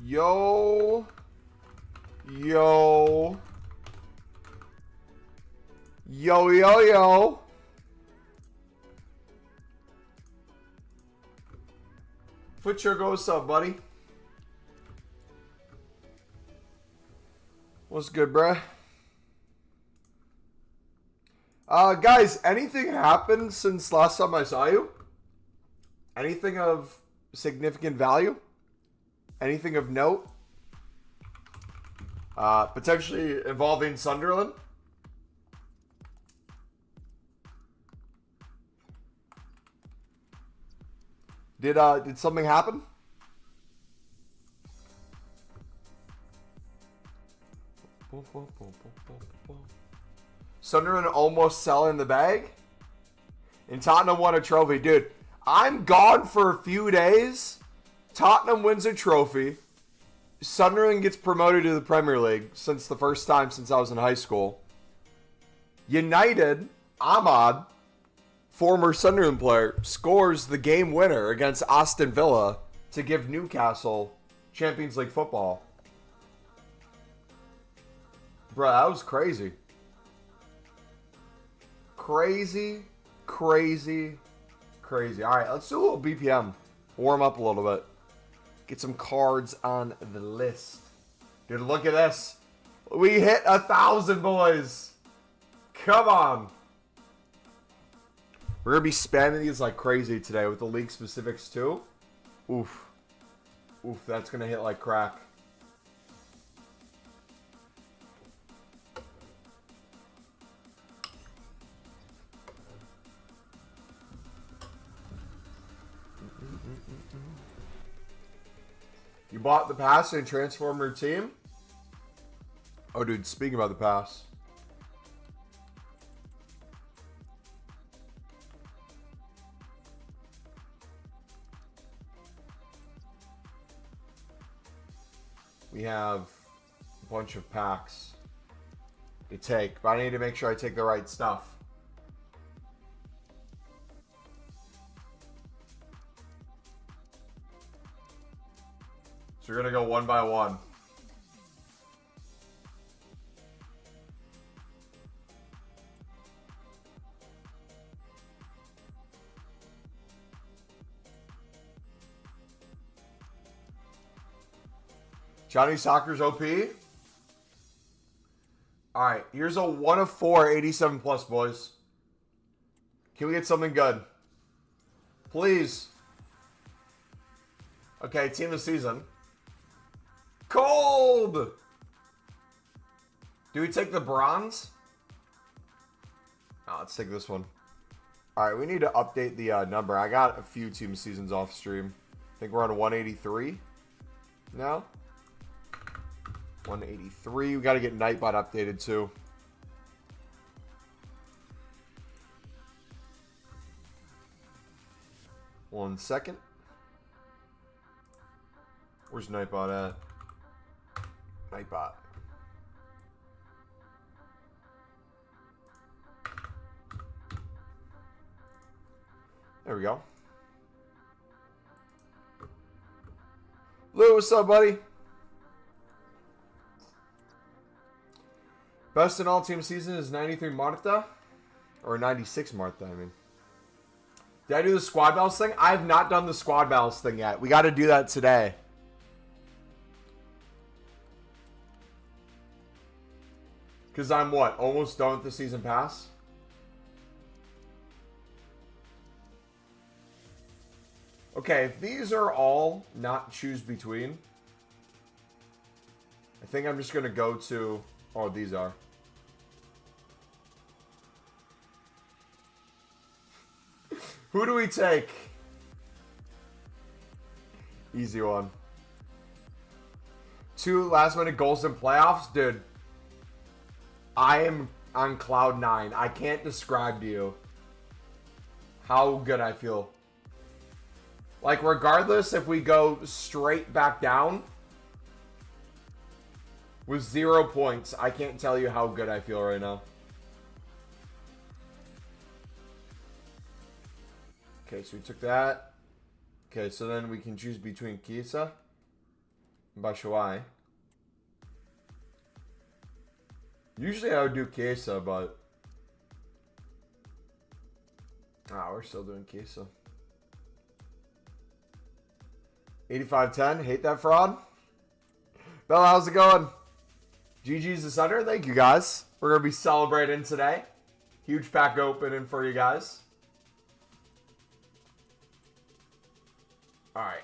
Yo. Yo. Yo, yo, yo. Footsugar, what's up, buddy? What's good, bruh? Guys, anything happened since last time I saw you? Anything of significant value? Anything of note? Potentially involving Sunderland? Did something happen? Sunderland almost selling the bag? And Tottenham won a trophy. Dude, I'm gone for a few days. Tottenham wins a trophy. Sunderland gets promoted to the Premier League since the first time since I was in high school. United, Ahmad, former Sunderland player, scores the game winner against Aston Villa to give Newcastle Champions League football. Bro, that was crazy. Crazy, crazy, crazy. All right, let's do a little BPM. Warm up a little bit. Get some cards on the list. Dude, look at this. We hit 1,000, boys. Come on. We're going to be spamming these like crazy today with the league specifics too. Oof. Oof, that's going to hit like crack. You bought the pass and transformed your team? Oh, dude, speaking about the pass. We have a bunch of packs to take, but I need to make sure I take the right stuff. So we're going to go one by one. Johnny Soccer's OP. All right, here's a 1 of 4, 87 plus, boys. Can we get something good? Please. Okay, team of the season. Cold! Do we take the bronze? Oh, let's take this one. All right, we need to update the number. I got a few team seasons off stream. I think we're on 183 now. 183. We got to get Nightbot updated too. One second. Where's Nightbot at? Nightbot. There we go. Lou, what's up, buddy? Best in all team season is 93 Marta. Or 96 Marta, I mean. Did I do the squad battles thing? I have not done the squad battles thing yet. We got to do that today. Because I'm what? Almost done with the season pass? Okay, if these are all not choose between, I think I'm just going to go to... Oh, these are. Who do we take? Easy one. 2 last-minute goals in playoffs? Dude. I am on cloud 9. I can't describe to you how good I feel. Like, regardless if we go straight back down with 0 points, I can't tell you how good I feel right now. Okay, so we took that. Okay, so then we can choose between Kisa. Bashuai. Usually I would do Chiesa, but... Ah, we're still doing Chiesa. 85-10. Hate that fraud. Bella, how's it going? GG's the Sunder. Thank you, guys. We're going to be celebrating today. Huge pack opening for you guys. Alright.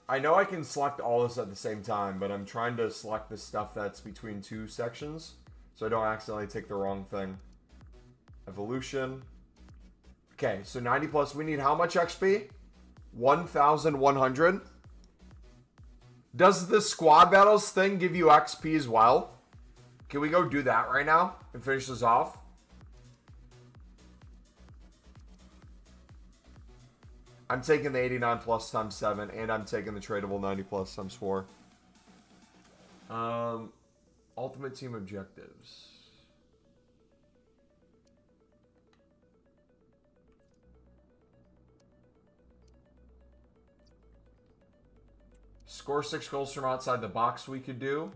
I know I can select all this at the same time, but I'm trying to select the stuff that's between two sections, so I don't accidentally take the wrong thing. Evolution. Okay, so 90 plus. We need how much XP? 1,100. Does the squad battles thing give you XP as well? Can we go do that right now and finish this off? I'm taking the 89 plus times 7, and I'm taking the tradable 90 plus times 4. Ultimate team objectives. Score 6 goals from outside the box we could do.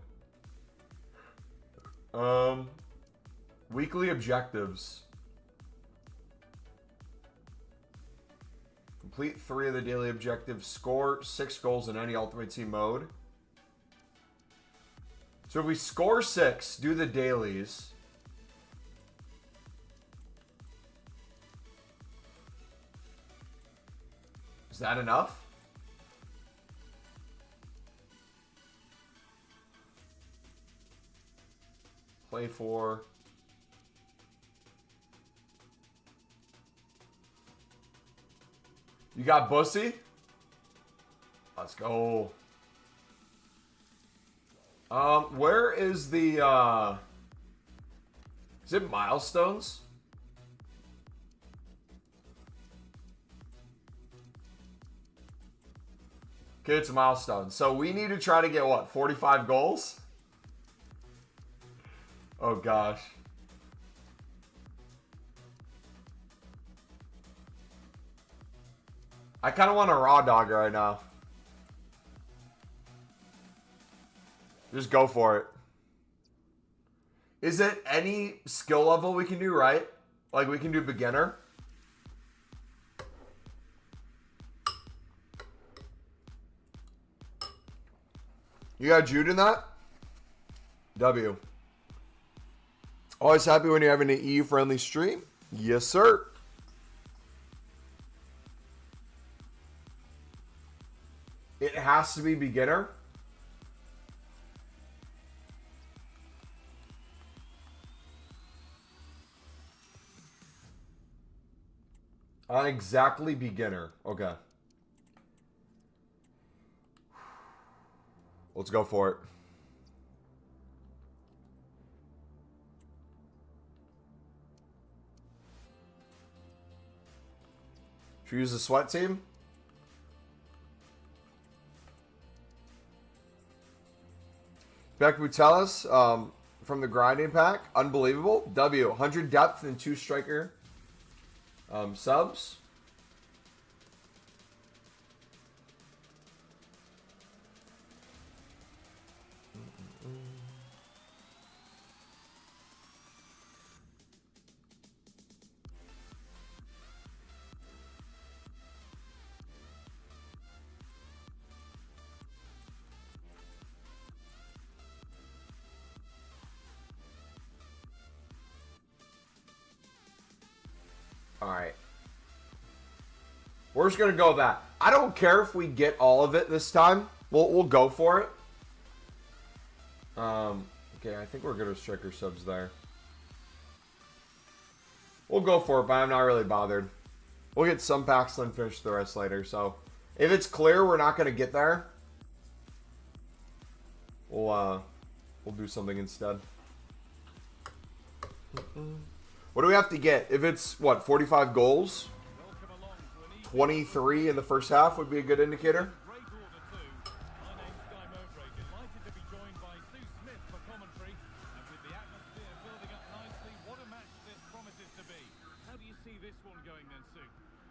Weekly objectives. Complete 3 of the daily objectives. Score 6 goals in any Ultimate Team mode. So if we score 6, do the dailies. Is that enough? Play 4. You got Bussy? Let's go. Where is the, is it milestones? Okay, it's a milestone. So we need to try to get, what, 45 goals? Oh, gosh. I kind of want a raw dog right now. Just go for it. Is it any skill level we can do, right? Like we can do beginner? You got Jude in that? W. Always happy when you're having an EU-friendly stream? Yes, sir. It has to be beginner. On exactly beginner. Okay. Let's go for it. Should we use the sweat team? Beck Butelis from the grinding pack. Unbelievable. W. 100 depth and 2 striker subs. Alright. We're just going to go with that. I don't care if we get all of it this time. We'll go for it. Okay, I think we're good with striker subs there. We'll go for it, but I'm not really bothered. We'll get some packs and finish the rest later. So, if it's clear we're not going to get there, we'll do something instead. What do we have to get? If it's, what, 45 goals? 23 in the first half would be a good indicator.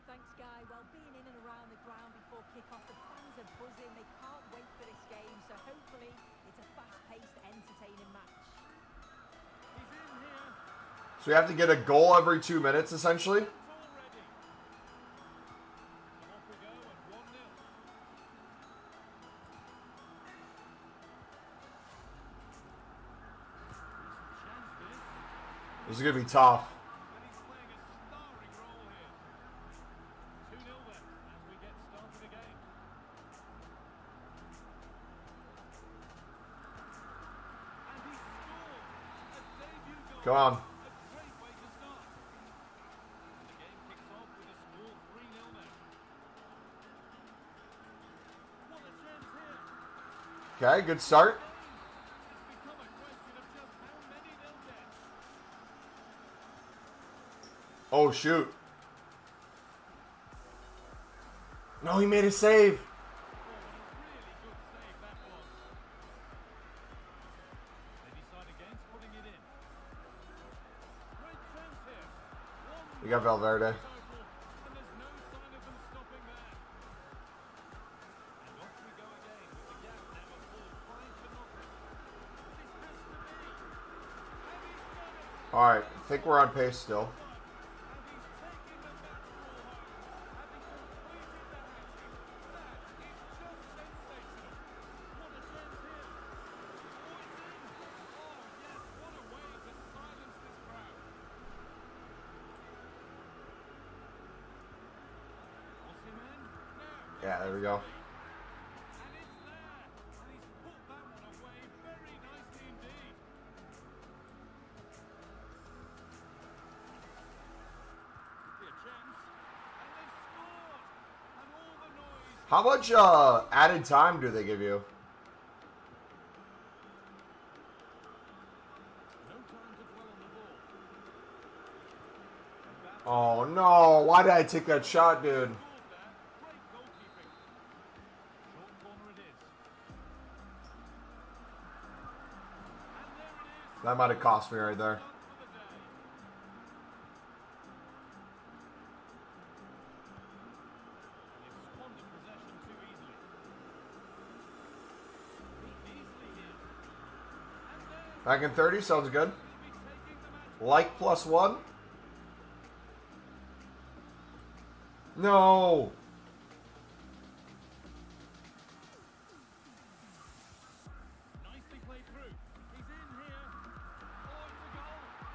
Thanks, Guy. Well, being in and around the ground before kick-off, the fans are buzzing. They can't wait for this game. so hopefully it's a fast-paced, entertaining match. So you have to get a goal every 2 minutes, essentially. This is going to be tough. Come on. Okay, good start. Oh, shoot. No, he made a save. We got Valverde. All right, I think we're on pace still. Yeah, there we go. How much added time do they give you? Oh no, why did I take that shot, dude? That might have cost me right there. Back in 30 sounds good. Like +1. No.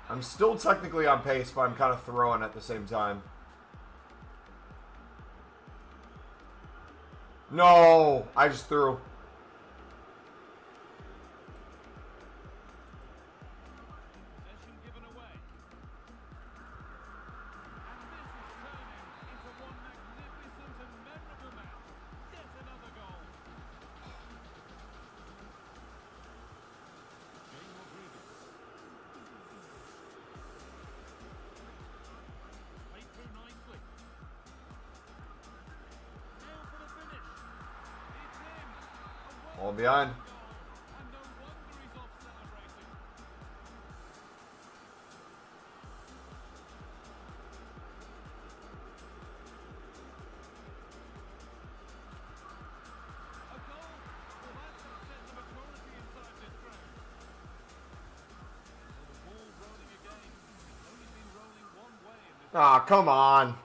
I'm still technically on pace, but I'm kind of throwing at the same time. No, I just threw. All behind. Ah, come on.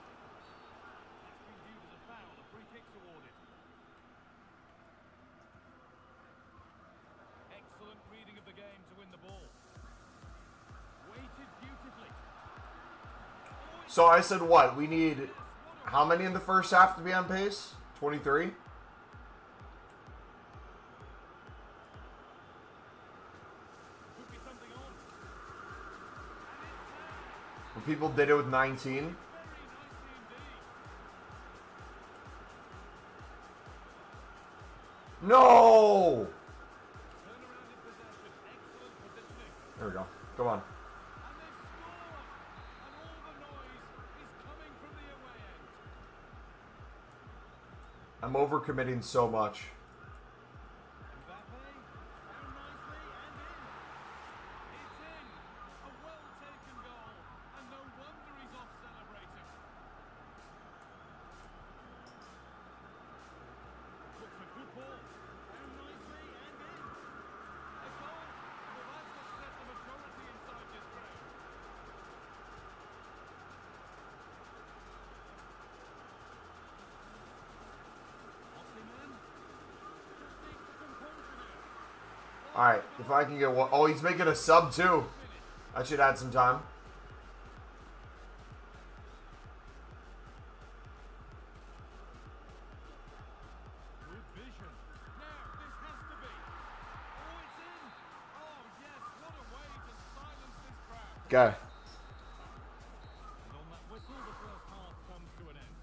So I said what? We need how many in the first half to be on pace? 23? Well, people did it with 19. No! There we go. Come on. I'm overcommitting so much. Alright, if I can get one. Oh, he's making a sub too. That should add some time. Good vision. Now, this has to be. Oh, it's in. Oh, yes, what a way to silence this crowd. Okay. And on that whistle, the first half comes to an end.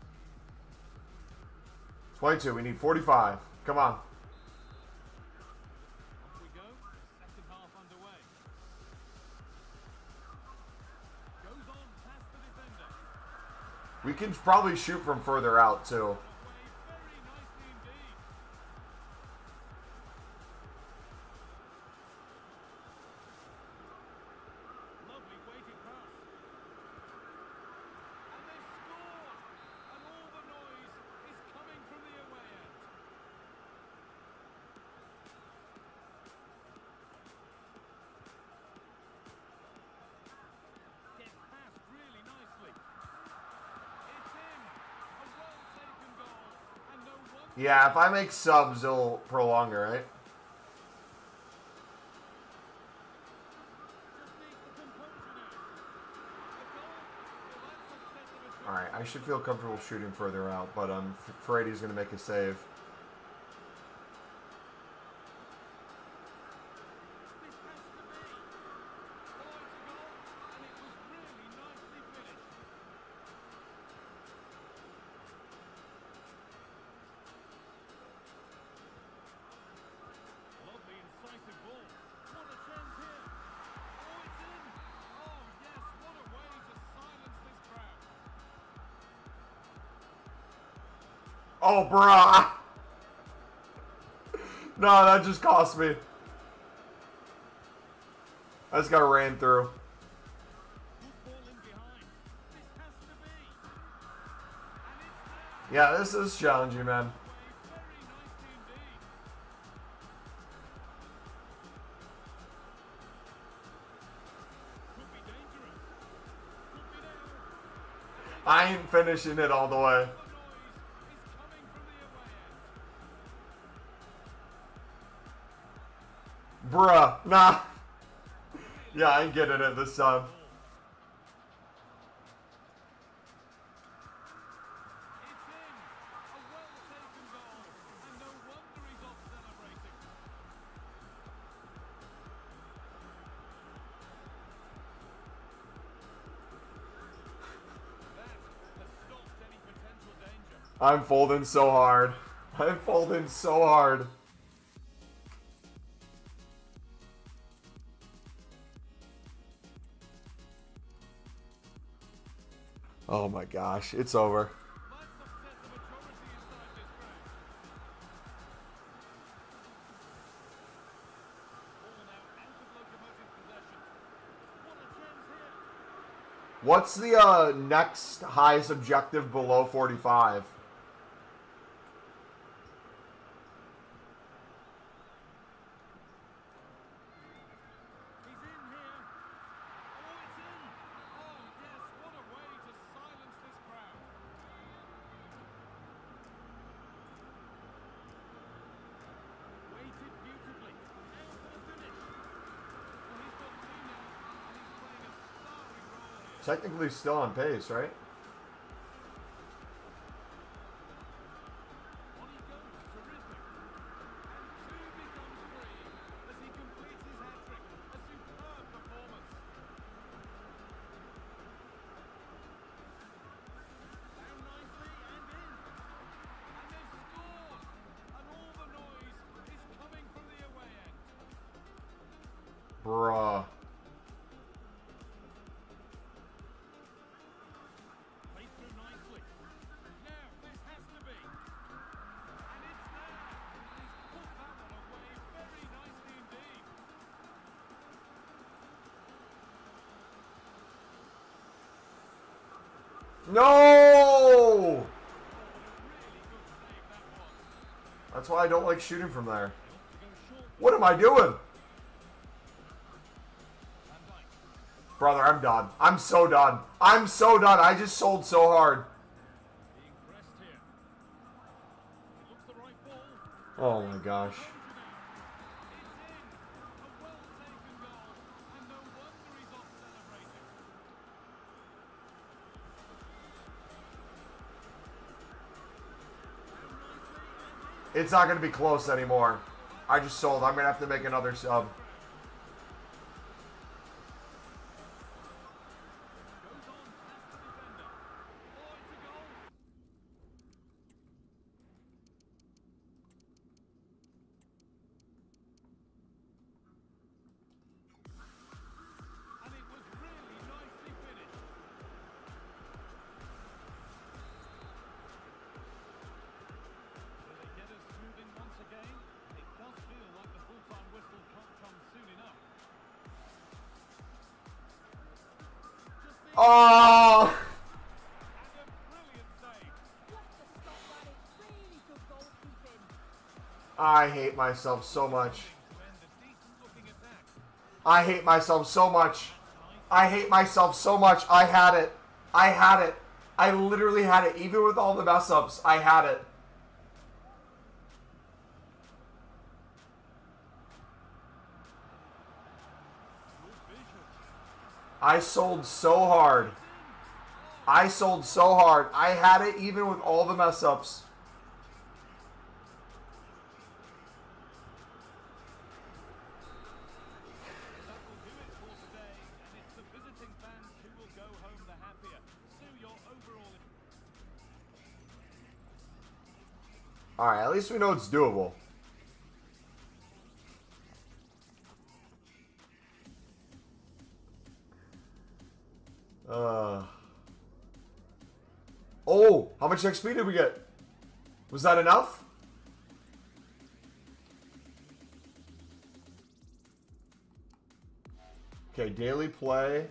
22. We need 45. Come on. Off we go. Second half underway. Goes on past the defender. We can probably shoot from further out too. Away very nicely indeed. Lovely weighted pass. And they've scored. And all the noise is coming from the away end. Gets past really nicely. It's in. A well-taken goal. And no wonder. Yeah, if I make subs, it'll prolong it, right? Just needs the composure now. The goal. Well, that's upset them a Alright, I should feel comfortable shooting further out, but I'm afraid he's going to make a save. This has to be. Oh, it's a goal. And it was really nicely finished. Lovely incisive ball. What a chance here. Oh, it's in. Oh, yes, what a way to silence this crowd. Oh, bruh! No, that just cost me. I just got ran through. Good ball in behind. This has to be. And it's there. Yeah, this is challenging, man. Away very nicely indeed. Could be dangerous. Could be now. I ain't finishing it all the way. The noise is coming from the away end. Bruh, nah. Yeah, I ain't getting it this time. It's in. A well-taken goal. And no wonder he's off celebrating. That has stopped any potential danger. I'm folding so hard. I'm folding so hard. Oh my gosh, it's over. That's upset the majority inside this crowd. Ball now out of locomotive possession. What a chance here. What's the next highest objective below 45? He's in here. Oh, it's in. Oh, yes, what a way to silence this crowd. Waited beautifully. Now for the finish. Well, he's got two now, and he's playing a starring role here. Technically still on pace, right? On he goes, terrific. And two becomes three as he completes his hat-trick. A superb performance. Down nicely and in. And they've scored. And all the noise is coming from the away end. Bruh. Played through nicely. Now, this has to be. And it's there. And he's put that one away very nicely indeed. No! Really good save that was. That's why I don't like shooting from there. To go short. What am I doing? Van Dijk. Brother, I'm done. I'm so done. I'm so done. I just sold so hard. Being pressed here. It looks the right ball. Oh my gosh. It's in. It's not going to be close anymore. I just sold. I'm going to have to make another sub. Oh! I hate myself so much. I hate myself so much. I hate myself so much. I had it. I had it. I literally had it. Even with all the mess ups, I had it. I sold so hard. I sold so hard. I had it even with all the mess ups. Alright, at least we know it's doable. Oh, how much XP did we get? Was that enough? Okay, daily play.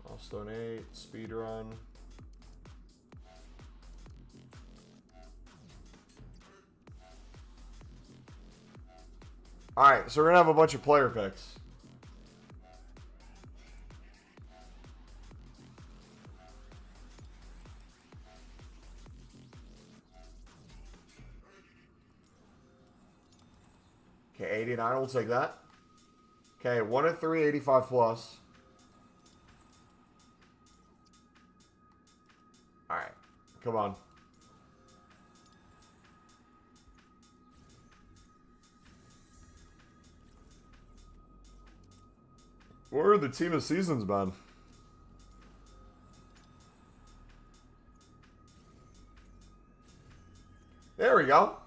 Milestone 8, speed run. Alright, so we're gonna have a bunch of player picks. Okay, 89, we'll take that. Okay, 1 of 3, 85 plus. Alright, come on. Where are the team of seasons been? There we go.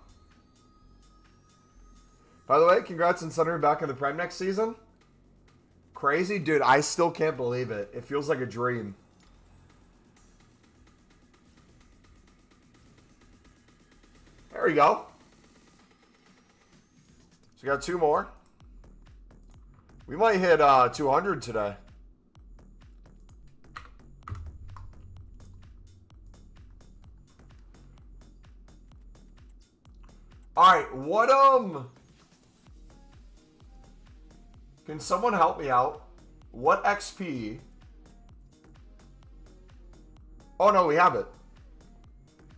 By the way, congrats on Sunderland back in the Prem next season. Crazy? Dude, I still can't believe it. It feels like a dream. There we go. So we got 2 more. We might hit 200 today. All right, what can someone help me out? What XP? Oh no, we have it.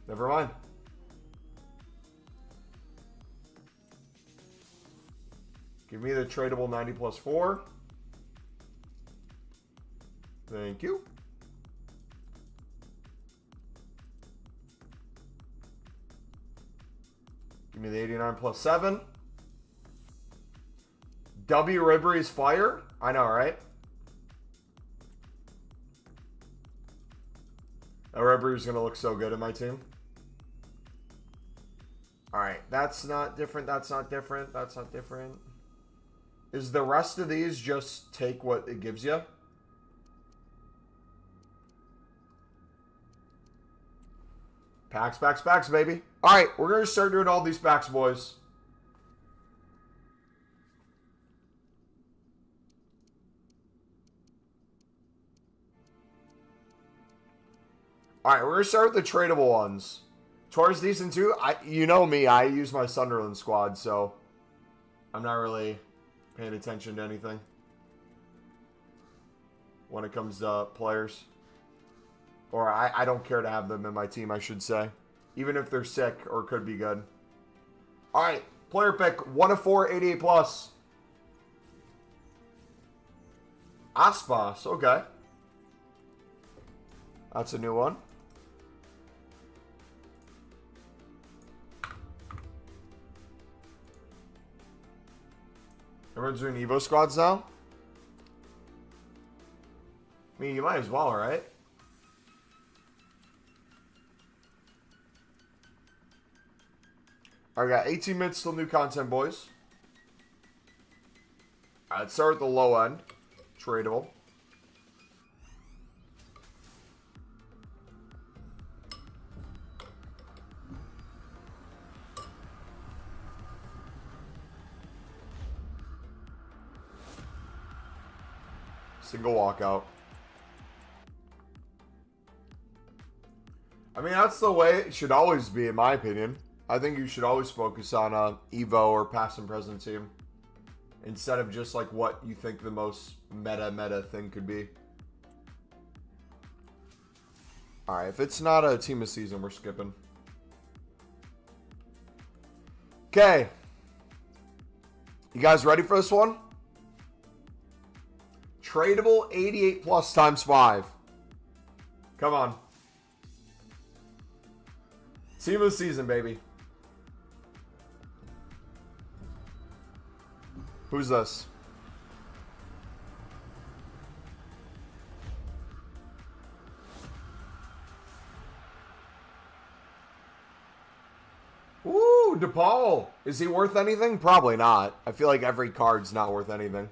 Never mind. Give me the tradable 90 plus 4. Thank you. Give me the 89 plus 7. W. Ribery's fire. I know, right? Ribery's going to look so good in my team. All right. That's not different. That's not different. That's not different. Is the rest of these just take what it gives you? Packs, packs, packs, baby. All right, we're going to start doing all these packs, boys. All right, we're going to start with the tradable ones. Torres decent too. You know me, I use my Sunderland squad, so I'm not really paying attention to anything when it comes to players. Or I don't care to have them in my team, I should say. Even if they're sick or could be good. All right, player pick, 1 of 4, 88 plus. Aspas, okay. That's a new one. Everyone's doing Evo squads now? I mean, you might as well, right? Alright, got 18 minutes till new content, boys. Alright, let's start at the low end. Tradable. Single walkout. I mean, that's the way it should always be, in my opinion. I think you should always focus on a Evo or past and present team instead of just like what you think the most meta thing could be. All right, if it's not a team of season, we're skipping. Okay. You guys ready for this one? Tradable 88 plus times 5. Come on. Team of the season, baby. Who's this? Ooh, DePaul. Is he worth anything? Probably not. I feel like every card's not worth anything.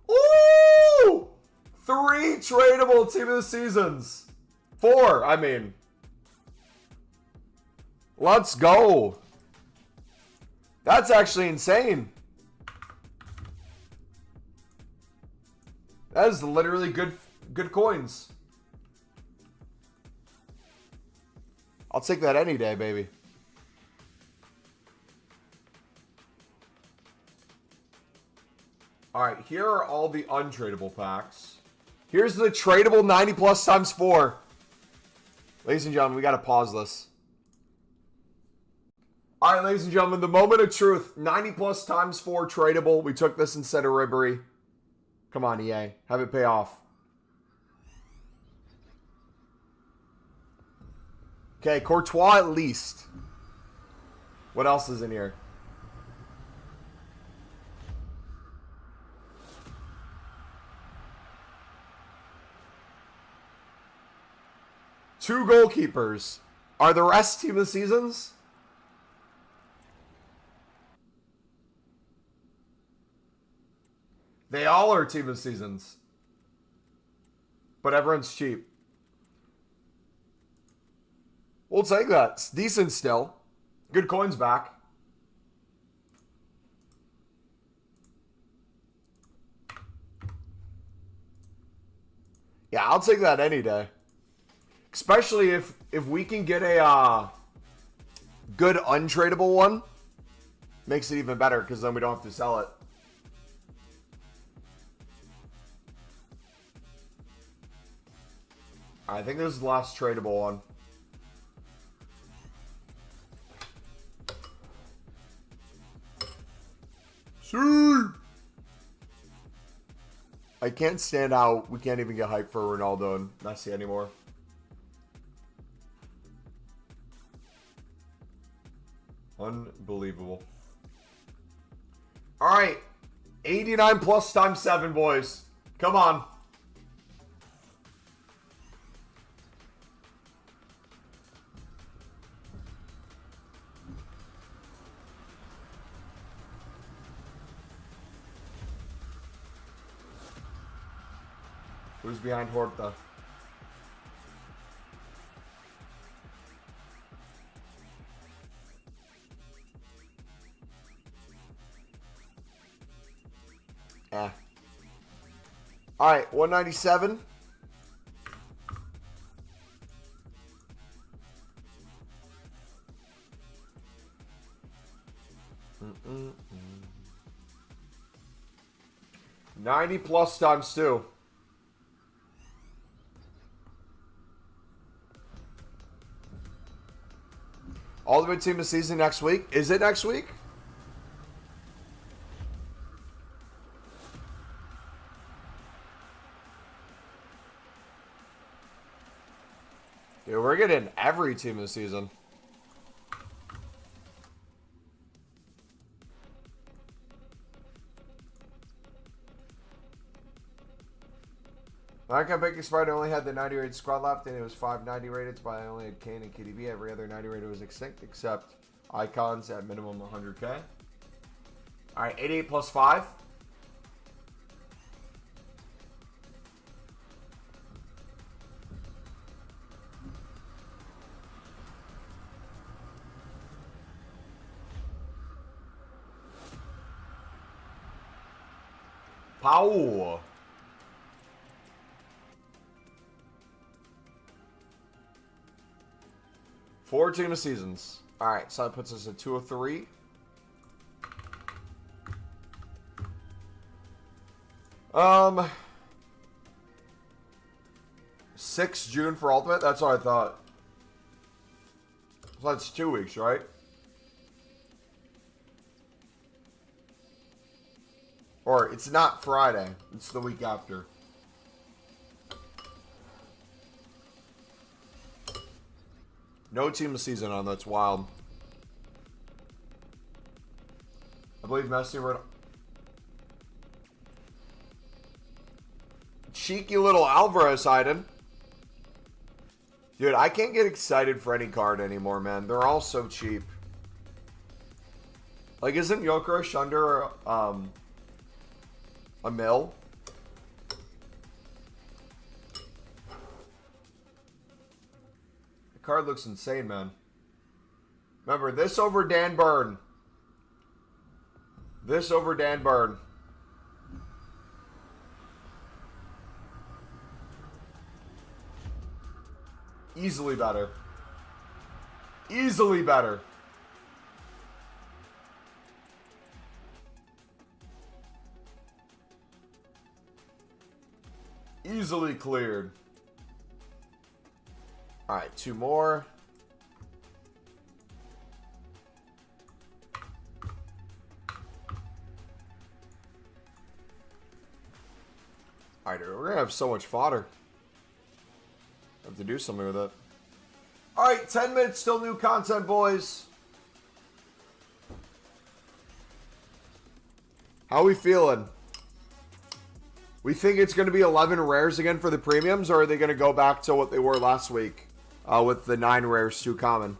Ooh! 3 tradable team of the seasons. 4, I mean. Let's go. That's actually insane. That is literally good coins. I'll take that any day, baby. All right, here are all the untradeable packs. Here's the tradable 90 plus times 4. Ladies and gentlemen, we got to pause this. All right, ladies and gentlemen, the moment of truth. 90 plus times 4 tradable. We took this instead of Ribery. Come on, EA. Have it pay off. Okay, Courtois at least. What else is in here? Two goalkeepers. Are the rest team of the seasons? They all are team of the seasons. But everyone's cheap. We'll take that. It's decent still. Good coins back. Yeah, I'll take that any day. Especially if we can get a good untradeable one. Makes it even better because then we don't have to sell it. I think this is the last tradable one. See? I can't stand out. We can't even get hyped for Ronaldo and Messi anymore. Unbelievable. All right. 89 plus times 7, boys. Come on. Who's behind Horta? Eh. All right, 197. Mm-mm-mm. 90 plus times 2. Ultimate team of season next week. Is it next week? every team this season. My pick expired. I only had the 90 rated squad left, and it was 590 rated, but I only had Kane and KDB. Every other 90 rated was extinct, except icons at minimum 100K. All right, 88 plus 5. Pow. Four team of seasons. All right, so that puts us at 203. Um, 6 June for Ultimate. That's what I thought. So that's 2 weeks, right? Or it's not Friday. It's the week after. No team of season on. That's wild. I believe Messi were... Cheeky little Alvarez item. Dude, I can't get excited for any card anymore, man. They're all so cheap. Like, isn't Jokeris under a mil? The card looks insane, man. Remember, this over Dan Burn. This over Dan Burn. Easily better. Easily better. Easily cleared. All right, 2 more. All right, we're gonna have so much fodder. Have to do something with it. All right, 10 minutes, still new content, boys. How we feeling? We think it's going to be 11 rares again for the premiums, or are they going to go back to what they were last week with the 9 rares too common?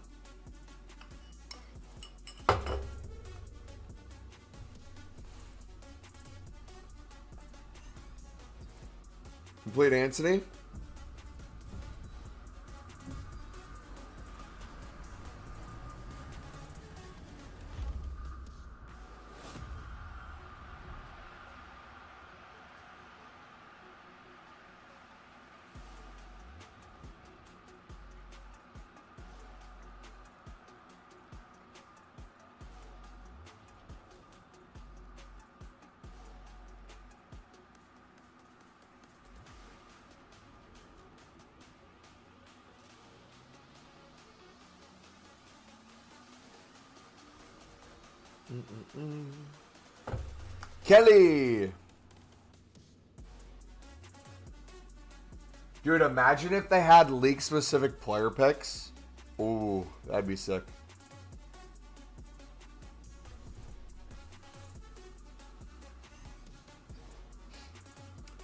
Complete Anthony. Kelly. Dude, imagine if they had league-specific player picks. Ooh, that'd be sick.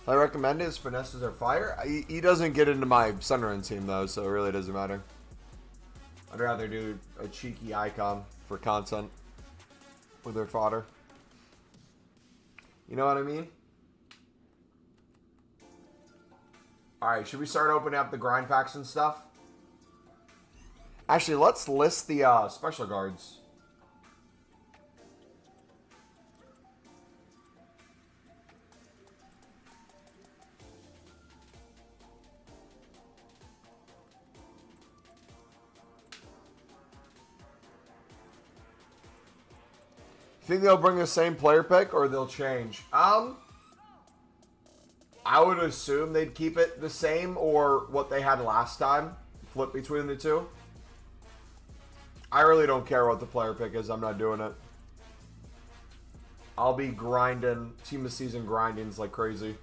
I recommend his finesses are fire. He doesn't get into my Sunderland team, though, so it really doesn't matter. I'd rather do a cheeky icon for content with their fodder. You know what I mean? Alright, should we start opening up the grind packs and stuff? Actually, let's list the special guards. Think they'll bring the same player pick or they'll change? I would assume they'd keep it the same or what they had last time. Flip between the two. I really don't care what the player pick is. I'm not doing it. I'll be grinding, team of season grindings like crazy.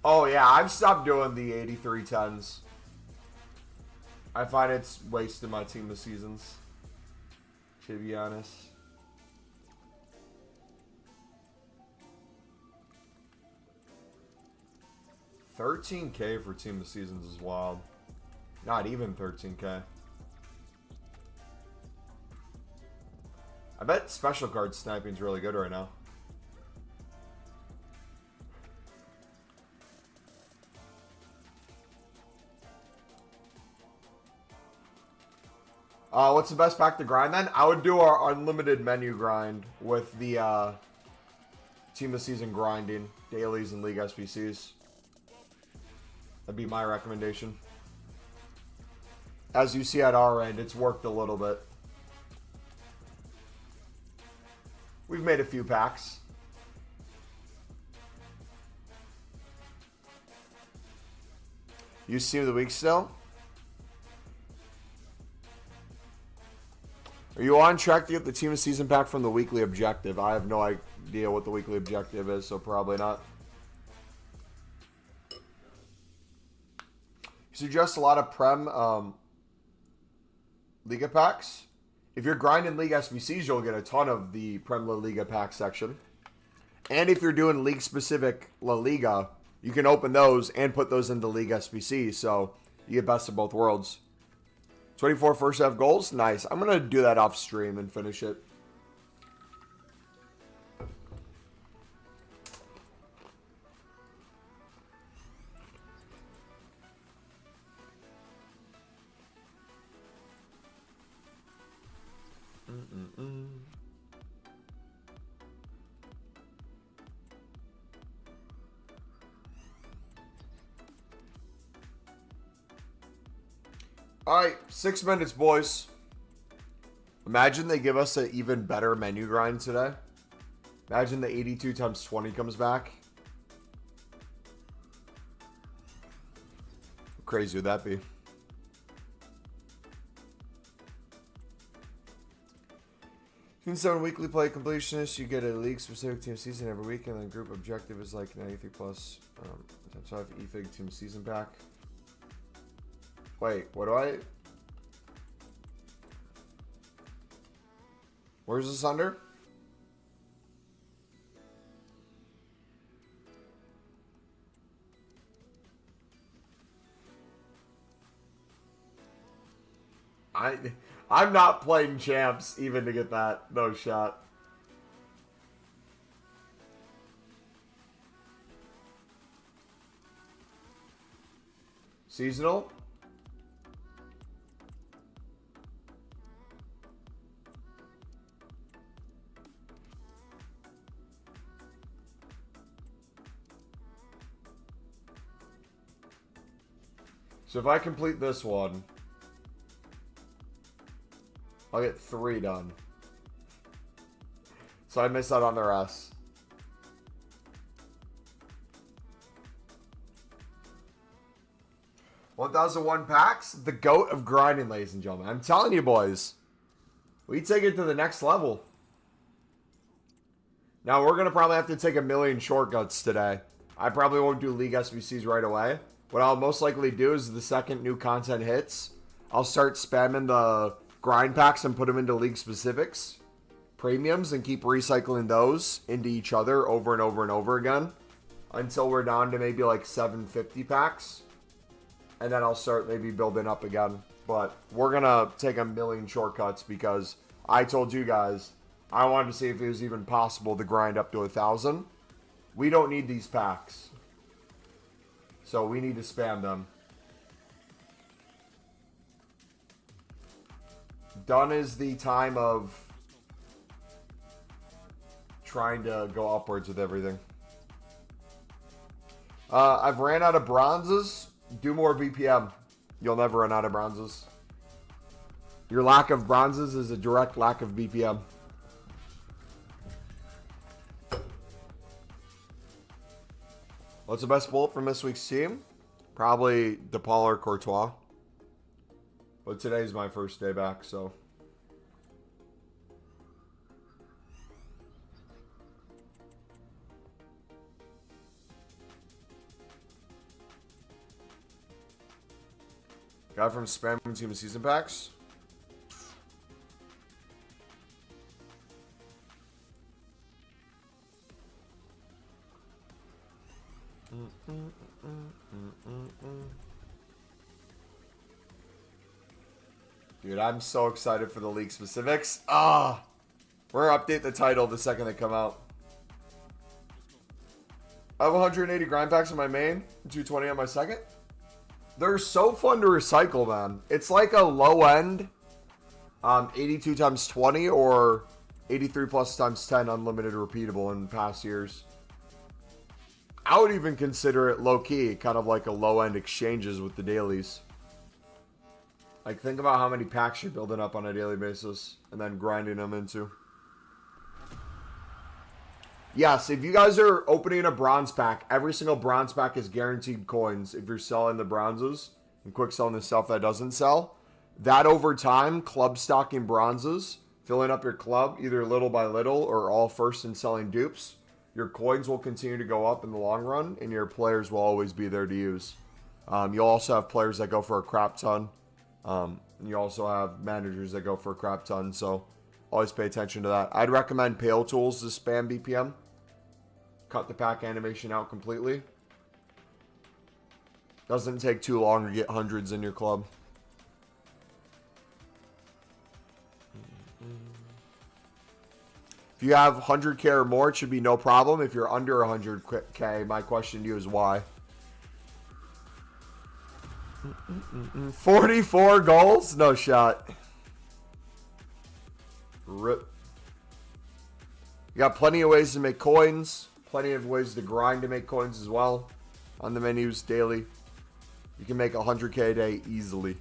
Oh, yeah, I've stopped doing the 83-10s. I find it's wasting my team of seasons, to be honest. $13K for team of seasons is wild. Not even $13K. I bet special card sniping is really good right now. What's the best pack to grind then? I would do our unlimited menu grind with the team of season grinding, dailies and league SBCs. That'd be my recommendation. As you see at our end, it's worked a little bit. We've made a few packs. You see the week still? Are you on track to get the team of season pack from the weekly objective? I have no idea what the weekly objective is, so probably not. You suggest a lot of Prem Liga packs? If you're grinding League SBCs, you'll get a ton of the Prem La Liga pack section. And if you're doing league-specific La Liga, you can open those and put those into League SBC, so you get best of both worlds. 24 first half goals? Nice. I'm going to do that off stream and finish it. Alright, 6 minutes, boys. Imagine they give us an even better menu grind today. Imagine the 82 times 20 comes back. How crazy would that be? In 7 weekly play completionists, you get a league-specific team season every week, and the group objective is like 93 plus times 5 EFIG team season pack. Wait, what do I... Where's this under? I'm not playing champs even to get that. No shot. Seasonal? So if I complete this one, I'll get 3 done. So I missed out on the rest. $1,001 packs, the GOAT of grinding, ladies and gentlemen. I'm telling you, boys, we take it to the next level. Now, we're going to probably have to take a million shortcuts today. I probably won't do League SBCs right away. What I'll most likely do is the second new content hits, I'll start spamming the grind packs and put them into League specifics, premiums, and keep recycling those into each other over and over and over again until we're down to maybe like 750 packs. And then I'll start maybe building up again. But we're going to take a million shortcuts because I told you guys I wanted to see if it was even possible to grind up to 1,000. We don't need these packs. So we need to spam them. Done is the time of trying to go upwards with everything. I've ran out of bronzes. Do more BPM. You'll never run out of bronzes. Your lack of bronzes is a direct lack of BPM. What's the best bullet from this week's team? Probably DePaul or Courtois. But today's my first day back, so... Guy from spamming team season packs. Dude, I'm so excited for the league specifics. We're gonna update the title the second they come out. I have 180 grind packs in my main, 220 on my second. They're so fun to recycle, man. It's like a low end 82 times 20 or 83 plus times 10 unlimited repeatable in past years. I would even consider it low key, kind of like a low end exchanges with the dailies. Like, think about how many packs you're building up on a daily basis and then grinding them into. Yes, if you guys are opening a bronze pack, every single bronze pack is guaranteed coins if you're selling the bronzes and quick selling the stuff that doesn't sell. That over time, club stocking bronzes, filling up your club either little by little or all first and selling dupes, your coins will continue to go up in the long run and your players will always be there to use. You'll also have players that go for a crap ton. And you also have managers that go for a crap ton, so always pay attention to that. I'd recommend Pale Tools to spam BPM. Cut the pack animation out completely. Doesn't take too long to get hundreds in your club. If you have 100k or more, it should be no problem. If you're under 100k, my question to you is why? 44 goals? No shot. Rip. You got plenty of ways to make coins. Plenty of ways to grind to make coins as well. On the menus daily. You can make 100k a day easily.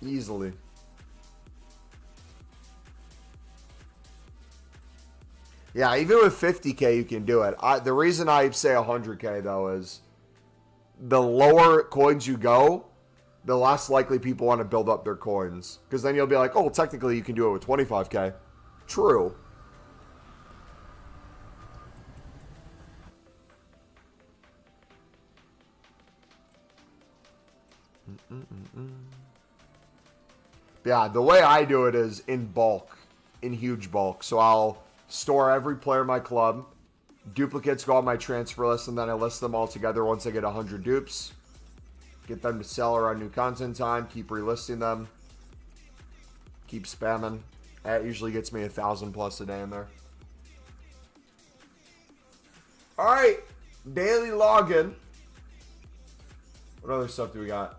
Easily. Yeah, even with 50k you can do it. The reason I say 100k though is the lower coins you go, the less likely people want to build up their coins. Because then you'll be like, oh, technically you can do it with 25k. True. Yeah, the way I do it is in bulk. In huge bulk. So I'll store every player in my club. Duplicates go on my transfer list, and then I list them all together once I get 100 dupes. Get them to sell around new content time. Keep relisting them. Keep spamming. That usually gets me 1,000 plus a day in there. Alright. Daily login. What other stuff do we got?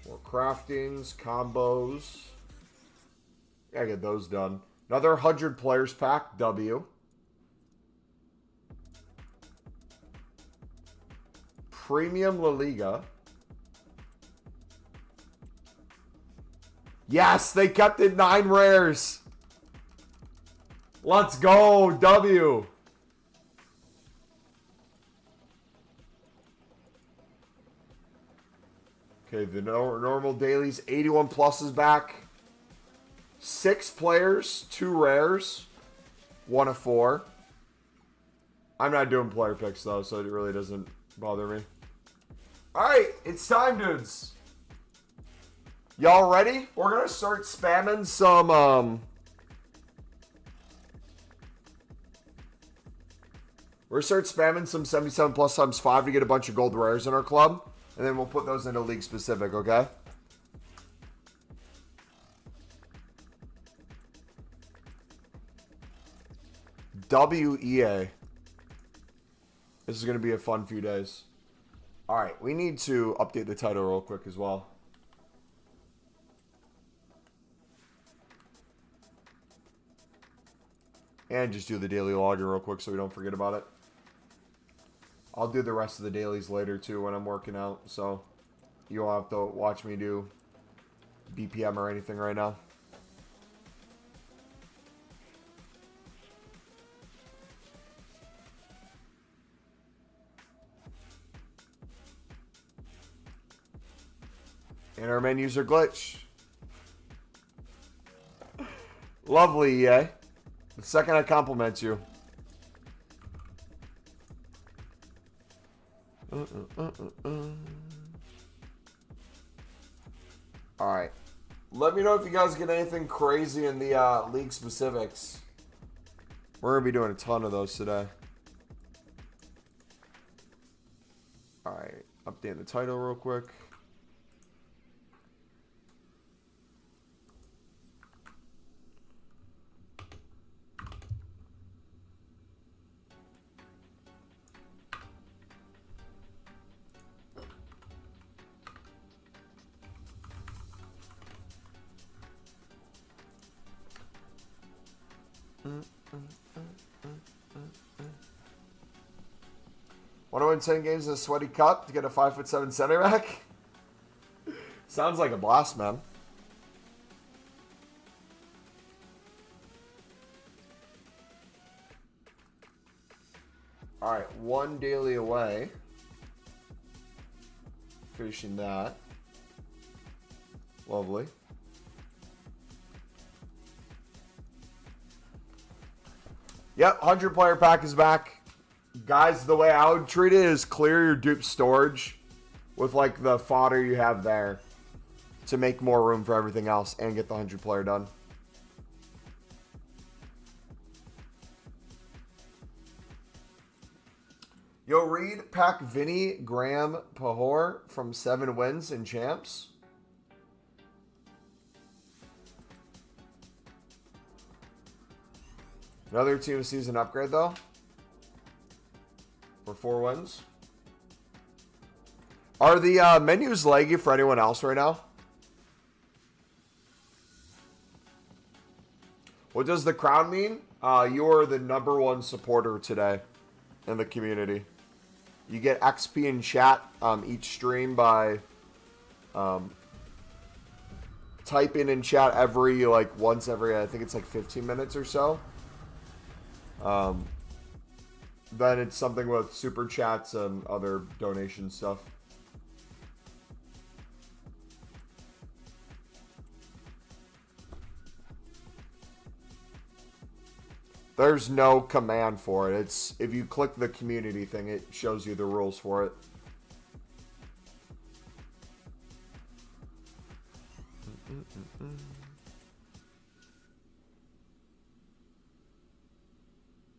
More craftings, combos. Gotta get those done. Another 100 players pack, W. Premium La Liga. Yes, they kept it 9 rares. Let's go, W. Okay, the normal dailies, 81 plus is back. 6 players, 2 rares, 1 of 4. I'm not doing player picks though, so it really doesn't bother me. Alright, it's time, dudes. Y'all ready? We're gonna start spamming some we're gonna start spamming some 77 plus times 5 to get a bunch of gold rares in our club. And then we'll put those into league specific, okay? WEA. This is going to be a fun few days. Alright, we need to update the title real quick as well. And just do the daily logger real quick so we don't forget about it. I'll do the rest of the dailies later too when I'm working out, so you won't have to watch me do BPM or anything right now. And our menus are glitch. Lovely, EA. The second I compliment you. All right. Let me know if you guys get anything crazy in the league specifics. We're going to be doing a ton of those today. All right. Update the title real quick. Want to win 10 games in a sweaty cup to get a 5'7" center back? Sounds like a blast, man. All right, 1 daily away. Finishing that. Lovely. Yep, 100 player pack is back. Guys, the way I would treat it is clear your dupe storage with like the fodder you have there to make more room for everything else and get the 100 player done. Yo, Reed, pack Vinny, Graham, Pahor from 7 wins in champs. Another team of season upgrade, though. For 4 wins. Are the menus laggy for anyone else right now? What does the crown mean? You are the #1 supporter today in the community. You get XP in chat each stream by typing in chat every, like, once every, I think it's like 15 minutes or so. Then it's something with super chats and other donation stuff. There's no command for it. It's if you click the community thing, it shows you the rules for it.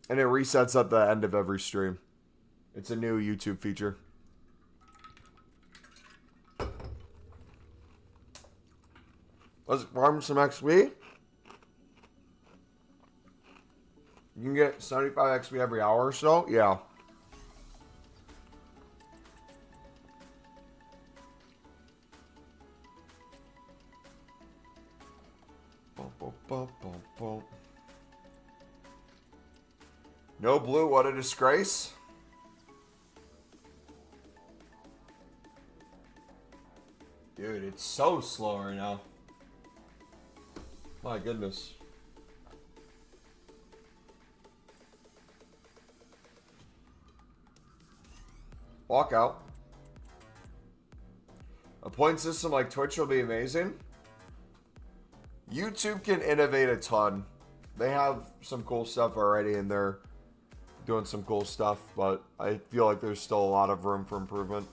And it resets at the end of every stream. It's a new YouTube feature. Let's farm some XP. You can get 75 XP every hour or so. Yeah. Boom, boom, boom, boom, boom. No blue, what a disgrace. Dude, it's so slow right now. My goodness. Walkout. A point system like Twitch will be amazing. YouTube can innovate a ton. They have some cool stuff already and they're doing some cool stuff, but I feel like there's still a lot of room for improvement.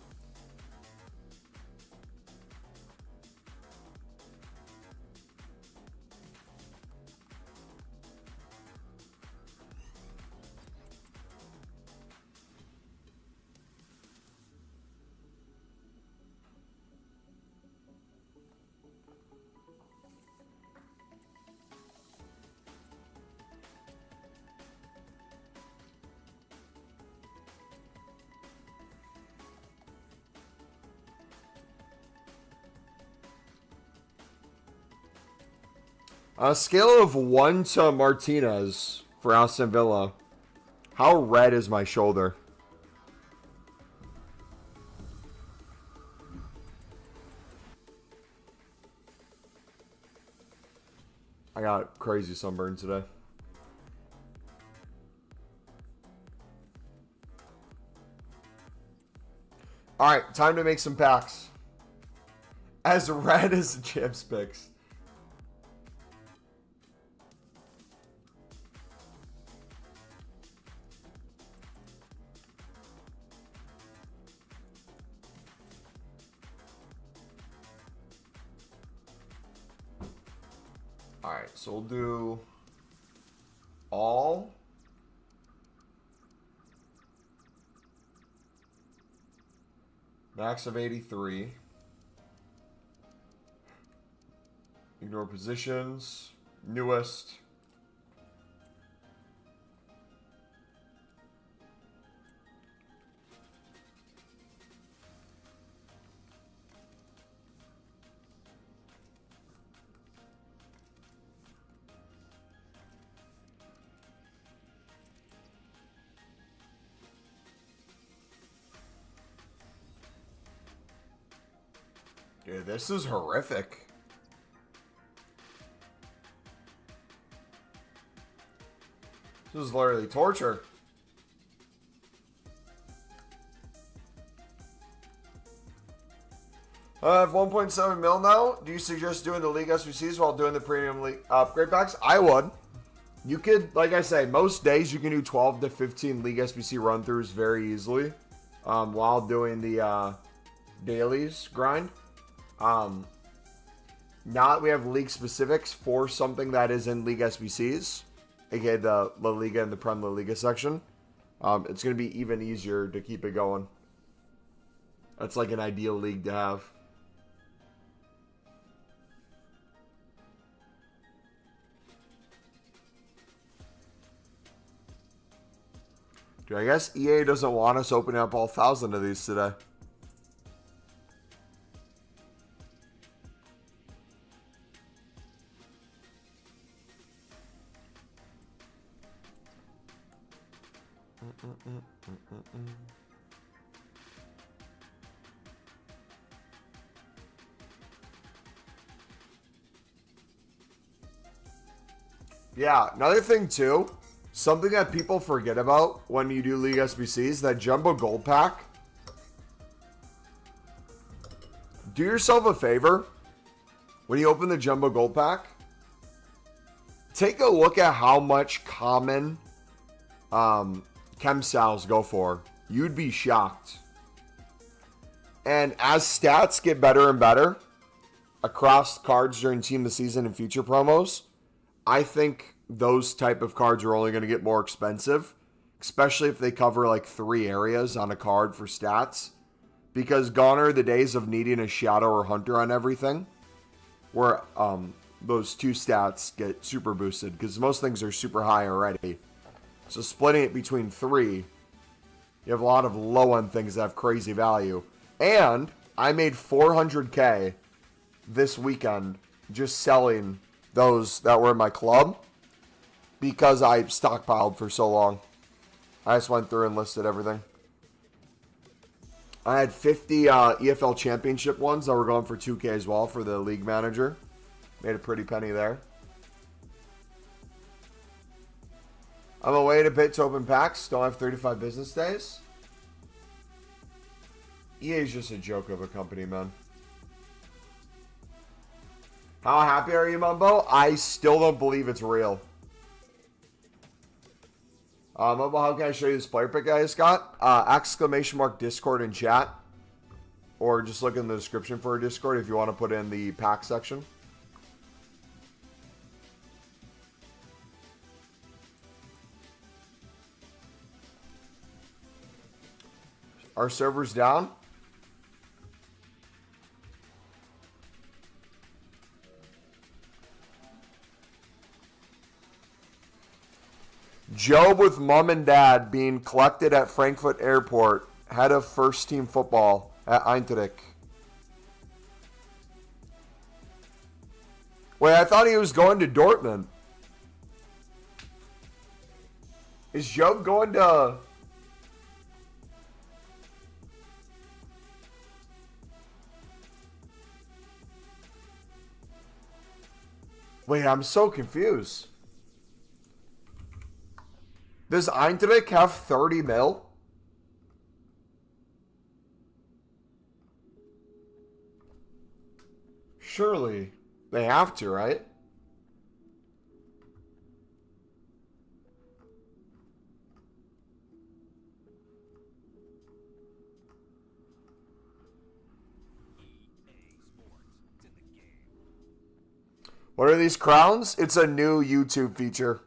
On a scale of 1 to Martinez for Aston Villa, how red is my shoulder? I got crazy sunburn today. Alright, time to make some packs. As red as the chips picks. Alright, so we'll do all. Max of 83. Ignore positions. Newest. Dude, this is horrific. This is literally torture. I have 1.7 mil now. Do you suggest doing the League SBCs while doing the premium league upgrade packs? I would. You could, like I say, most days you can do 12 to 15 League SBC run-throughs very easily while doing the dailies grind. Now that we have league specifics for something that is in League SBCs, aka the La Liga and the Prem La Liga section, it's going to be even easier to keep it going. That's like an ideal league to have. Dude, I guess EA doesn't want us opening up all 1,000 of these today. Yeah, another thing too, something that people forget about when you do League SBCs, that Jumbo Gold Pack. Do yourself a favor when you open the Jumbo Gold Pack. Take a look at how much common chem sals go for. You'd be shocked. And as stats get better and better across cards during Team of the Season and future promos, I think those type of cards are only going to get more expensive, especially if they cover like 3 areas on a card for stats. Because gone are the days of needing a Shadow or Hunter on everything, where those 2 stats get super boosted, because most things are super high already. So splitting it between 3, you have a lot of low-end things that have crazy value. And I made 400K this weekend just selling those that were in my club because I stockpiled for so long. I just went through and listed everything. I had 50 EFL Championship ones that were going for 2K as well for the league manager. Made a pretty penny there. I'm away to bit to open packs. Don't have 35 business days. EA is just a joke of a company, man. How happy are you, Mumbo? I still don't believe it's real. Mumbo, how can I show you this player pick I just got? Exclamation mark Discord in chat. Or just look in the description for a Discord if you want to put in the pack section. Our server's down. Job with mom and dad being collected at Frankfurt Airport. Head of first team football at Eintracht. Wait, I thought he was going to Dortmund. Is Job going to... Wait, I'm so confused. Does Eintracht have 30 mil? Surely they have to, right? What are these crowns? It's a new YouTube feature.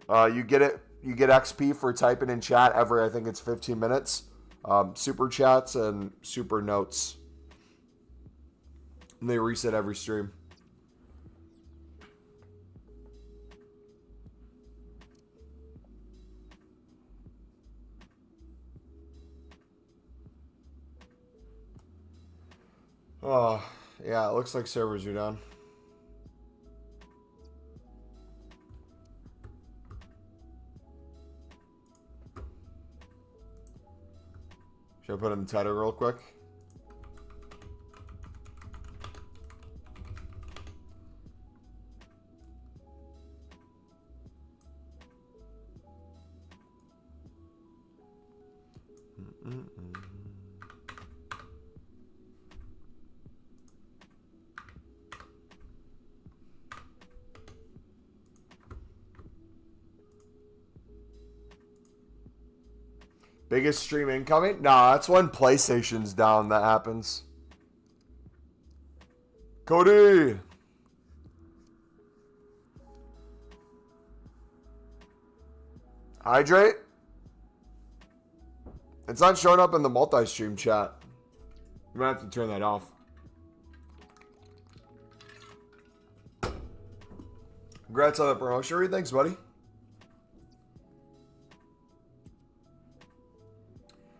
You get it. You get XP for typing in chat every, I think it's 15 minutes. Super chats and super notes. And they reset every stream. Oh, yeah, it looks like servers are down. Should I put in the title real quick? Biggest stream incoming? Nah, that's when PlayStation's down that happens. Cody! Hydrate? It's not showing up in the multi-stream chat. You might have to turn that off. Congrats on the promotion. Thanks, buddy.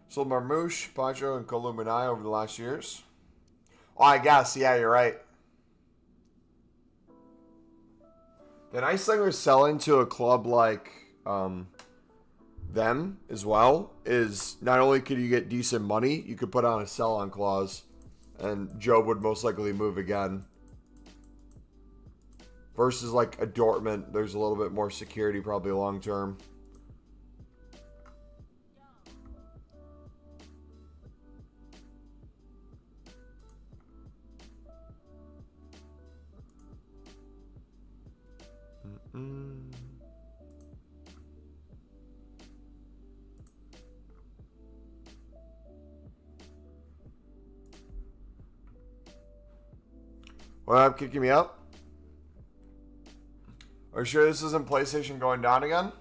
Sold Marmouche, Pancho, and Columinai over the last years. Oh, I guess. Yeah, you're right. The nice thing with selling to a club like them as well is not only could you get decent money, you could put on a sell-on clause, and Job would most likely move again. Versus like a Dortmund, there's a little bit more security probably long-term. What up, kicking me up? Are you sure this isn't PlayStation going down again?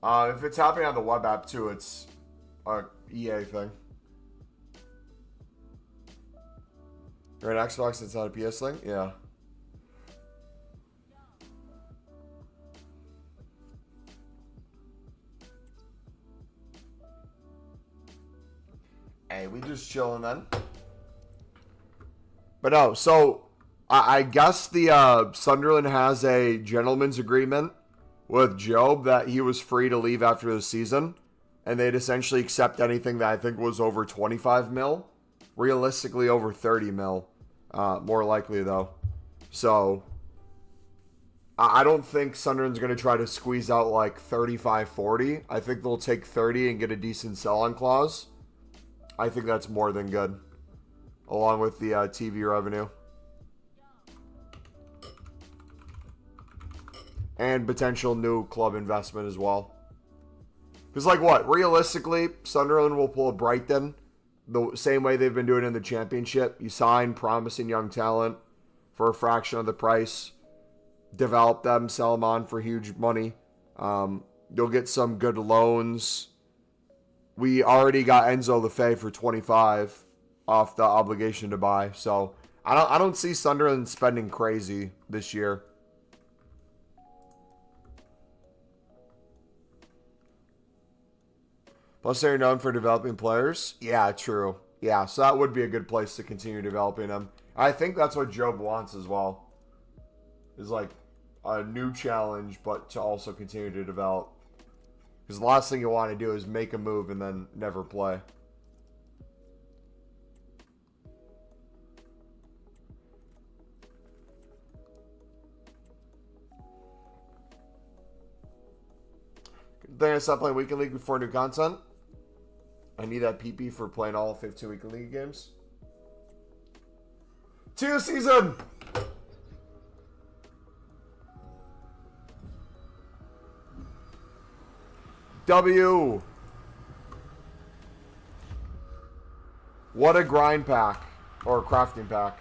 If it's happening on the web app too, it's a EA thing. You're an Xbox, it's not a PS thing? Yeah. Hey, we just chilling then. But no, so I guess the Sunderland has a gentleman's agreement with Job that he was free to leave after the season, and they'd essentially accept anything that I think was over 25 mil, realistically over 30 mil, more likely though. So I don't think Sunderland's going to try to squeeze out like 35, 40. I think they'll take 30 and get a decent sell-on clause. I think that's more than good, along with the TV revenue. And potential new club investment as well. Because, like, what? Realistically, Sunderland will pull a Brighton the same way they've been doing in the championship. You sign promising young talent for a fraction of the price. Develop them, sell them on for huge money. You'll get some good loans. We already got Enzo Lefebvre for 25 off the obligation to buy. So, I don't see Sunderland spending crazy this year. Plus, they're known for developing players. Yeah, true. Yeah, so that would be a good place to continue developing them. I think that's what Job wants as well. Is like a new challenge, but to also continue to develop. Because the last thing you want to do is make a move and then never play. Good thing I stopped playing Weekend League before new content. I need that PP for playing all 15 Weekend League games. Cheer season! W. What a grind pack. Or a crafting pack.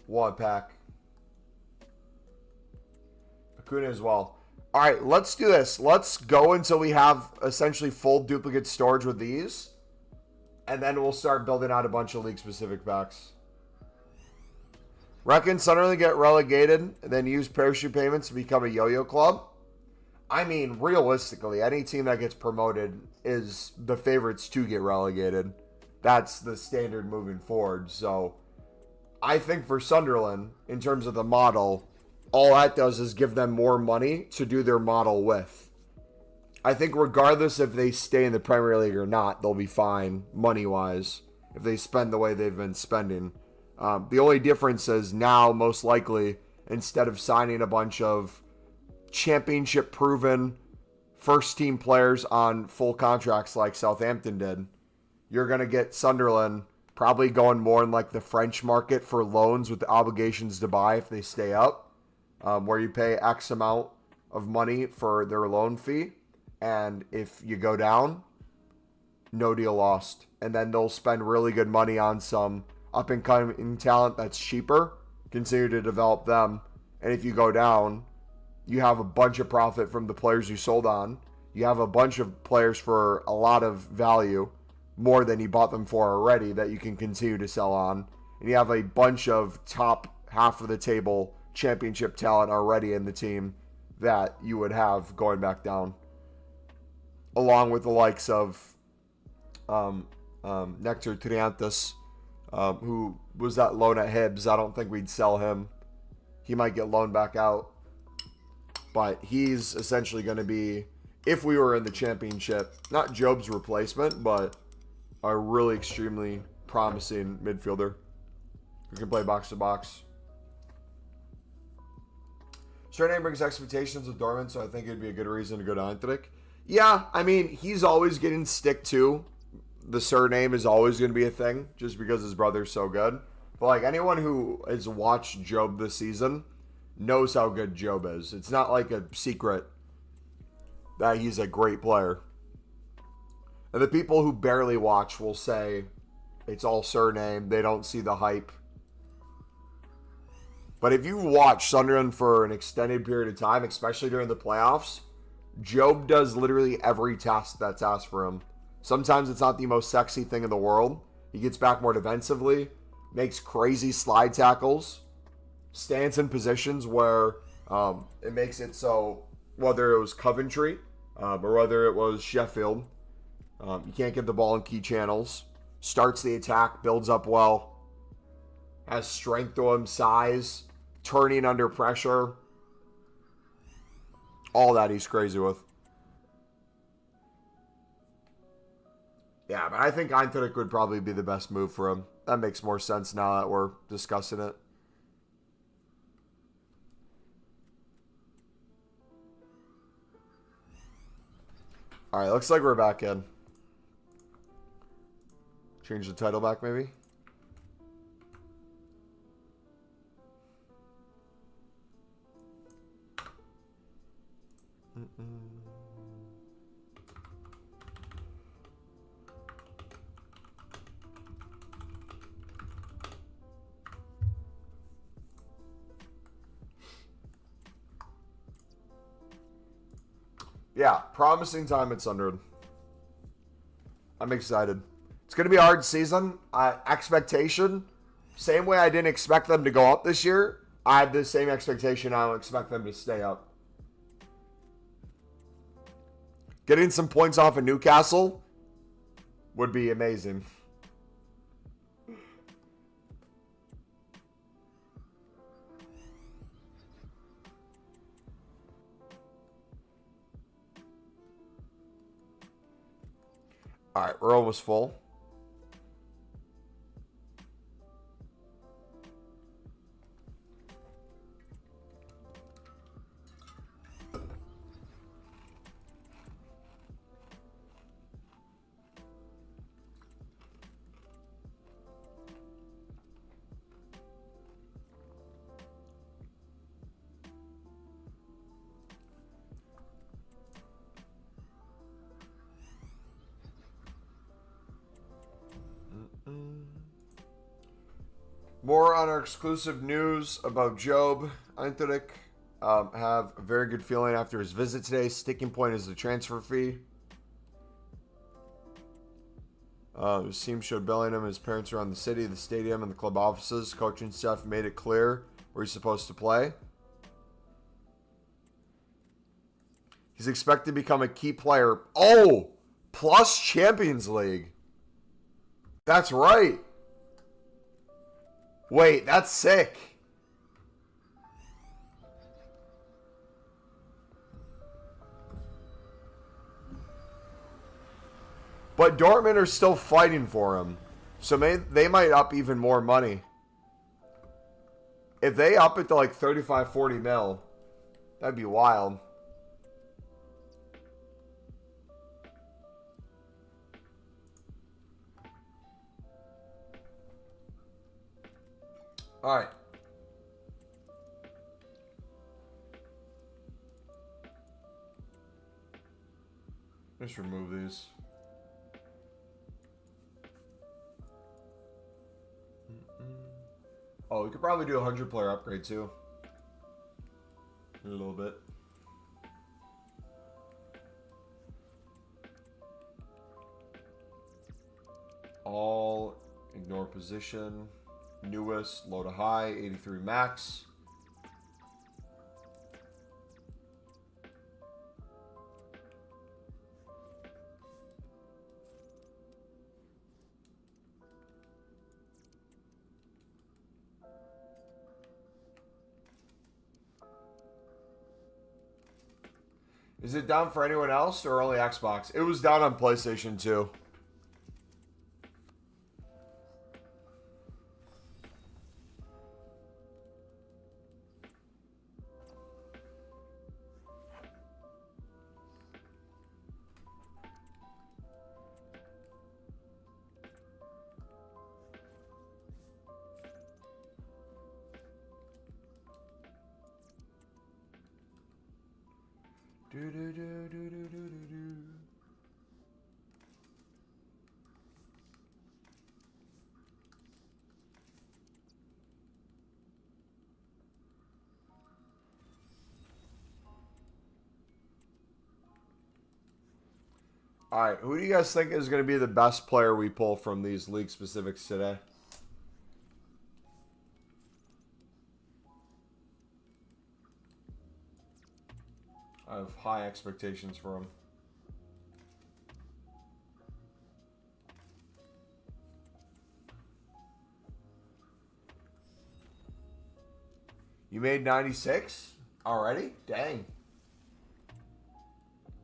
One pack. Acuna as well. All right, let's do this. Let's go until we have essentially full duplicate storage with these. And then we'll start building out a bunch of league-specific packs. Reckon Sunderland get relegated and then use parachute payments to become a yo-yo club? I mean, realistically, any team that gets promoted is the favorites to get relegated. That's the standard moving forward. So I think for Sunderland, in terms of the model, all that does is give them more money to do their model with. I think regardless if they stay in the Premier League or not, they'll be fine money-wise if they spend the way they've been spending. The only difference is now, most likely, instead of signing a bunch of championship-proven first-team players on full contracts like Southampton did, you're going to get Sunderland probably going more in like the French market for loans with the obligations to buy if they stay up, where you pay X amount of money for their loan fee. And if you go down, no deal lost. And then they'll spend really good money on some up-and-coming talent that's cheaper, continue to develop them. And if you go down, you have a bunch of profit from the players you sold on. You have a bunch of players for a lot of value, more than you bought them for already, that you can continue to sell on. And you have a bunch of top half of the table championship talent already in the team that you would have going back down. Along with the likes of Nectar Triantis, who was that loan at Hibs. I don't think we'd sell him. He might get loaned back out. But he's essentially going to be, if we were in the championship, not Job's replacement, but a really extremely promising midfielder who can play box to box. Surname brings expectations of Dortmund, so I think it'd be a good reason to go to Eintracht. Yeah, I mean, he's always getting stick to. The surname is always going to be a thing, just because his brother's so good. But like anyone who has watched Job this season knows how good Job is. It's not like a secret that he's a great player. And the people who barely watch will say it's all surname. They don't see the hype. But if you watch Sunderland for an extended period of time, especially during the playoffs, Job does literally every task that's asked for him. Sometimes it's not the most sexy thing in the world. He gets back more defensively, makes crazy slide tackles, stands in positions where it makes it so, whether it was Coventry or whether it was Sheffield, you can't get the ball in key channels. Starts the attack, builds up well, has strength to him, size, turning under pressure. All that he's crazy with. Yeah, but I think Eintracht would probably be the best move for him. That makes more sense now that we're discussing it. All right, looks like we're back in. Change the title back, maybe? Yeah, promising time at Sunderland. I'm excited. It's going to be a hard season. Expectation, same way I didn't expect them to go up this year, I have the same expectation. I don't expect them to stay up. Getting some points off of Newcastle would be amazing. All right, we're almost full. More on our exclusive news about Job Einterich. Have a very good feeling after his visit today. Sticking point is the transfer fee. His team showed Bellingham and his parents around the city, the stadium, and the club offices. Coaching staff made it clear where he's supposed to play. He's expected to become a key player. Oh! Plus Champions League. That's right. Wait, that's sick. But Dortmund are still fighting for him. So they might up even more money. If they up it to like 35, 40 mil, that'd be wild. All right. Let's remove these. Oh, we could probably do a 100-player upgrade too. In a little bit. All, ignore position. Newest, low to high, 83 max. Is it down for anyone else or only Xbox? It was down on PlayStation 2. All right, who do you guys think is going to be the best player we pull from these league specifics today? I have high expectations for him. You made 96 already? Dang.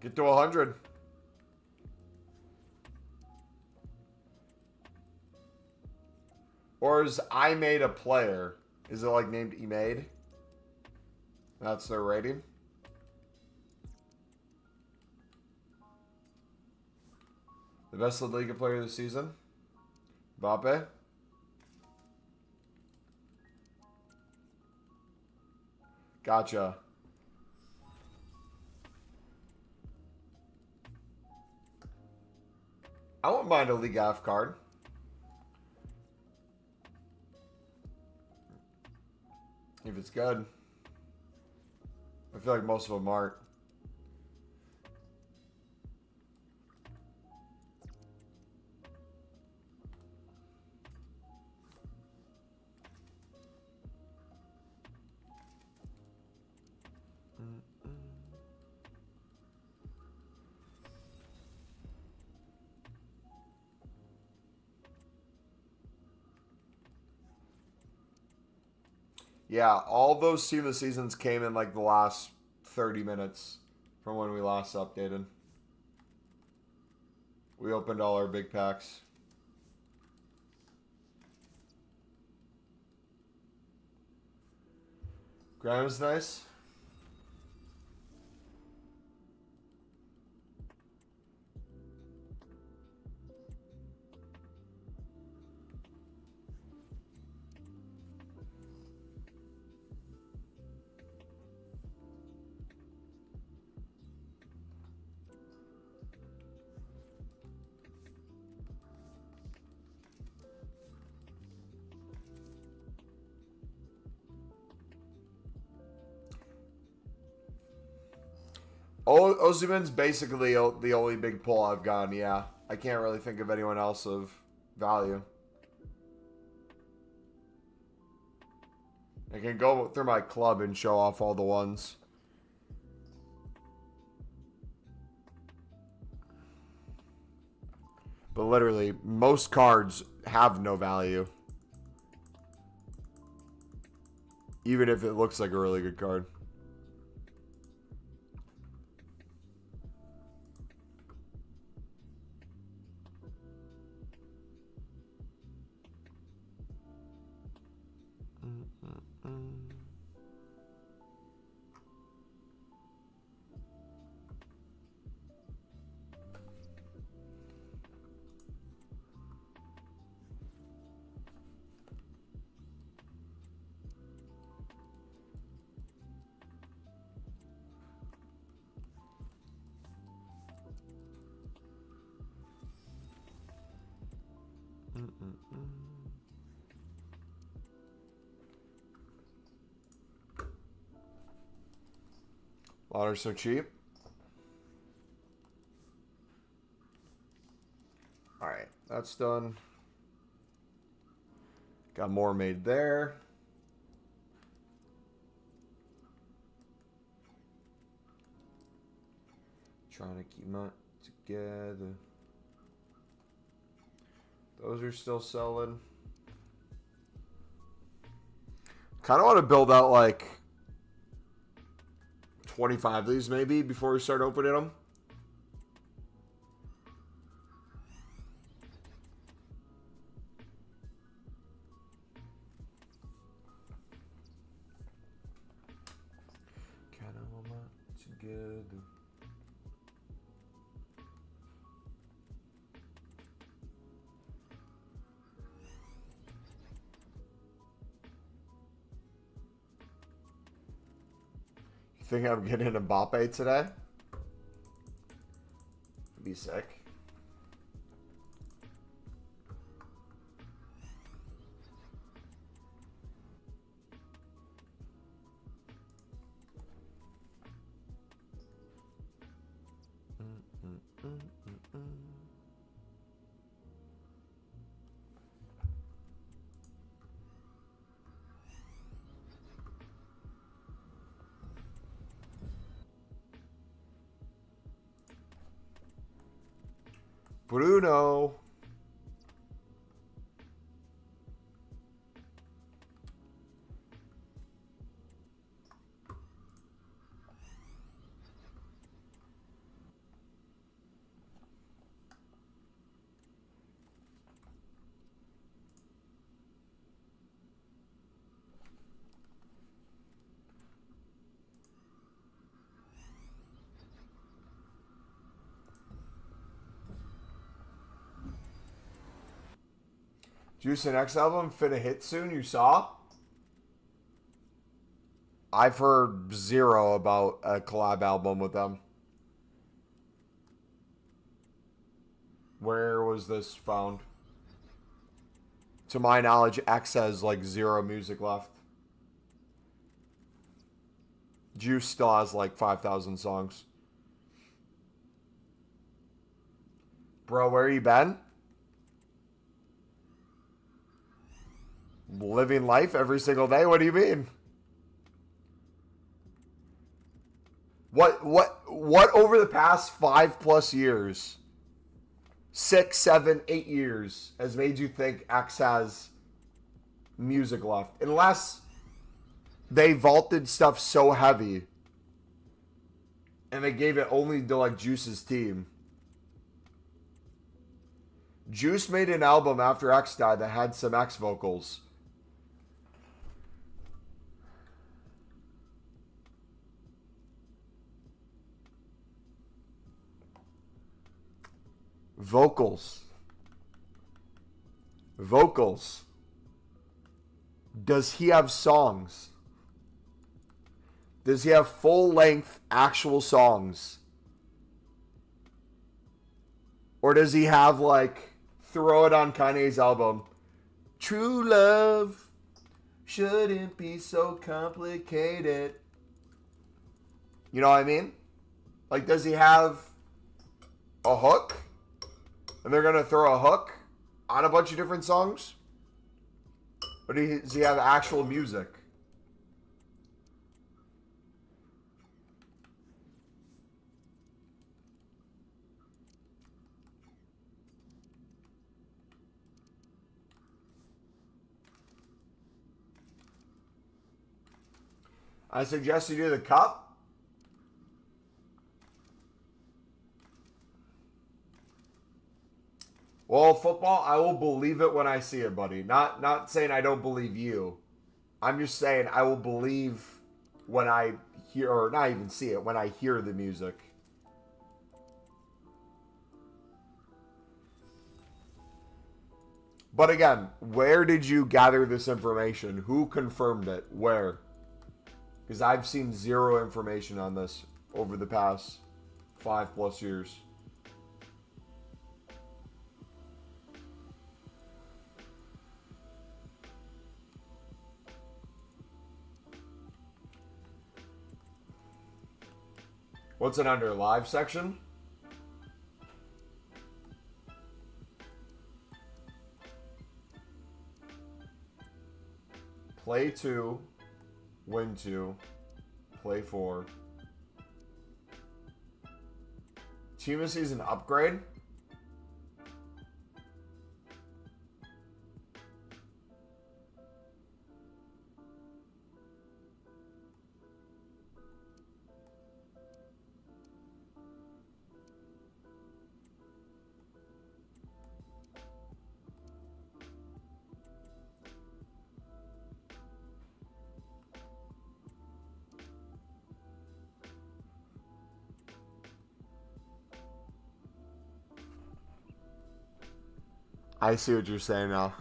Get to 100. Or is I made a player? Is it like named E-Made? That's their rating? The best La Liga player of the season? Mbappe? Gotcha. I wouldn't mind a Liga F card. If it's good. I feel like most of them aren't. Yeah, all those team of the seasons came in like the last 30 minutes from when we last updated. We opened all our big packs. Graham's nice. Osimhen's basically the only big pull I've gotten, yeah. I can't really think of anyone else of value. I can go through my club and show off all the ones. But literally, most cards have no value. Even if it looks like a really good card. A lot are so cheap. Alright, that's done. Got more made there. Trying to keep them together. Those are still selling. Kind of want to build out like 25 of these maybe before we start opening them. Kind of want them together. Think I'm getting a Mbappe today? Be sick. Bruno. Juice and X album finna hit soon, you saw? I've heard zero about a collab album with them. Where was this found? To my knowledge, X has like zero music left. Juice still has like 5,000 songs. Bro, where you been? Living life every single day? What do you mean? What over the past 5+ years, 6, 7, 8 years has made you think X has music left? Unless they vaulted stuff so heavy and they gave it only to like Juice's team. Juice made an album after X died that had some X vocals. Vocals. Does he have songs? Does he have full-length actual songs? Or does he have, like, throw it on Kanye's album? True love shouldn't be so complicated. You know what I mean? Like, does he have a hook? And they're going to throw a hook on a bunch of different songs? Or does he have actual music? I suggest you do the cup. Well, football, I will believe it when I see it, buddy. Not saying I don't believe you. I'm just saying I will believe when I hear, or not even see it, when I hear the music. But again, where did you gather this information? Who confirmed it? Where? Because I've seen zero information on this over the past 5+ years. What's it under? Live section? Play 2, win 2, play 4. Team of season upgrade? I see what you're saying now.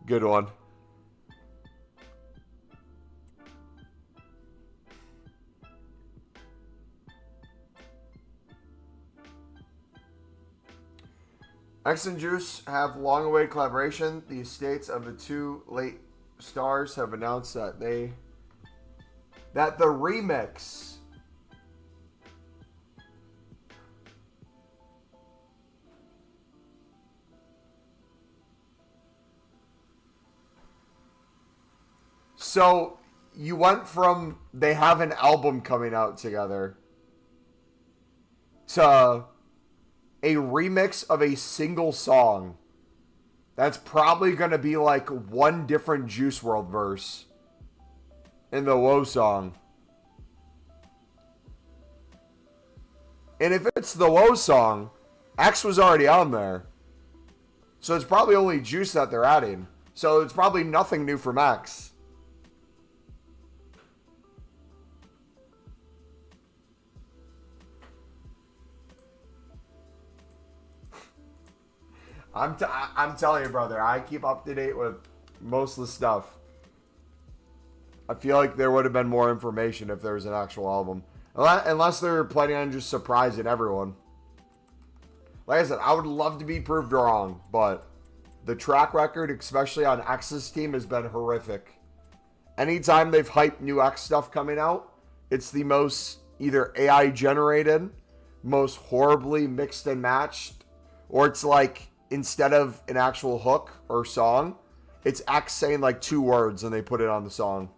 Good one. X and Juice have long-awaited collaboration. The estates of the two late stars have announced that the remix So you went from they have an album coming out together to a remix of a single song. That's probably going to be like one different Juice WRLD verse in the Woe song. And if it's the Woe song, X was already on there. So it's probably only Juice that they're adding. So it's probably nothing new from X. I'm telling you, brother, I keep up to date with most of the stuff. I feel like there would have been more information if there was an actual album. Unless they're planning on just surprising everyone. Like I said, I would love to be proved wrong, but the track record, especially on X's team, has been horrific. Anytime they've hyped new X stuff coming out, it's the most either AI generated, most horribly mixed and matched, or it's like instead of an actual hook or song, it's X saying like 2 words and they put it on the song.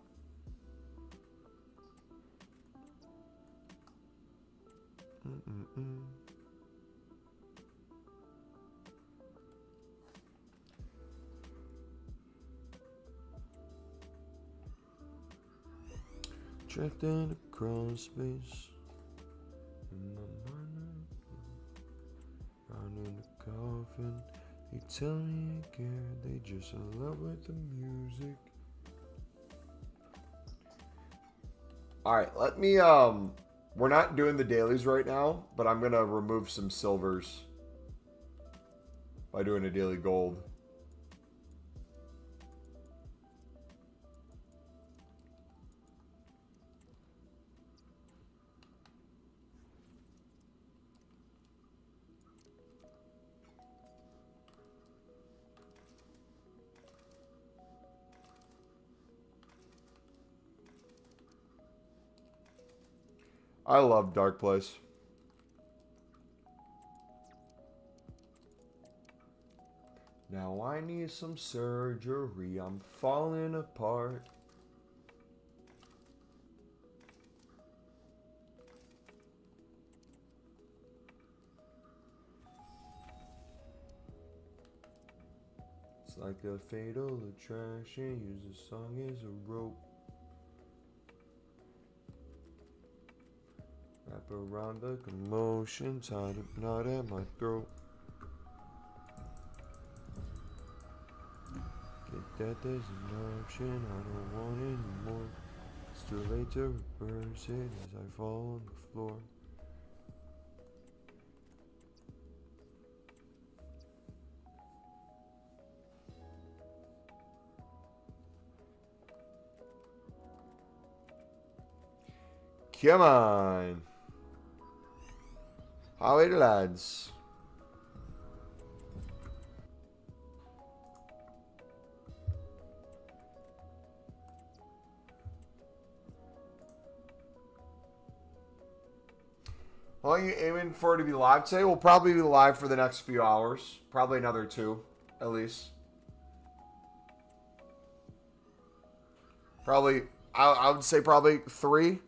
Drifting across space in my mind, round in the coffin. They tell me I care, they just in love with the music. Alright, let me we're not doing the dailies right now, but I'm gonna remove some silvers by doing a daily gold. I love Dark Place. Now I need some surgery. I'm falling apart. It's like a fatal attraction. Use the song as a rope. Wrap around the commotion. Tied a knot at my throat. Get that there's an option. I don't want anymore. It's too late to reverse it as I fall on the floor. Come on. Howdy, lads. How long are you aiming for to be live today? We'll probably be live for the next few hours. Probably another 2, at least. Probably, I would say probably 3.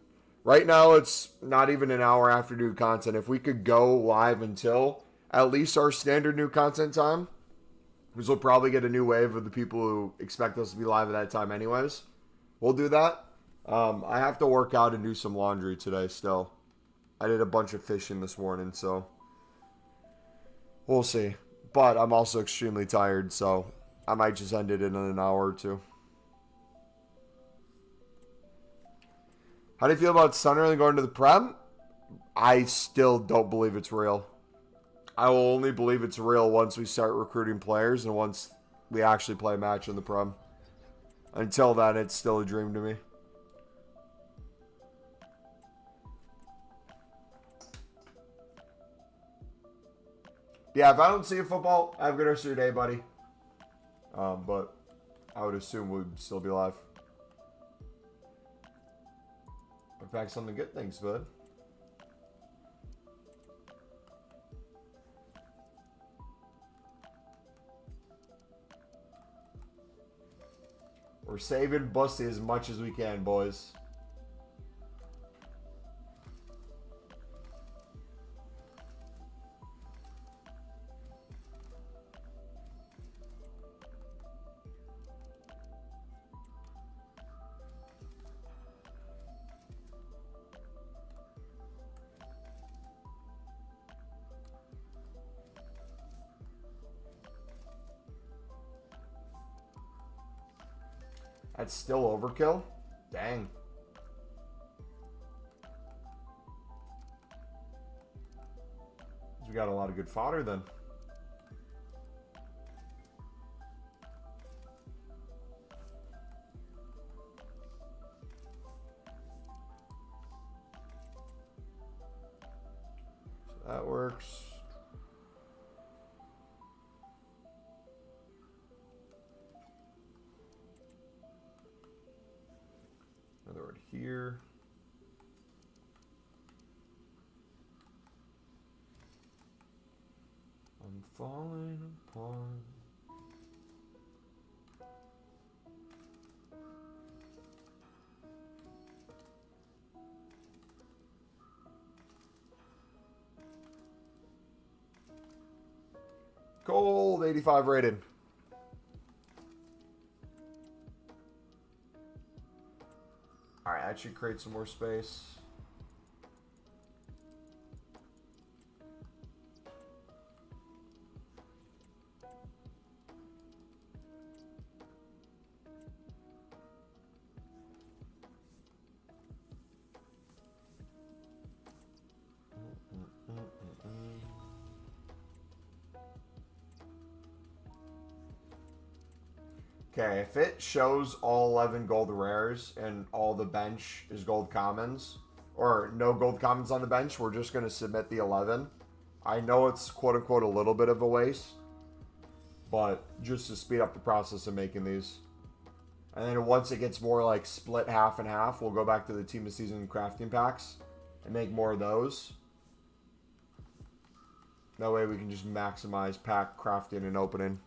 Right now, it's not even an hour after new content. If we could go live until at least our standard new content time, because we'll probably get a new wave of the people who expect us to be live at that time anyways. We'll do that. I have to work out and do some laundry today still. I did a bunch of fishing this morning, so we'll see. But I'm also extremely tired, so I might just end it in an hour or 2. How do you feel about Sunderland going to the Prem? I still don't believe it's real. I will only believe it's real once we start recruiting players and once we actually play a match in the Prem. Until then, it's still a dream to me. Yeah, if I don't see you football, have a good rest of your day, buddy. But I would assume we'd still be live. But back something good, thanks, bud. We're saving Busty as much as we can, boys. That's still overkill? Dang. We got a lot of good fodder then. So that works. Another word here. I'm falling apart. Cold 85 rated. Alright, that should create some more space. Okay, if it shows all 11 gold rares and all the bench is gold commons, or no gold commons on the bench, we're just going to submit the 11. I know it's quote-unquote a little bit of a waste, but just to speed up the process of making these. And then once it gets more like split half and half, we'll go back to the team of season crafting packs. and make more of those. That way we can just maximize pack crafting and opening.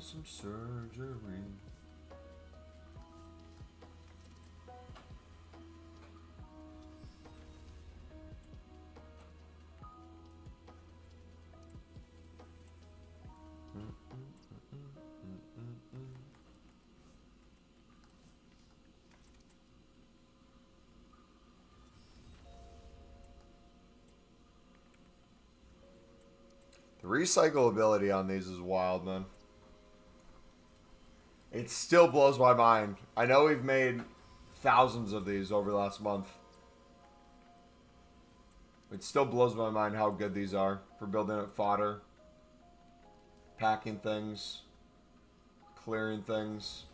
Some surgery. The recyclability on these is wild, man. It still blows my mind. I know we've made thousands of these over the last month. It still blows my mind how good these are for building up fodder, packing things, clearing things.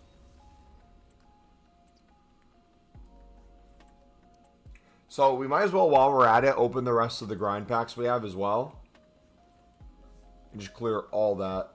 So we might as well, while we're at it, open the rest of the grind packs we have as well. And just clear all that.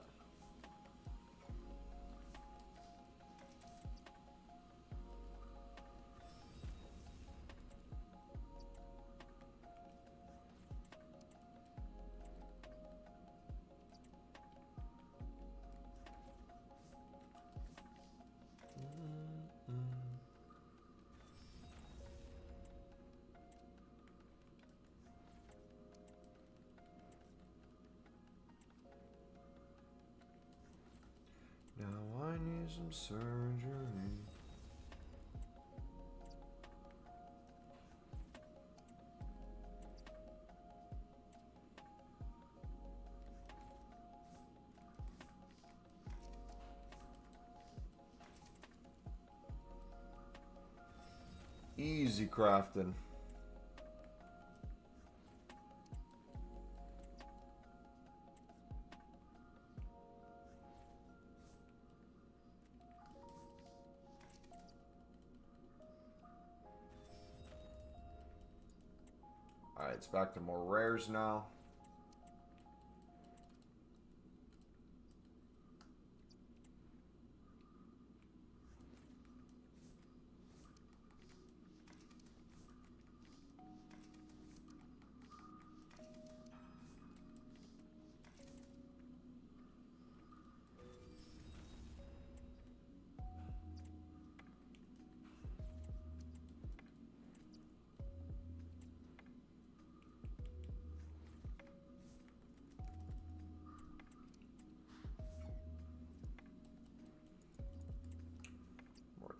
Now I need some surgery. Easy crafting. Alright, it's back to more rares now.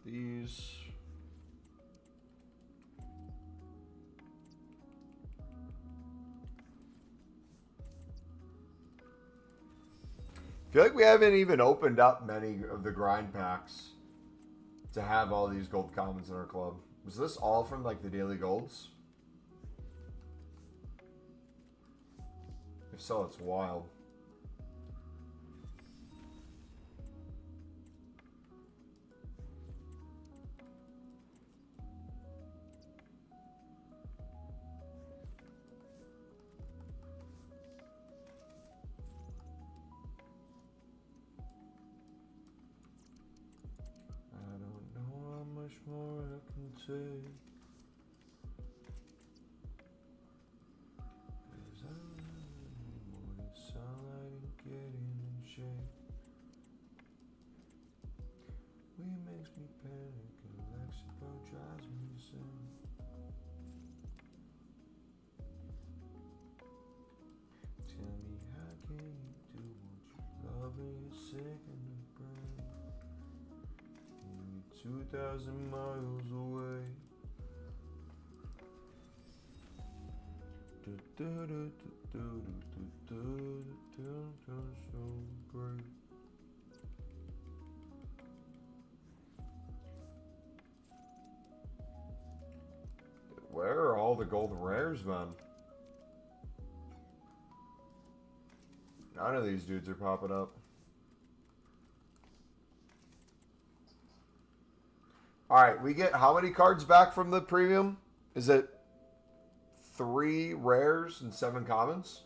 These. I feel like we haven't even opened up many of the grind packs to have all these gold commons in our club. Was this all from like the daily golds? If so, it's wild. More I can take, 'cause I don't know what it sound like getting in shape. We makes me panic and Lexico drives me insane. Tell me how can you do what you love when you're sick in the brain? 2,000 miles away. So great. gold rares, man. None of these dudes are popping up. Alright, we get how many cards back from the premium? Is it 3 rares and 7 commons?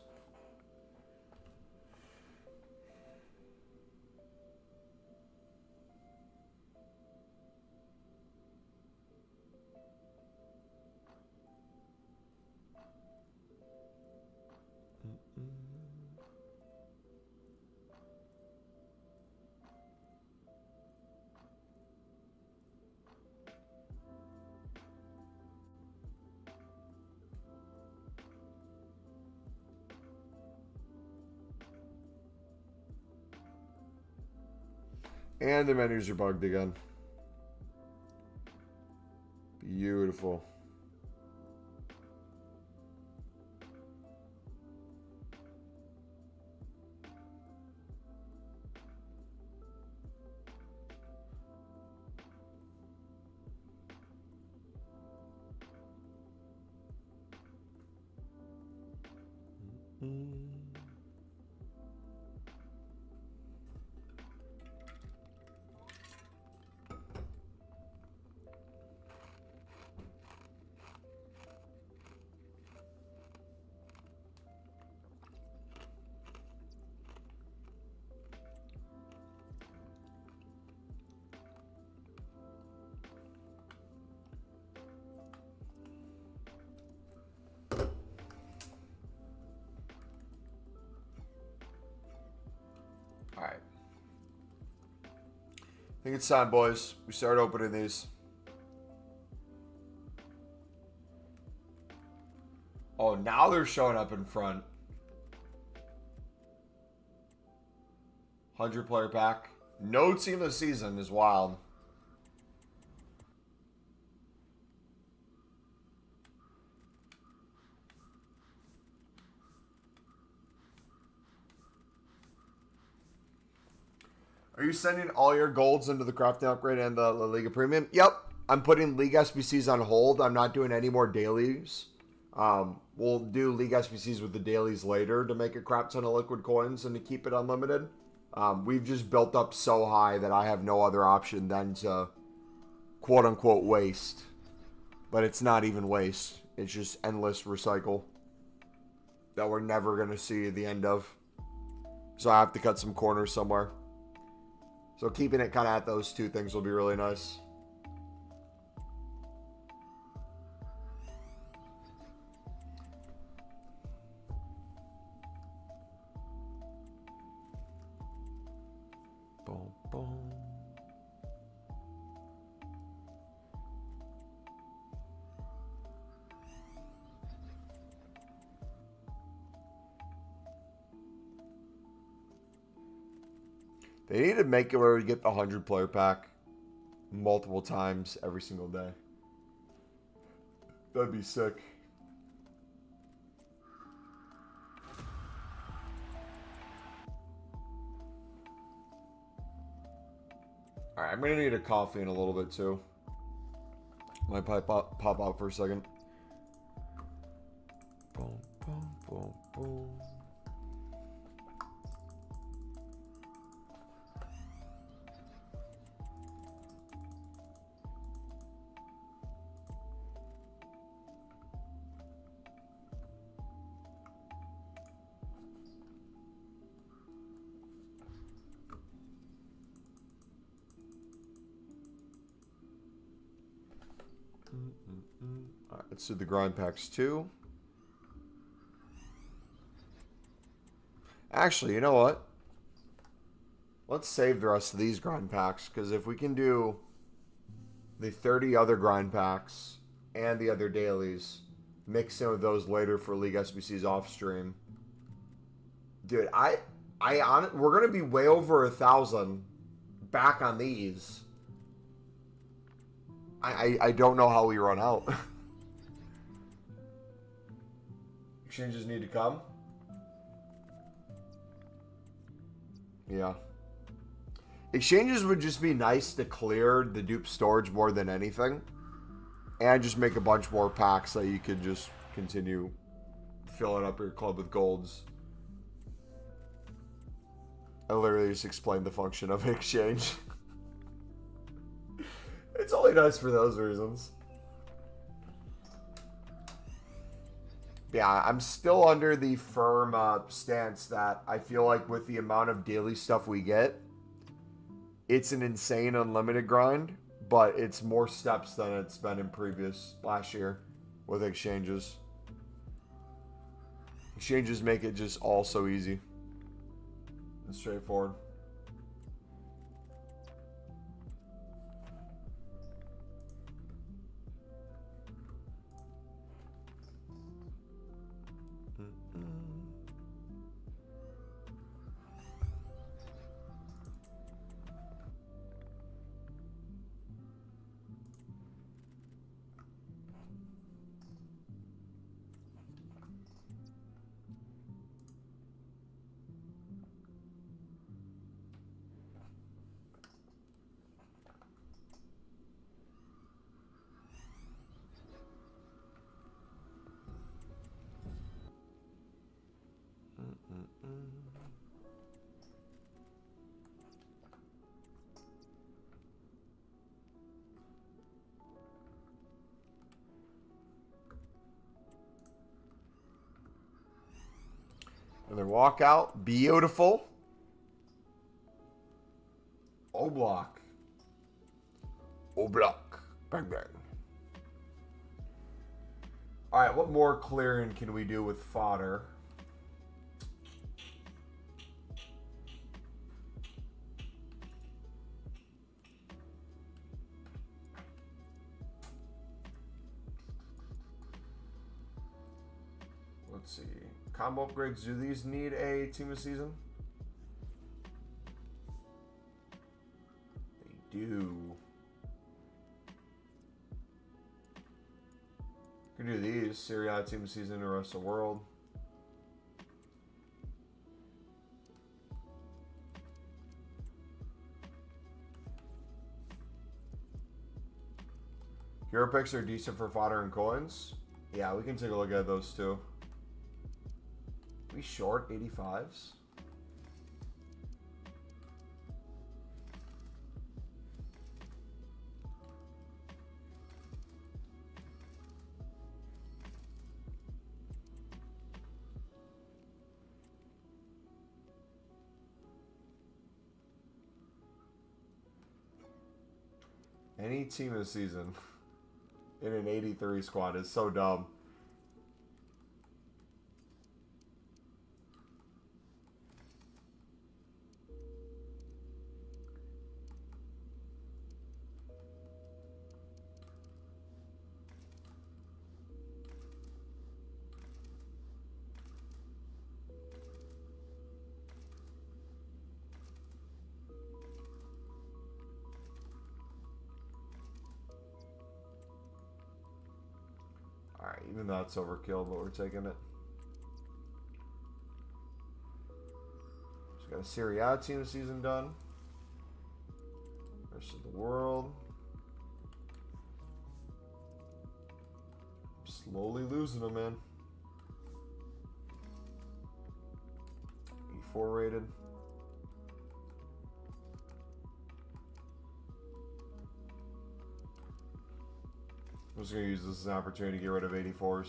And the menus are bugged again. Beautiful. Alright. I think it's time, boys. We start opening these. Oh, now they're showing up in front. 100-player pack. No team this season is wild. Are you sending all your golds into the crafting upgrade and the La Liga premium? Yep. I'm putting League SBCs on hold. I'm not doing any more dailies. We'll do League SBCs with the dailies later to make a crap ton of liquid coins and to keep it unlimited. We've just built up so high that I have no other option than to quote-unquote waste. But it's not even waste. It's just endless recycle that we're never going to see the end of. So I have to cut some corners somewhere. So keeping it kind of at those two things will be really nice. Boom, boom. They need to make it where we get the 100-player pack multiple times every single day. That'd be sick. Alright, I'm going to need a coffee in a little bit too. Might pop out for a second. Boom, boom, boom, boom. Alright, let's do the grind packs too. Actually, you know what? Let's save the rest of these grind packs, because if we can do the 30 other grind packs and the other dailies, mix in with those later for League SBC's off stream. Dude, we're gonna be way over 1,000 back on these. I don't know how we run out. Exchanges need to come. Yeah. Exchanges would just be nice to clear the dupe storage more than anything. And just make a bunch more packs so you can just continue filling up your club with golds. I literally just explained the function of exchange. It's only nice for those reasons. Yeah, I'm still under the firm stance that I feel like with the amount of daily stuff we get, it's an insane unlimited grind, but it's more steps than it's been in last year with exchanges. Exchanges make it just all so easy and straightforward. Another walkout. Beautiful. Oblak. Oblak. Bang, bang. Alright, what more clearing can we do with fodder? Let's see. Combo upgrades, do these need a team of season? They do. Can do these. Serie A team of season, the rest of the world. Hero picks are decent for fodder and coins. Yeah, we can take a look at those too. We short 85s? Any team this season in an 83 squad is so dumb. Alright, even though it's overkill, but we're taking it. Just got a Serie A team this season done. Rest of the world. Slowly losing them, man. 84 rated. I'm just going to use this as an opportunity to get rid of 84s.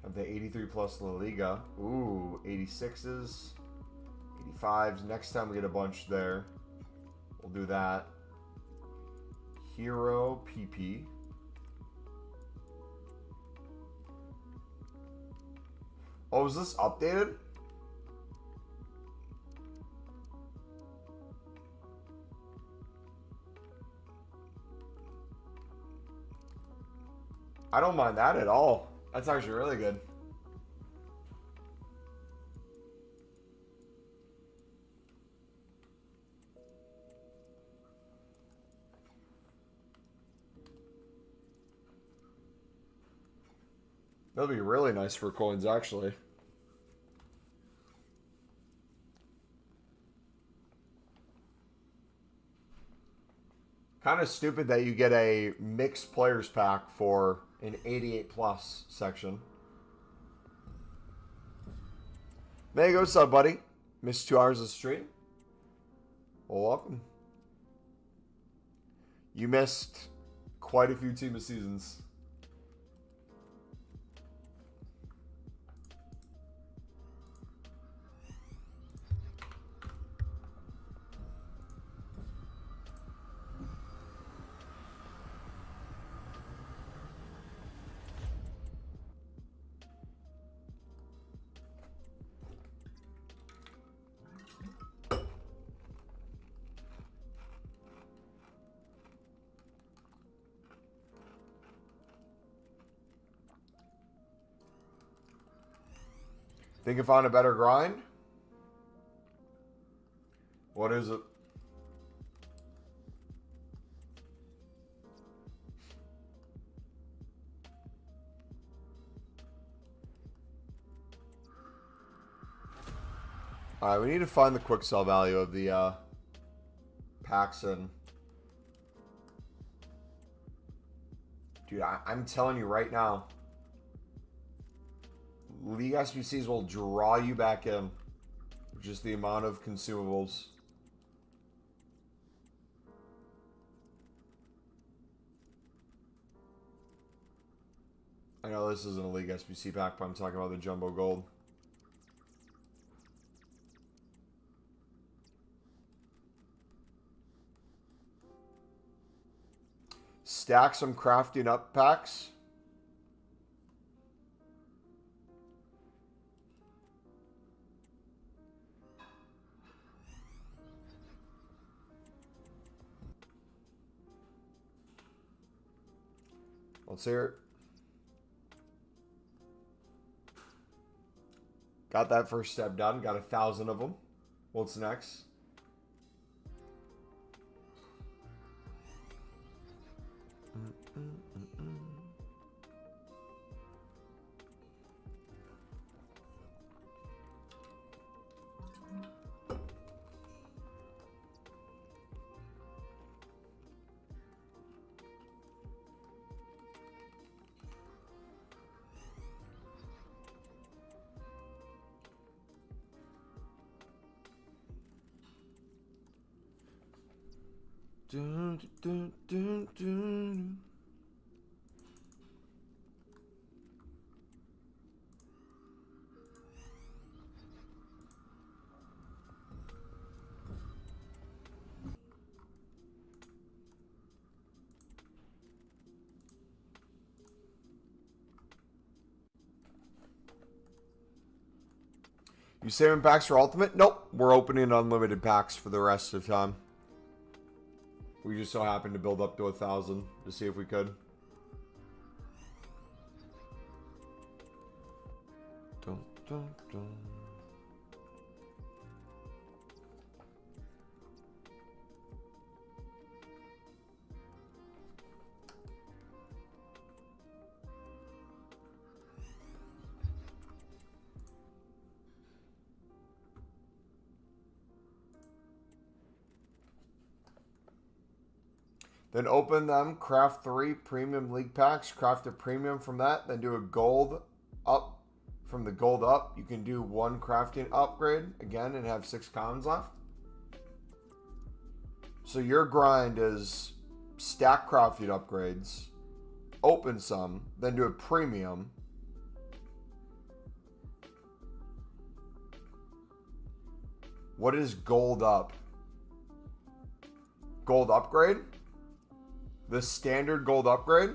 Have the 83 plus LALIGA. Ooh, 86s, 85s. Next time we get a bunch there, we'll do that. Hero PP. Oh, is this updated? I don't mind that at all. That's actually really good. That'd be really nice for coins, actually. Kind of stupid that you get a mixed players pack for an 88 plus section. There you go, sub buddy. Missed 2 hours of stream. Well, welcome. You missed quite a few team of seasons. Think you found a better grind? What is it? Alright, we need to find the quick sell value of the packs and dude, I'm telling you right now, League SBCs will draw you back in. Just the amount of consumables. I know this isn't a League SBC pack, but I'm talking about the Jumbo Gold. Stack some crafting up packs. Let's hear it. Got that first step done. Got 1,000 of them. What's next? Dun, dun, dun, dun. You saving packs for Ultimate? Nope. We're opening unlimited packs for the rest of the time. We just so happened to build up to 1,000 to see if we could. Dun, dun, dun. Then open them, craft 3 premium league packs, craft a premium from that, then do a gold up. From the gold up, you can do 1 crafting upgrade again and have 6 commons left. So your grind is stack crafting upgrades, open some, then do a premium. What is gold up? Gold upgrade? The standard gold upgrade?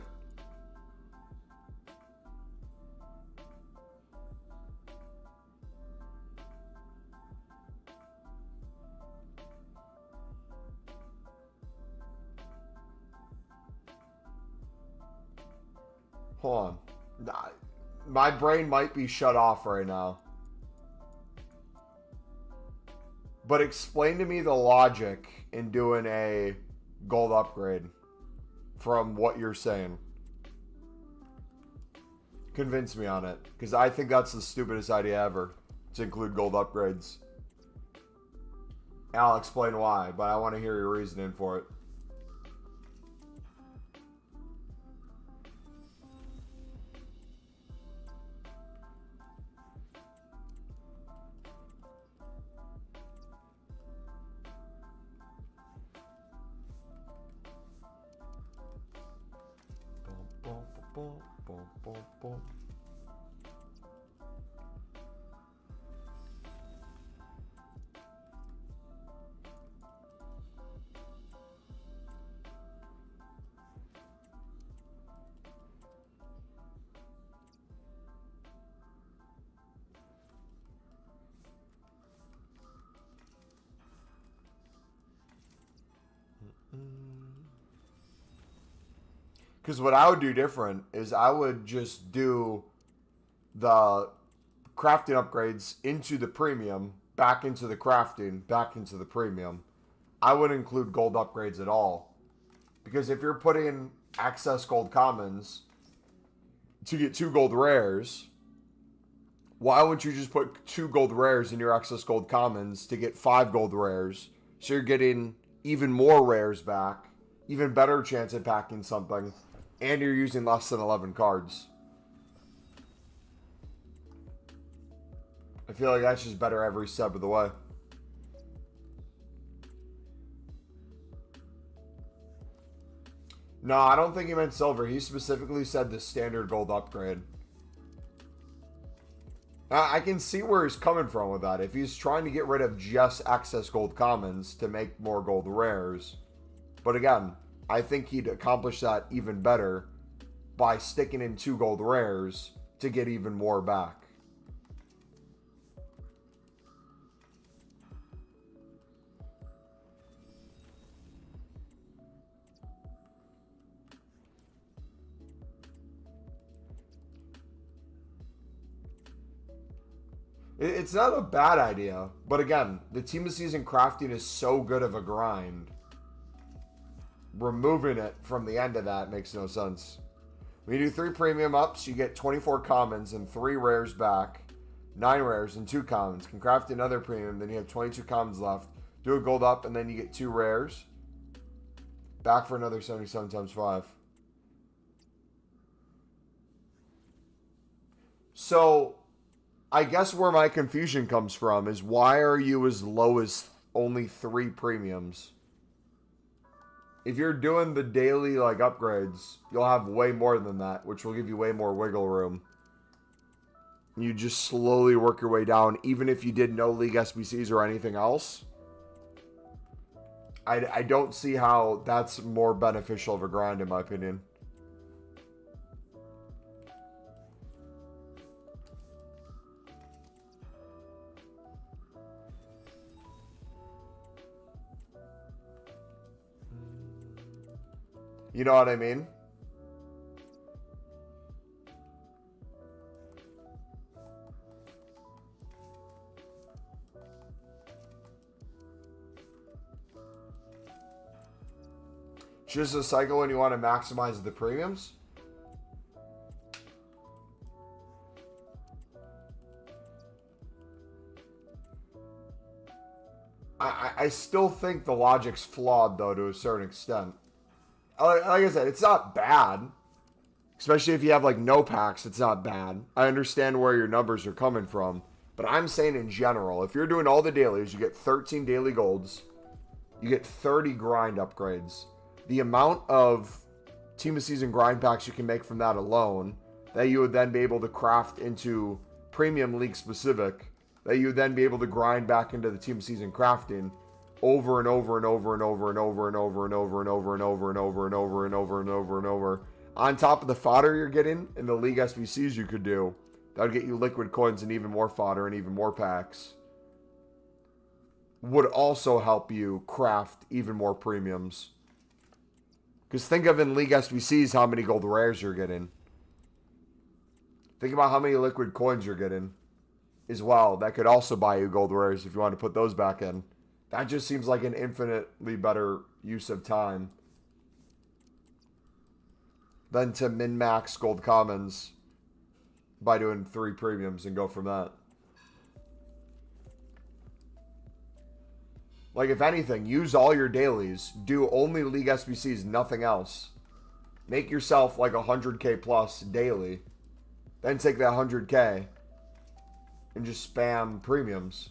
Hold on. My brain might be shut off right now. But explain to me the logic in doing a gold upgrade from what you're saying. Convince me on it, because I think that's the stupidest idea ever, to include gold upgrades. And I'll explain why, but I want to hear your reasoning for it. Because what I would do different is I would just do the crafting upgrades into the premium, back into the crafting, back into the premium. I wouldn't include gold upgrades at all. Because if you're putting access gold commons to get 2 gold rares, why wouldn't you just put 2 gold rares in your access gold commons to get 5 gold rares? So you're getting even more rares back, even better chance at packing something, and you're using less than 11 cards. I feel like that's just better every step of the way. No, I don't think he meant silver. He specifically said the standard gold upgrade. I can see where he's coming from with that. If he's trying to get rid of just access gold commons to make more gold rares. But again, I think he'd accomplish that even better by sticking in 2 gold rares to get even more back. It's not a bad idea, but again, the team of season crafting is so good of a grind. Removing it from the end of that makes no sense. When you do 3 premium ups, you get 24 commons and 3 rares back, 9 rares and 2 commons. Can craft another premium, then you have 22 commons left. Do a gold up, and then you get 2 rares. Back for another 77 times 5. So, I guess where my confusion comes from is why are you as low as only 3 premiums? If you're doing the daily upgrades, you'll have way more than that, which will give you way more wiggle room. You just slowly work your way down, even if you did no League SBCs or anything else. I don't see how that's more beneficial of a grind, in my opinion. You know what I mean? Just a cycle when you want to maximize the premiums. I still think the logic's flawed, though, to a certain extent. Like I said, it's not bad. Especially if you have, no packs, it's not bad. I understand where your numbers are coming from. But I'm saying in general, if you're doing all the dailies, you get 13 daily golds. You get 30 grind upgrades. The amount of Team of Season grind packs you can make from that alone, that you would then be able to craft into Premium League specific, that you would then be able to grind back into the Team of Season crafting over and over and over and over and over and over and over and over and over and over and over and over and over and over. On top of the fodder you're getting in the League SBCs you could do, that would get you liquid coins and even more fodder and even more packs. Would also help you craft even more premiums. Because think of in League SBCs how many gold rares you're getting. Think about how many liquid coins you're getting as well. That could also buy you gold rares if you want to put those back in. That just seems like an infinitely better use of time than to min-max gold commons by doing 3 premiums and go from that. Like, if anything, use all your dailies. Do only League SBCs, nothing else. Make yourself like 100K plus daily. Then take that 100K and just spam premiums.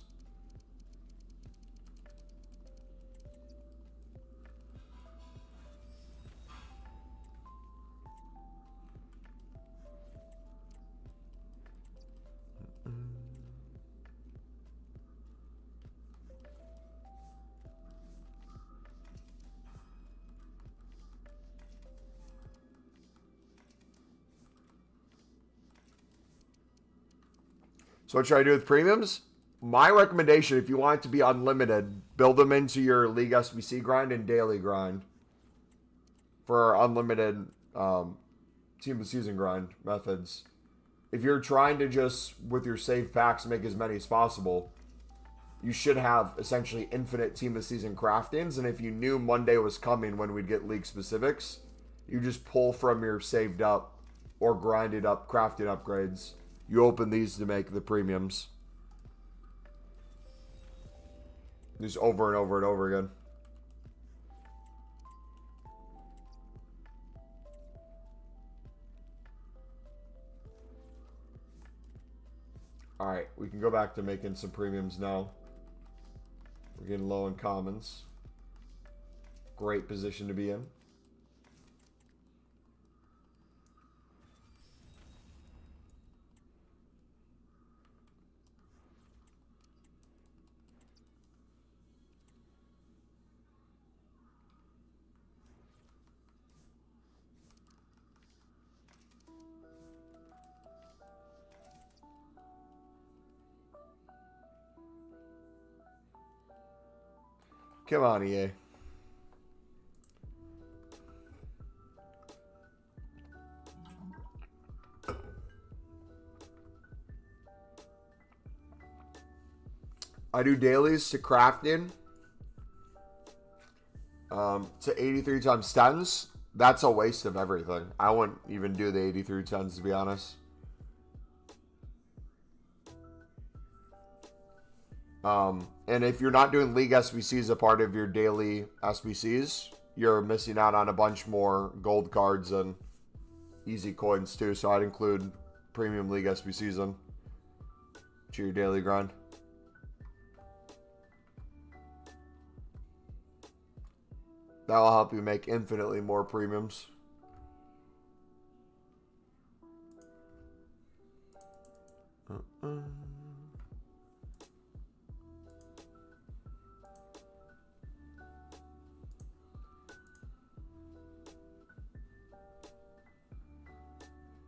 So what should I do with premiums? My recommendation, if you want it to be unlimited, build them into your League SBC grind and daily grind for unlimited team of the season grind methods. If you're trying to just, with your save packs, make as many as possible, you should have essentially infinite team of the season craftings. And if you knew Monday was coming when we'd get league specifics, you just pull from your saved up or grinded up crafting upgrades. You open these to make the premiums. Just over and over and over again. Alright, we can go back to making some premiums now. We're getting low in commons. Great position to be in. Come on, EA. I do dailies to crafting. To 83 times 10s. That's a waste of everything. I wouldn't even do the 83 10s, to be honest. And if you're not doing League SBCs a part of your daily SBCs, you're missing out on a bunch more gold cards and easy coins too. So I'd include premium League SBCs in to your daily grind. That'll help you make infinitely more premiums.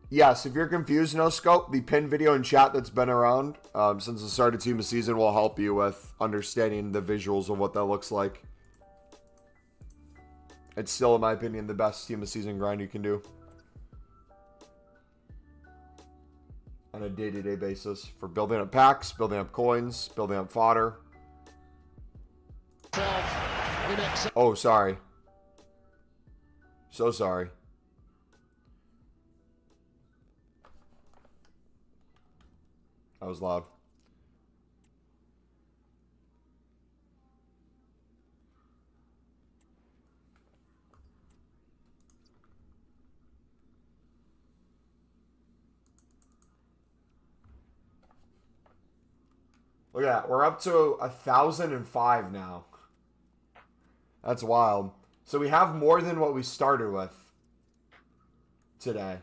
Yes, if you're confused, no scope, the pinned video in chat that's been around since the start of Team of Season will help you with understanding the visuals of what that looks like. It's still, in my opinion, the best Team of Season grind you can do on a day-to-day basis for building up packs, building up coins, building up fodder. Oh, sorry. So sorry. That was loud. Look at that. We're up to 1,005 now. That's wild. So we have more than what we started with today.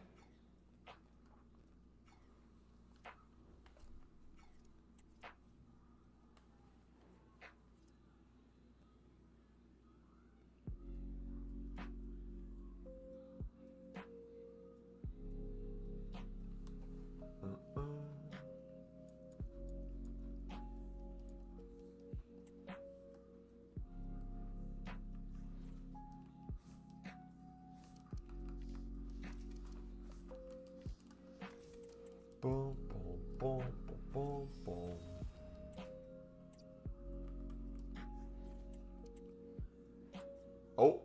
Boom, boom, boom, boom, boom. Oh.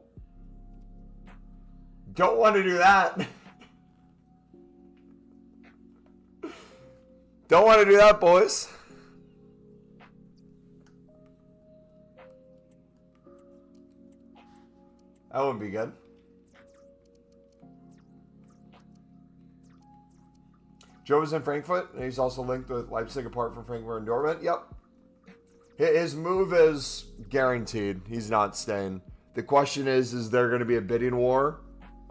Don't want to do that. Don't want to do that, boys. That wouldn't be good. Joe was in Frankfurt, and he's also linked with Leipzig apart from Frankfurt and Dortmund. Yep. His move is guaranteed. He's not staying. The question is there going to be a bidding war?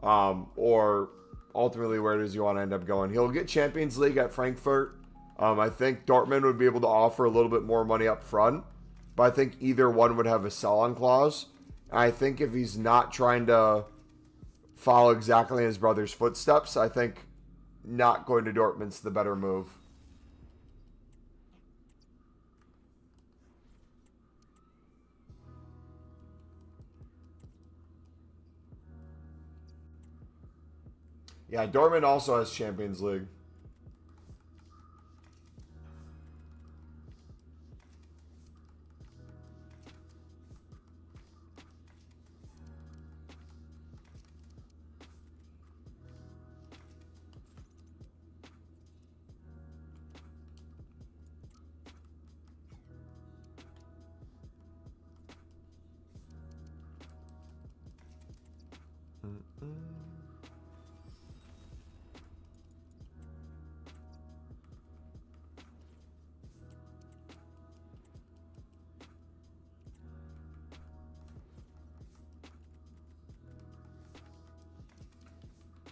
Or ultimately, where does he want to end up going? He'll get Champions League at Frankfurt. I think Dortmund would be able to offer a little bit more money up front. But I think either one would have a sell-on clause. And I think if he's not trying to follow exactly in his brother's footsteps, I think not going to Dortmund's the better move. Yeah, Dortmund also has Champions League.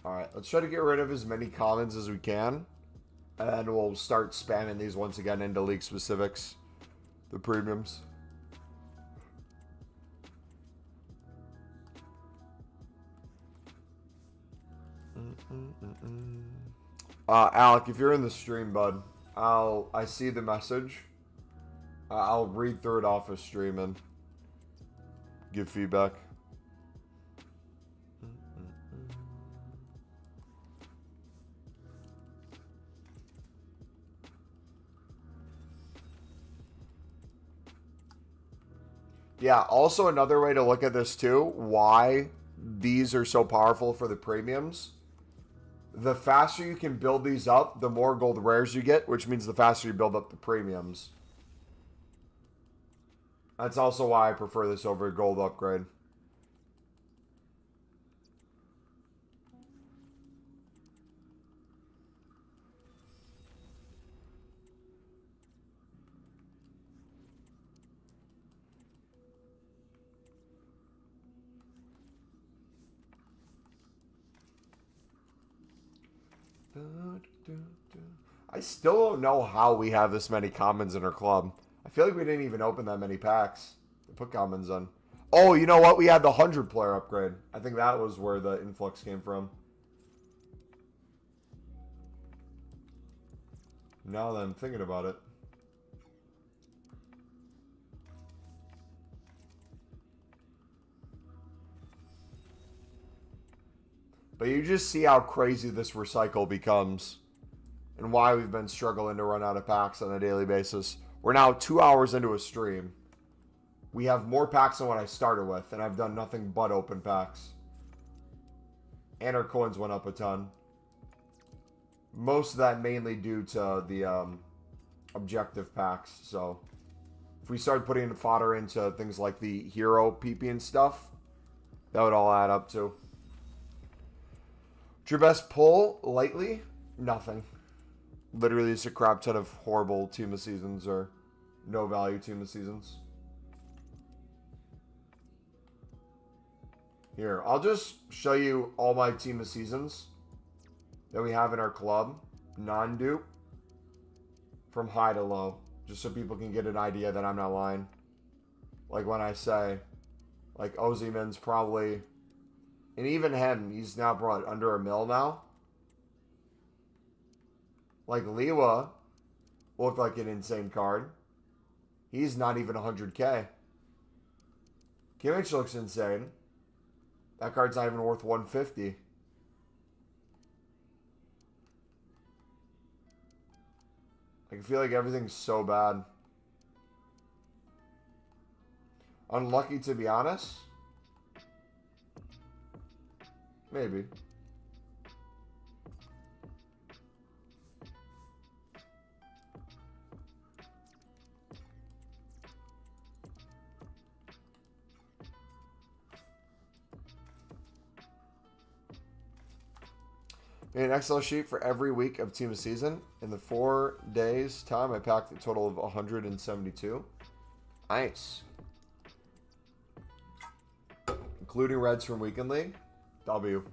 Alright, let's try to get rid of as many commons as we can. And then we'll start spamming these once again into league specifics. The premiums. Alec, if you're in the stream, bud, I see the message. I'll read through it off of stream and give feedback. Yeah, also another way to look at this too, why these are so powerful for the premiums. The faster you can build these up, the more gold rares you get, which means the faster you build up the premiums. That's also why I prefer this over gold upgrade. I still don't know how we have this many commons in our club. I feel like we didn't even open that many packs to put commons on. Oh, you know what? We had the 100-player upgrade. I think that was where the influx came from. Now that I'm thinking about it. But you just see how crazy this recycle becomes. And why we've been struggling to run out of packs on a daily basis. We're now 2 hours into a stream. We have more packs than what I started with. And I've done nothing but open packs. And our coins went up a ton. Most of that mainly due to the objective packs. So if we started putting fodder into things like the hero PP and stuff, that would all add up to. Your best pull lately? Nothing. Literally just a crap ton of horrible team of seasons or no value team of seasons. Here, I'll just show you all my team of seasons that we have in our club. Non-dupe. From high to low. Just so people can get an idea that I'm not lying. Like when I say, like Ozyman's probably... And even him, he's now brought under $1 mil now. Like Liga looked like an insane card. He's not even 100k. Kimmich looks insane. That card's not even worth 150. I feel like everything's so bad. Unlucky, to be honest. Maybe. An Excel sheet for every week of Team of Season. In the 4 days time, I packed a total of 172. Nice. Including Reds from Weekend League. W.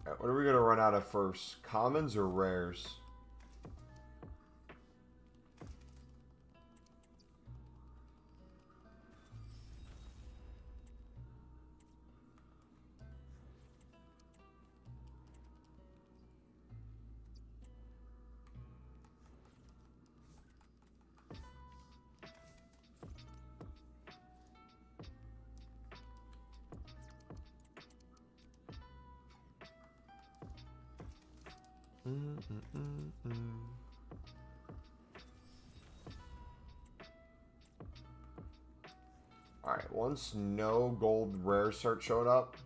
Alright, what are we going to run out of first? Commons or rares? Alright, once no gold rare start showing up,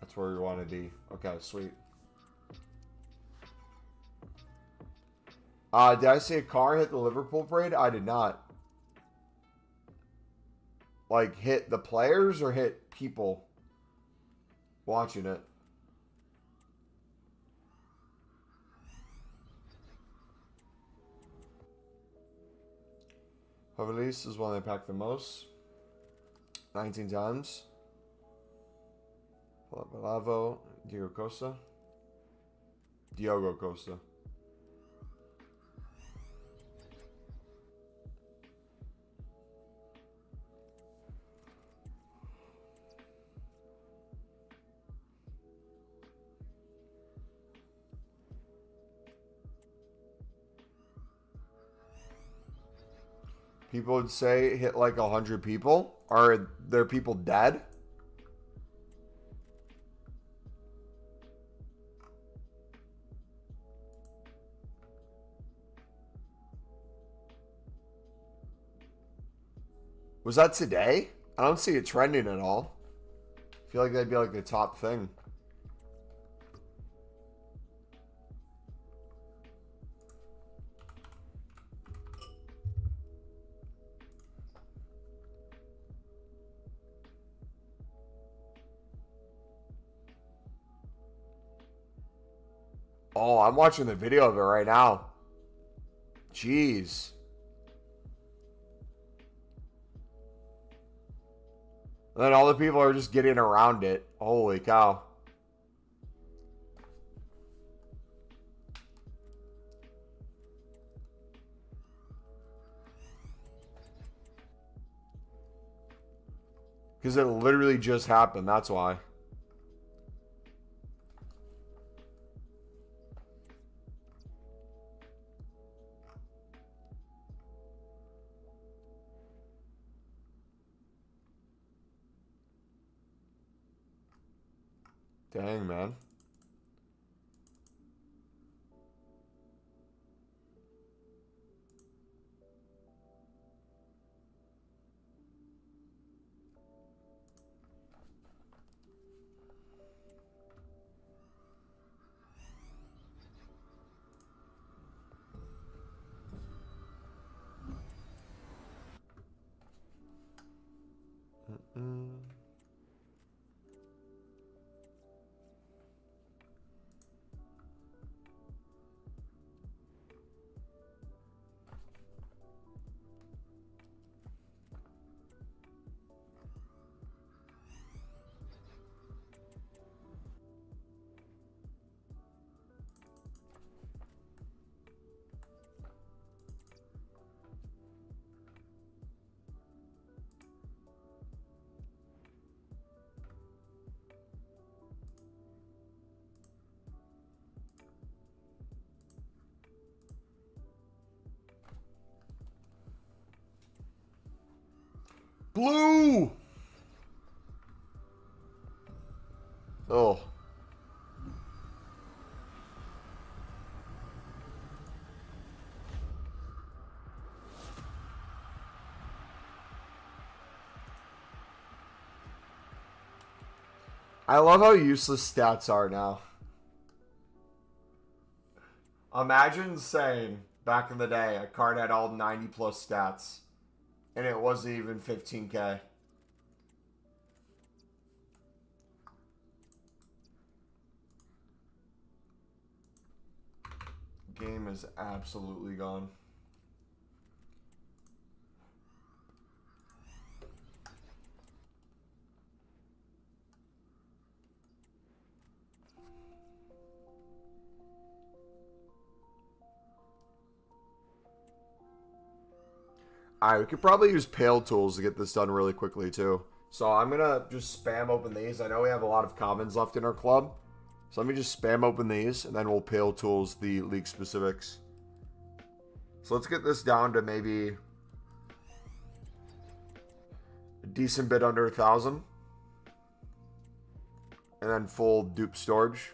that's where we want to be. Okay, sweet. Did I see a car hit the Liverpool parade? I did not. Like, hit the players or hit people watching it? Jovelis is one I packed the most. 19 times. Bravo, Diogo Costa. Diogo Costa. People would say hit like 100 people. Are there people dead? Was that today? I don't see it trending at all. I feel like that'd be like the top thing. Oh, I'm watching the video of it right now. Jeez. And then all the people are just getting around it. Holy cow. Because it literally just happened. That's why. Dang, man. Blue! Oh. I love how useless stats are now. Imagine saying, back in the day, a card had all 90 plus stats. And it wasn't even 15k. Game is absolutely gone. Alright, we could probably use Pale Tools to get this done really quickly, too. So I'm going to just spam open these. I know we have a lot of commons left in our club. So let me just spam open these, and then we'll Pale Tools the league specifics. So let's get this down to maybe a decent bit under 1,000. And then full dupe storage.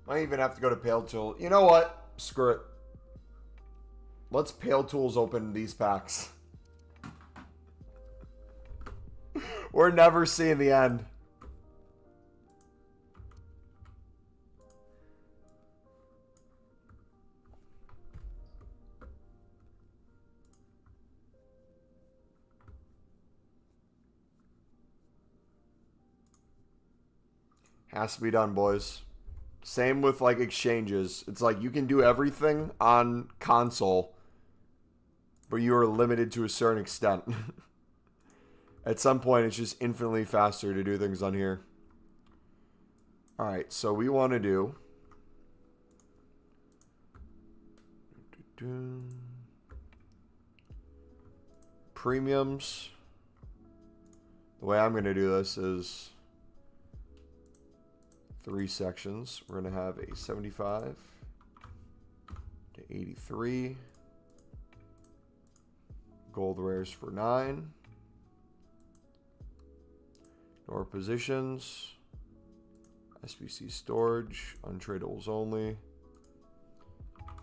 Might even have to go to Pale Tool. You know what? Screw it. Let's Pale Tools open these packs. We're never seeing the end. Has to be done, boys. Same with, like, exchanges. It's like you can do everything on console, but you are limited to a certain extent. At some point, it's just infinitely faster to do things on here. Alright, so we want to do... premiums. The way I'm going to do this is... 3 sections. We're going to have a 75 to 83. Gold rares for 9. Nor positions. SBC storage. Untradables only.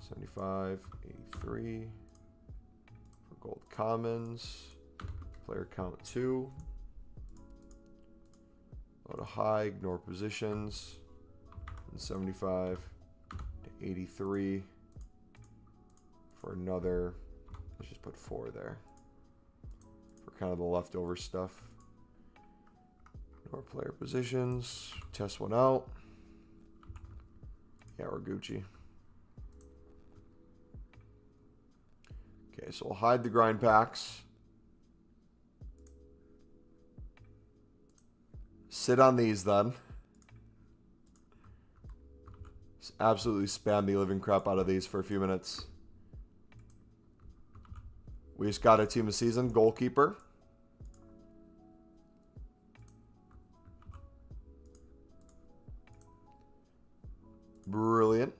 75, 83. For gold commons. Player count 2. Go to high, ignore positions. 75 to 83 for another. Let's just put 4 there for kind of the leftover stuff. More player positions. Test one out. Yeah, we're Gucci. Okay, so we'll hide the grind packs. Sit on these then. Just absolutely spam the living crap out of these for a few minutes. We just got a team of season goalkeeper. Brilliant.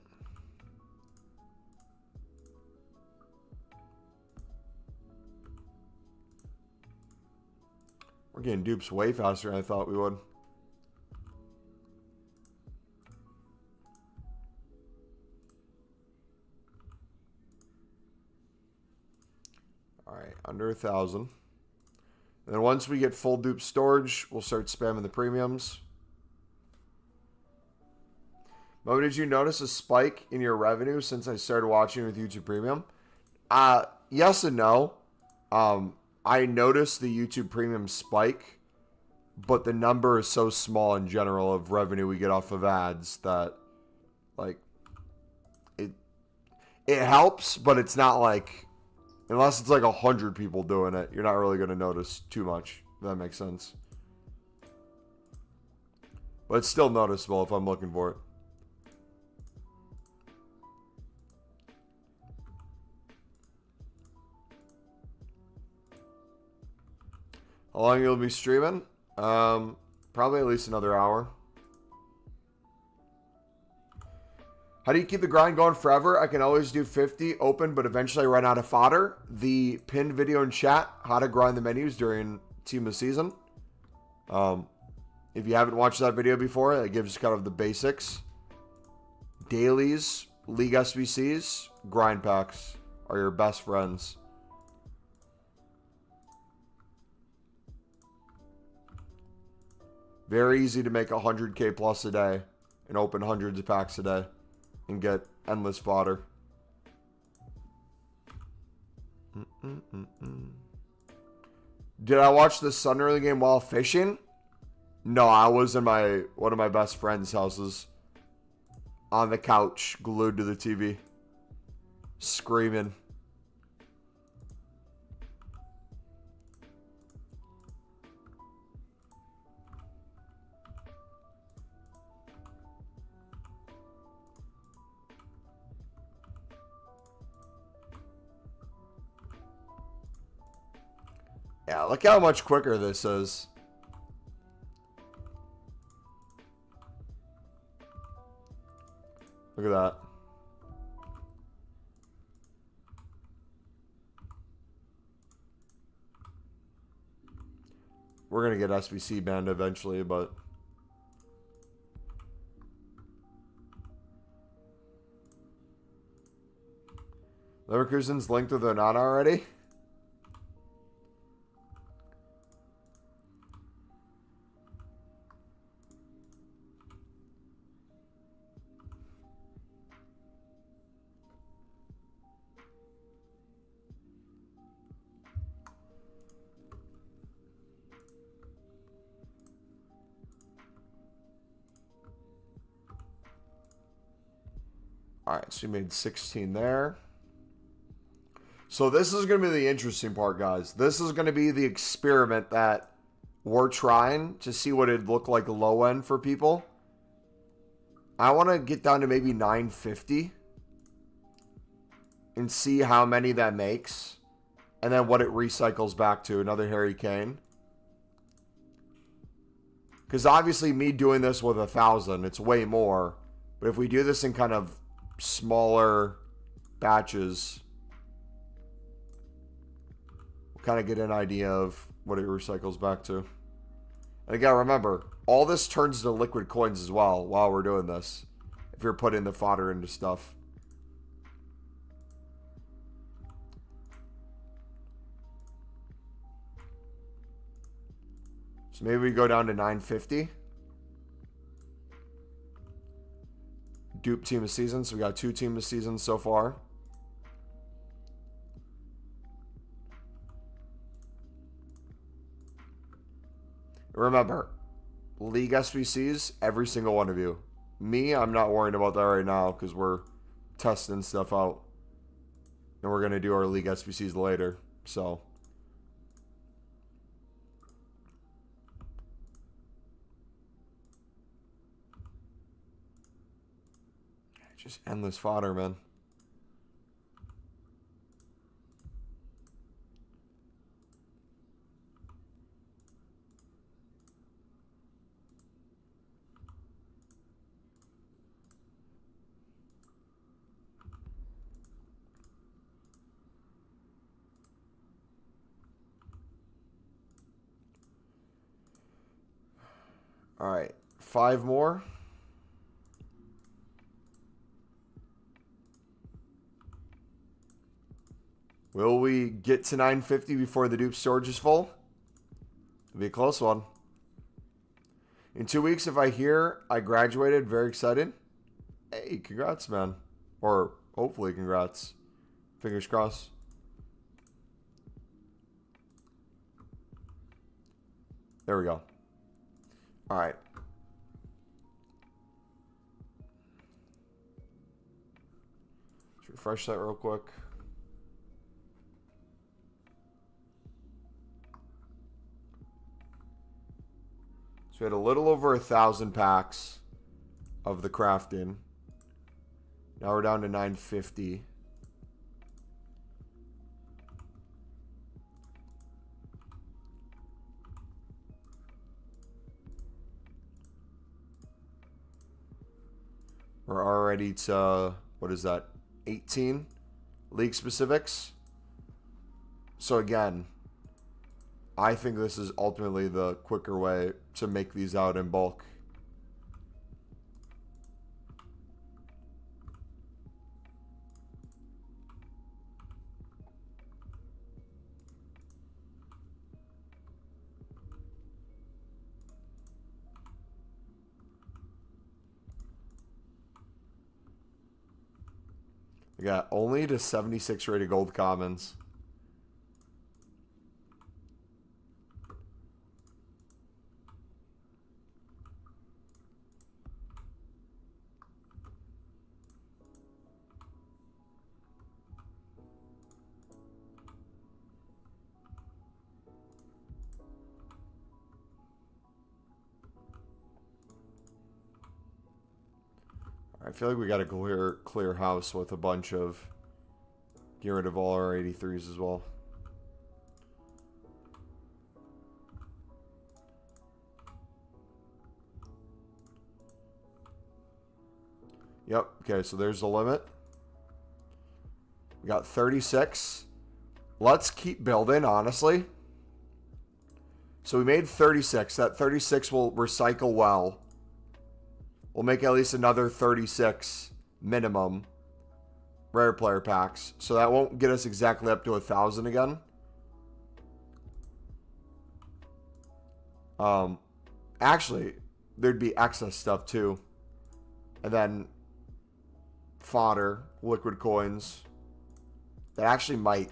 We're getting dupes way faster than I thought we would. All right, under 1,000. And then once we get full dupe storage, we'll start spamming the premiums. Mo, did you notice a spike in your revenue since I started watching with YouTube Premium? Yes and no. I noticed the YouTube Premium spike, but the number is so small in general of revenue we get off of ads that, like, it helps, but it's not like, unless it's like 100 people doing it, you're not really going to notice too much, if that makes sense. But it's still noticeable if I'm looking for it. How long you'll be streaming? Probably at least another hour. How do you keep the grind going forever? I can always do 50 open, but eventually I run out of fodder. The pinned video in chat, how to grind the menus during team of season. If you haven't watched that video before, it gives kind of the basics. Dailies, League SBCs, grind packs are your best friends. Very easy to make 100K plus a day and open hundreds of packs a day and get endless fodder. Did I watch the Sunderland game while fishing? No, I was in one of my best friend's houses on the couch, glued to the TV, screaming. Yeah, look how much quicker this is. Look at that. We're going to get SBC banned eventually, but... Leverkusen's linked with Onana already? Alright, so you made 16 there. So this is going to be the interesting part, guys. This is going to be the experiment that we're trying to see what it'd look like low end for people. I want to get down to maybe 950 and see how many that makes. And then what it recycles back to. Another Harry Kane. Because obviously me doing this with 1,000, it's way more. But if we do this in kind of smaller batches, we'll kind of get an idea of what it recycles back to. And again, remember, all this turns to liquid coins as well while we're doing this, if you're putting the fodder into stuff. So maybe we go down to 950. dupe team of season. So we got 2 team of seasons so far. Remember, League SBCs, every single one of you. Me, I'm not worrying about that right now because we're testing stuff out. And we're going to do our League SBCs later. So, just endless fodder, man. All right, 5 more. Will we get to 950 before the dupe storage is full? It'll be a close one. In 2 weeks, if I hear I graduated, very excited. Hey, congrats, man. Or hopefully congrats. Fingers crossed. There we go. All right. Let's refresh that real quick. So we had a little over 1,000 packs of the crafting. Now we're down to 950. We're already to, what is that, 18 league specifics. So again, I think this is ultimately the quicker way to make these out in bulk. We got only to 76 rated gold commons. I feel like we got a clear house with a bunch of get rid of all our 83s as well. Yep. Okay, so there's the limit. We got 36. Let's keep building, honestly. So we made 36. That 36 will recycle well. We'll make at least another 36 minimum rare player packs. So that won't get us exactly up to 1,000 again. Actually, there'd be excess stuff too. And then fodder, liquid coins. That actually might.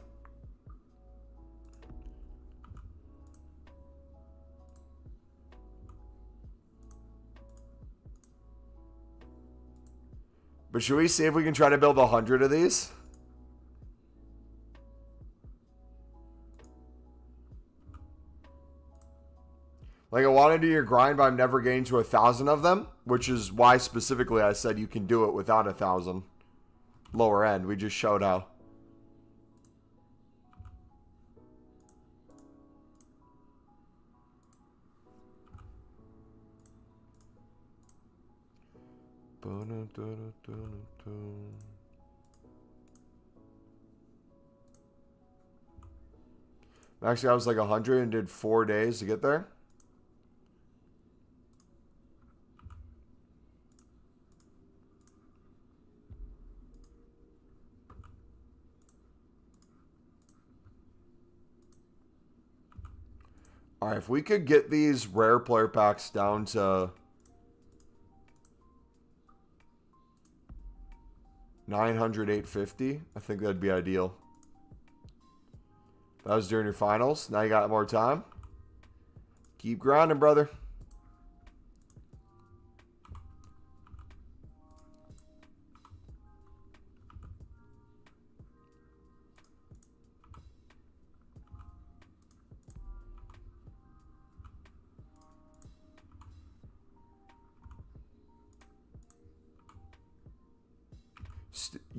But should we see if we can try to build 100 of these? Like, I want to do your grind, but I'm never getting to 1,000 of them, which is why specifically I said you can do it without 1,000. Lower end. We just showed how. Actually, I was like 100 and did 4 days to get there. All right, if we could get these rare player packs down to 900, 850. I think that'd be ideal. That was during your finals. Now you got more time. Keep grinding, brother.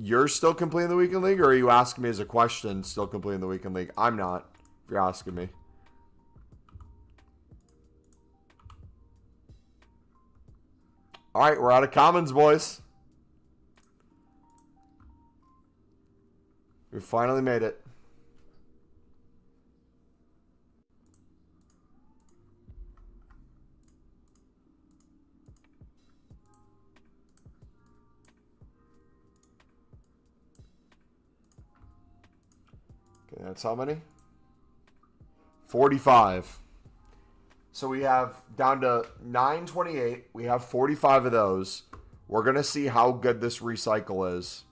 You're still completing the weekend league, or are you asking me as a question, still completing the weekend league? I'm not, if you're asking me. All right, we're out of commons, boys. We finally made it. Okay, that's how many? 45. So we have down to 928. We have 45 of those. We're going to see how good this recycle is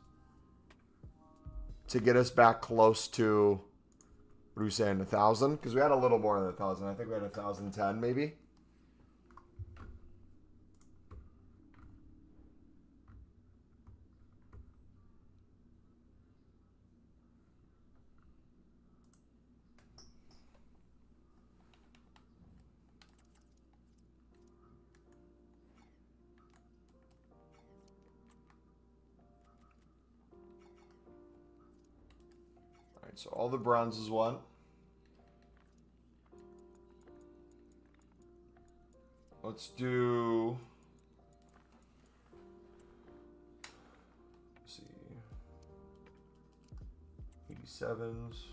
to get us back close to, what are we saying, 1,000? Because we had a little more than 1,000. I think we had 1,010 maybe. So all the bronzes won. Let's do, let's see, 87s.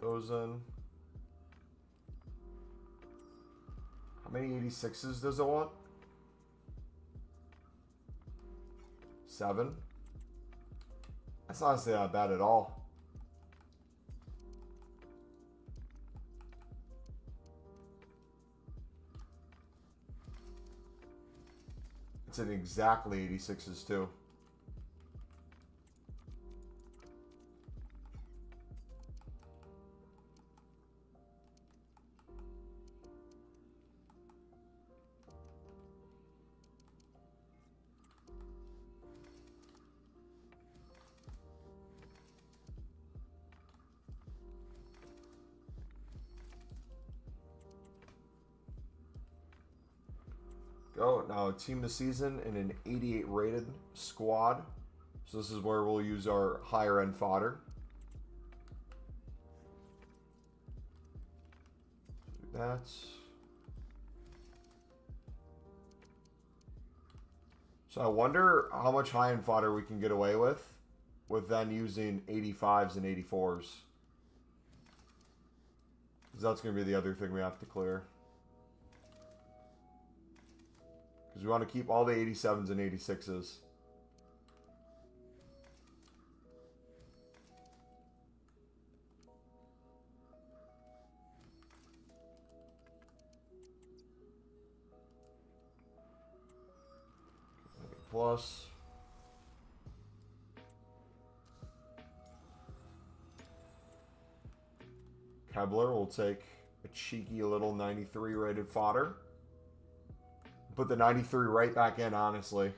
Those in. How many 86s does it want? 7. That's honestly not bad at all. It's an exactly 86s too. Go. Now, team this season in an 88 rated squad. So this is where we'll use our higher end fodder. That's. So I wonder how much high end fodder we can get away with then using 85s and 84s. Because that's going to be the other thing we have to clear. Because we want to keep all the 87s and 86s. Plus. Kebler will take a cheeky little 93 rated fodder. Put the 93 right back in, honestly.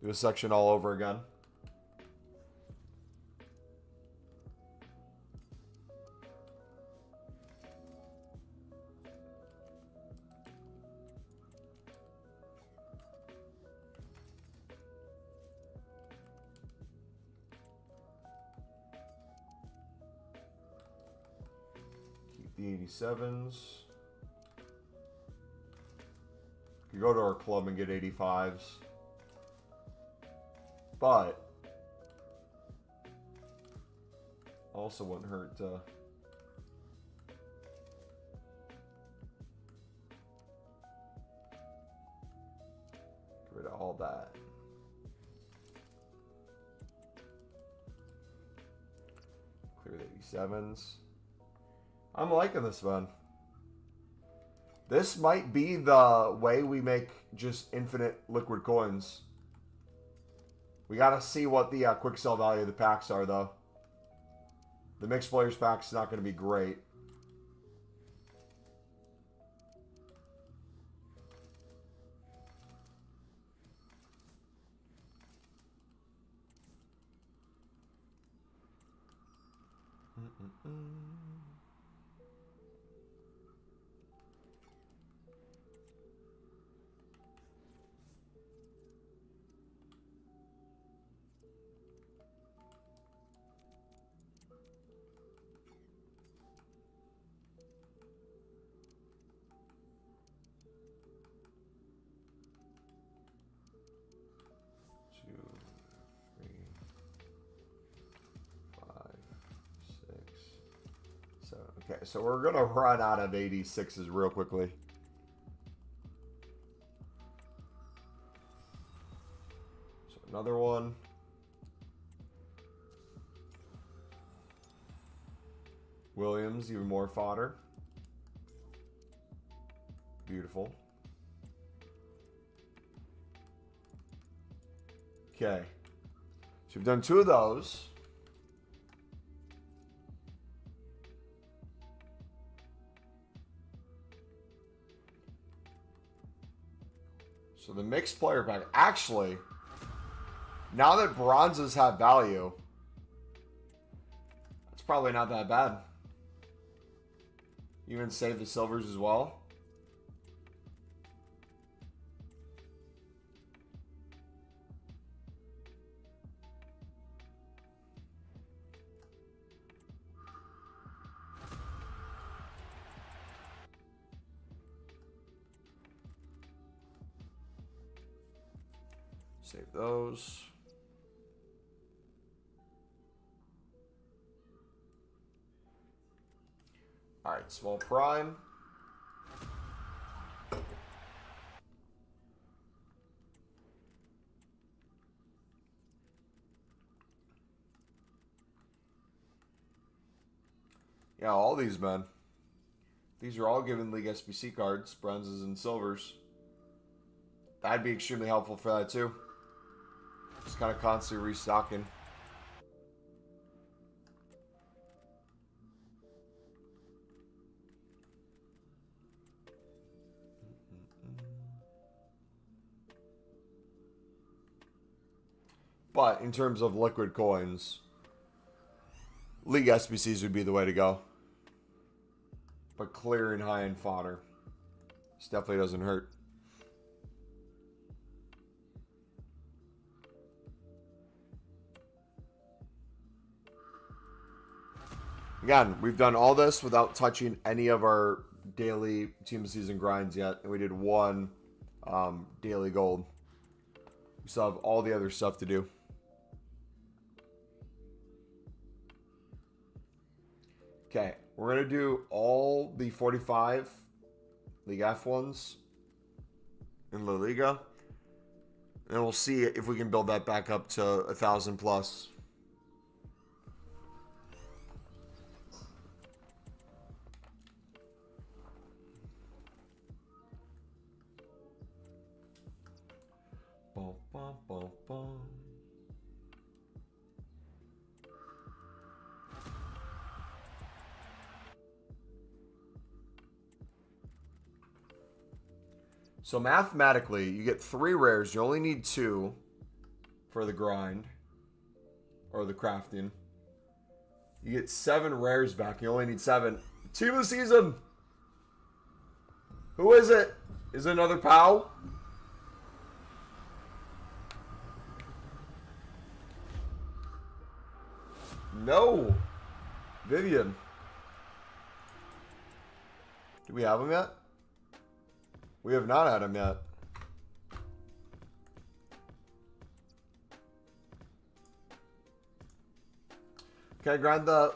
Do a section all over again. The 87s. You go to our club and get 85s. But also wouldn't hurt to get rid of all 87s. I'm liking this one. This might be the way we make just infinite liquid coins. We gotta see what the quick sell value of the packs are, though. The mixed players pack is not going to be great. Okay, so we're going to run out of 86s real quickly. So another one. Williams, even more fodder. Beautiful. Okay. So we've done 2 of those. So the mixed player pack, actually, now that bronzes have value, it's probably not that bad. Even save the silvers as well. Save those. All right, small prime. Yeah, all these, men. These are all given League SBC cards, bronzes and silvers. That'd be extremely helpful for that too. Just kind of constantly restocking. But in terms of liquid coins, League SBCs would be the way to go. But clearing high-end fodder, this definitely doesn't hurt. Again, we've done all this without touching any of our daily team of season grinds yet. And we did one daily gold. We still have all the other stuff to do. Okay, we're going to do all the 45 League F ones in La Liga. And we'll see if we can build that back up to 1,000 plus. Bum, bum, bum, bum. So mathematically, you get 3 rares. You only need 2 for the grind or the crafting. You get 7 rares back. You only need 7. Team of the season. Who is it? Is it another POW? No. Vivian. Do we have him yet? We have not had him yet. Okay, grind the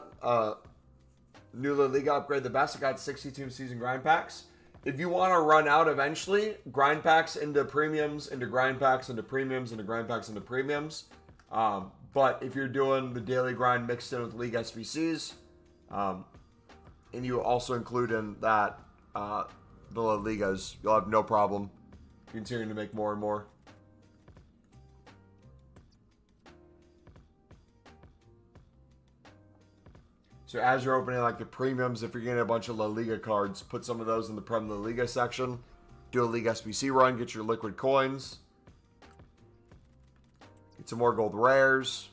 new La Liga upgrade the best. I got 62 season grind packs. If you want to run out eventually, grind packs into premiums, into grind packs, into premiums, into grind packs, into premiums. But if you're doing the daily grind mixed in with League SBCs, And you also include in that the La Ligas, you'll have no problem continuing to make more and more. So as you're opening like the premiums, if you're getting a bunch of La Liga cards, put some of those in the Prem La Liga section. Do a League SBC run, get your liquid coins. Get some more gold rares.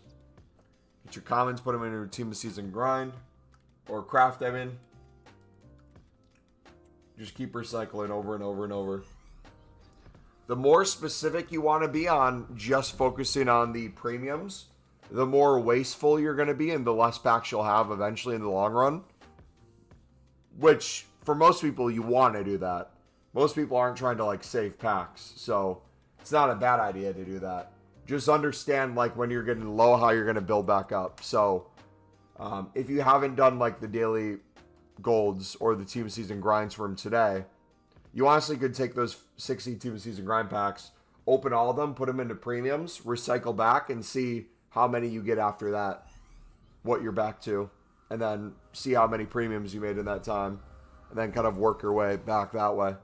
Get your commons, put them in your team of season grind. Or craft them in. Just keep recycling over and over and over. The more specific you want to be on just focusing on the premiums, the more wasteful you're going to be and the less packs you'll have eventually in the long run. Which, for most people, you want to do that. Most people aren't trying to, like, save packs. So, it's not a bad idea to do that. Just understand, like, when you're getting low, how you're going to build back up. So, if you haven't done, like, the daily golds or the team of season grinds for him today, you honestly could take those 60 team of season grind packs, open all of them, put them into premiums, recycle back, and see how many you get after that, what you're back to, and then see how many premiums you made in that time, and then kind of work your way back that way.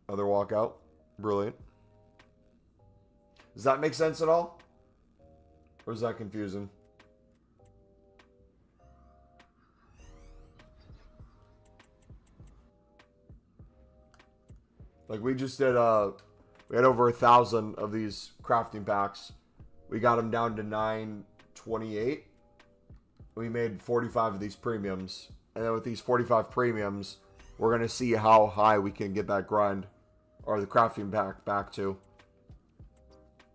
Other walkout. Brilliant. Does that make sense at all? Or is that confusing? Like we just did, we had over 1,000 of these crafting packs. We got them down to 928. We made 45 of these premiums. And then with these 45 premiums, we're going to see how high we can get that grind or the crafting pack back to.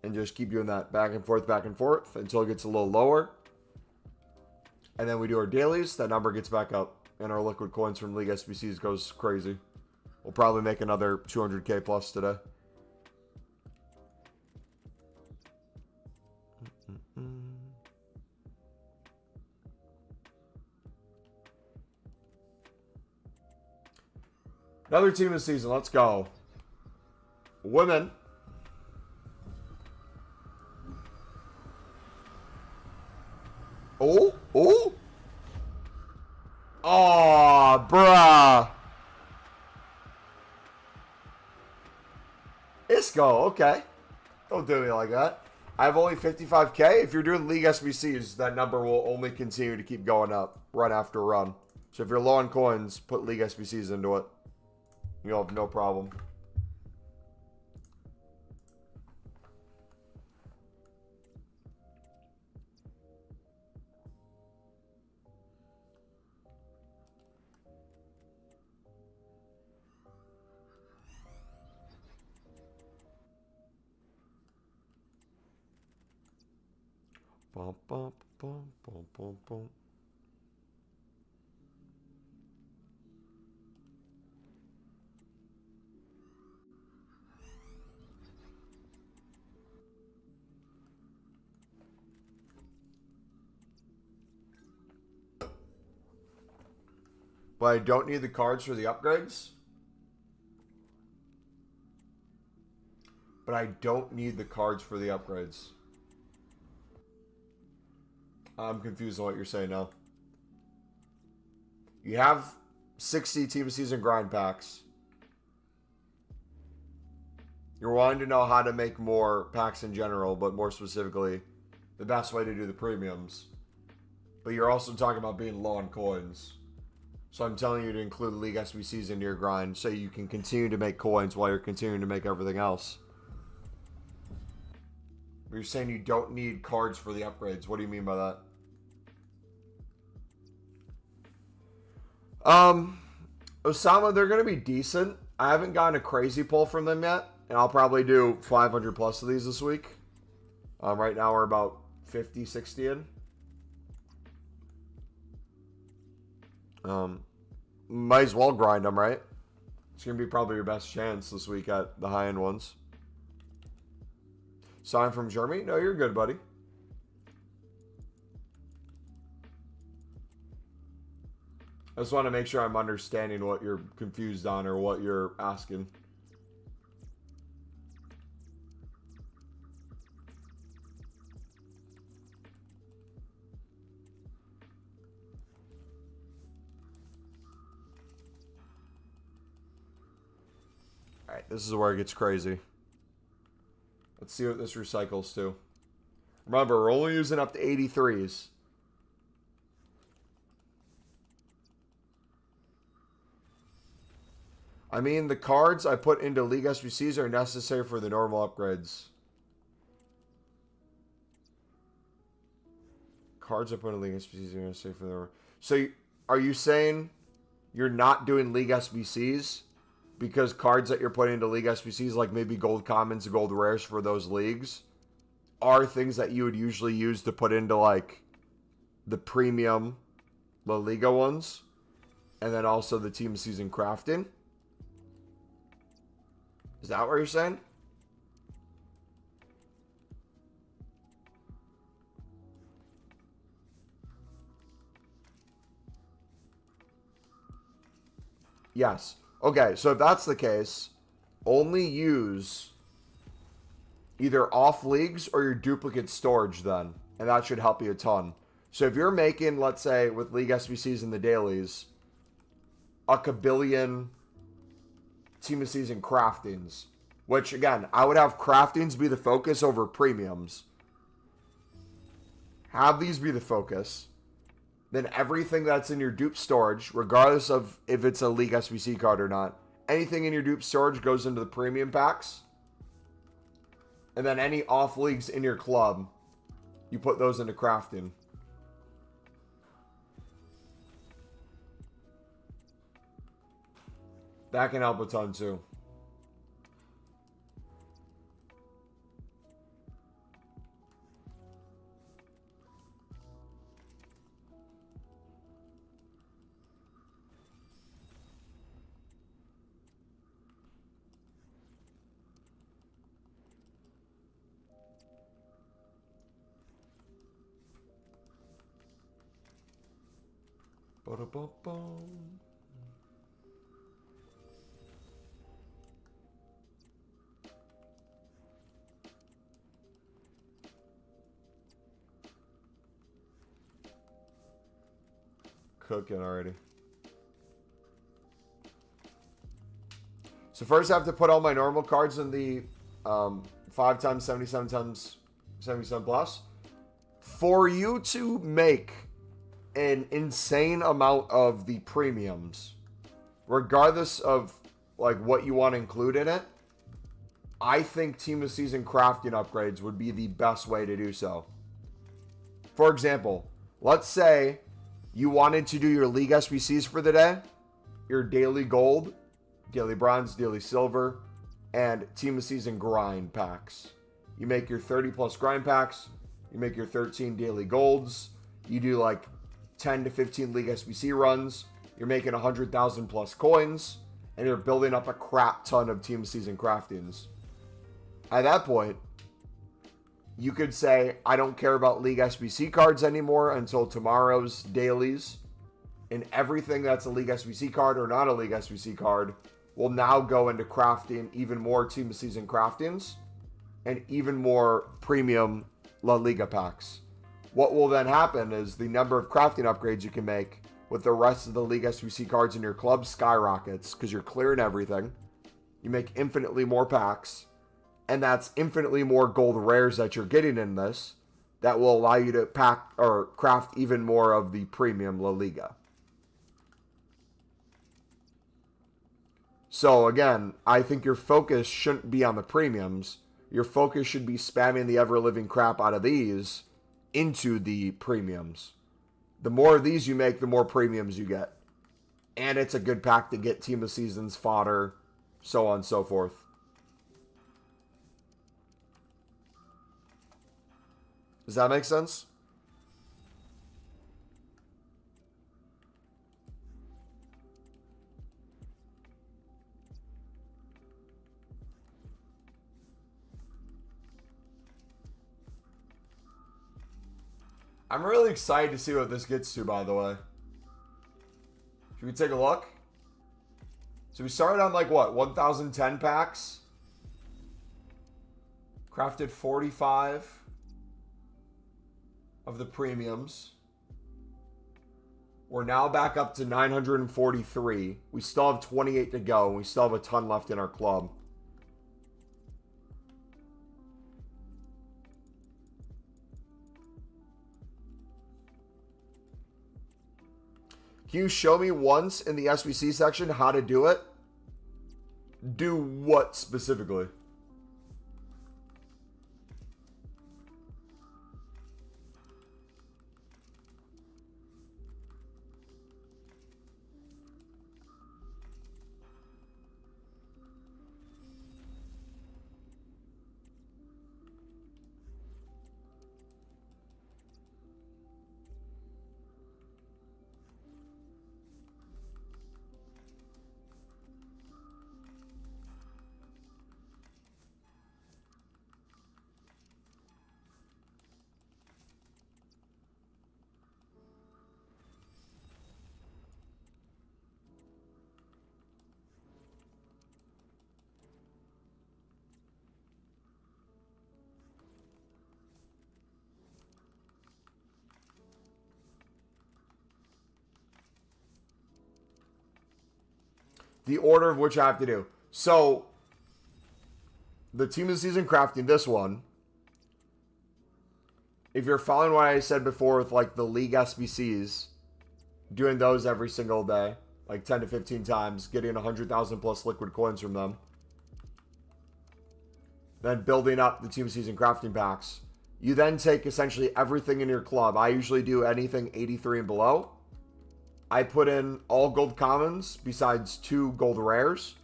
And just keep doing that back and forth until it gets a little lower. And then we do our dailies. That number gets back up. And our liquid coins from League SBCs goes crazy. We'll probably make another 200k plus today. Another team of the season. Let's go. Women. Oh. Oh, bruh. Isco, okay. Don't do me like that. I have only 55k. If you're doing League SBCs, that number will only continue to keep going up run after run. So if you're low on coins, put League SBCs into it. You'll have no problem. Bum, bum, bum, bum, bum, bum. But I don't need the cards for the upgrades. But I don't need the cards for the upgrades. I'm confused on what you're saying now. You have 60 team of season grind packs. You're wanting to know how to make more packs in general, but more specifically, the best way to do the premiums. But you're also talking about being low on coins. So I'm telling you to include League SBCs into your grind so you can continue to make coins while you're continuing to make everything else. But you're saying you don't need cards for the upgrades. What do you mean by that? Osama, they're going to be decent. I haven't gotten a crazy pull from them yet. And I'll probably do 500 plus of these this week. Right now we're about 50, 60 in. Might as well grind them, right? It's going to be probably your best chance this week at the high-end ones. Sign from Germany? No, you're good, buddy. I just want to make sure I'm understanding what you're confused on or what you're asking. this is where it gets crazy. Let's see what this recycles to. Remember, we're only using up to 83s. I mean, the cards I put into League SBCs are necessary for the normal upgrades. Cards I put in League SBCs are necessary for the normal... So, are you saying you're not doing League SBCs because cards that you're putting into League SBCs, like maybe gold commons and gold rares for those leagues, are things that you would usually use to put into, like, the premium La Liga ones, and then also the team season crafting? Is that what you're saying? Yes. Okay, so if that's the case, only use either off leagues or your duplicate storage then, and that should help you a ton. So if you're making, let's say, with League SBCs and the dailies, a kabillion team of season craftings, which again, I would have craftings be the focus over premiums. Have these be the focus. Then everything that's in your dupe storage, regardless of if it's a League SBC card or not, anything in your dupe storage goes into the premium packs. And then any off leagues in your club, you put those into crafting. That can help a ton too. Ba-da-ba-bum. Cooking already. So first I have to put all my normal cards in the 5 times 77 times 77 plus. For you to make an insane amount of the premiums, regardless of like what you want to include in it, I think team of season crafting upgrades would be the best way to do so. For example, let's say you wanted to do your League SBCs for the day, your daily gold, daily bronze, daily silver, and team of season grind packs. You make your 30 plus grind packs, you make your 13 daily golds, you do like 10 to 15 League SBC runs, you're making 100,000 plus coins, and you're building up a crap ton of team season craftings. At that point, you could say, I don't care about League SBC cards anymore until tomorrow's dailies, and everything that's a League SBC card or not a League SBC card will now go into crafting even more team of season craftings and even more premium La Liga packs. What will then happen is the number of crafting upgrades you can make with the rest of the League SBC cards in your club skyrockets because you're clearing everything. You make infinitely more packs, and that's infinitely more gold rares that you're getting in this that will allow you to pack or craft even more of the premium La Liga. So again, I think your focus shouldn't be on the premiums. Your focus should be spamming the ever-living crap out of these into the premiums. The more of these you make, the more premiums you get. And it's a good pack to get team of seasons, fodder, so on and so forth. Does that make sense? I'm really excited to see what this gets to, by the way. Should we take a look? So we started on like what, 1,010 packs? Crafted 45 of the premiums. We're now back up to 943. We still have 28 to go, and we still have a ton left in our club. Can you show me once in the SBC section how to do it? Do what specifically? The order of which I have to do. So, the team of the season crafting, this one. If you're following what I said before with like the League SBCs, doing those every single day, like 10 to 15 times, getting 100,000 plus liquid coins from them. Then building up the team of the season crafting packs. You then take essentially everything in your club. I usually do anything 83 and below. I put in all gold commons besides 2 gold rares.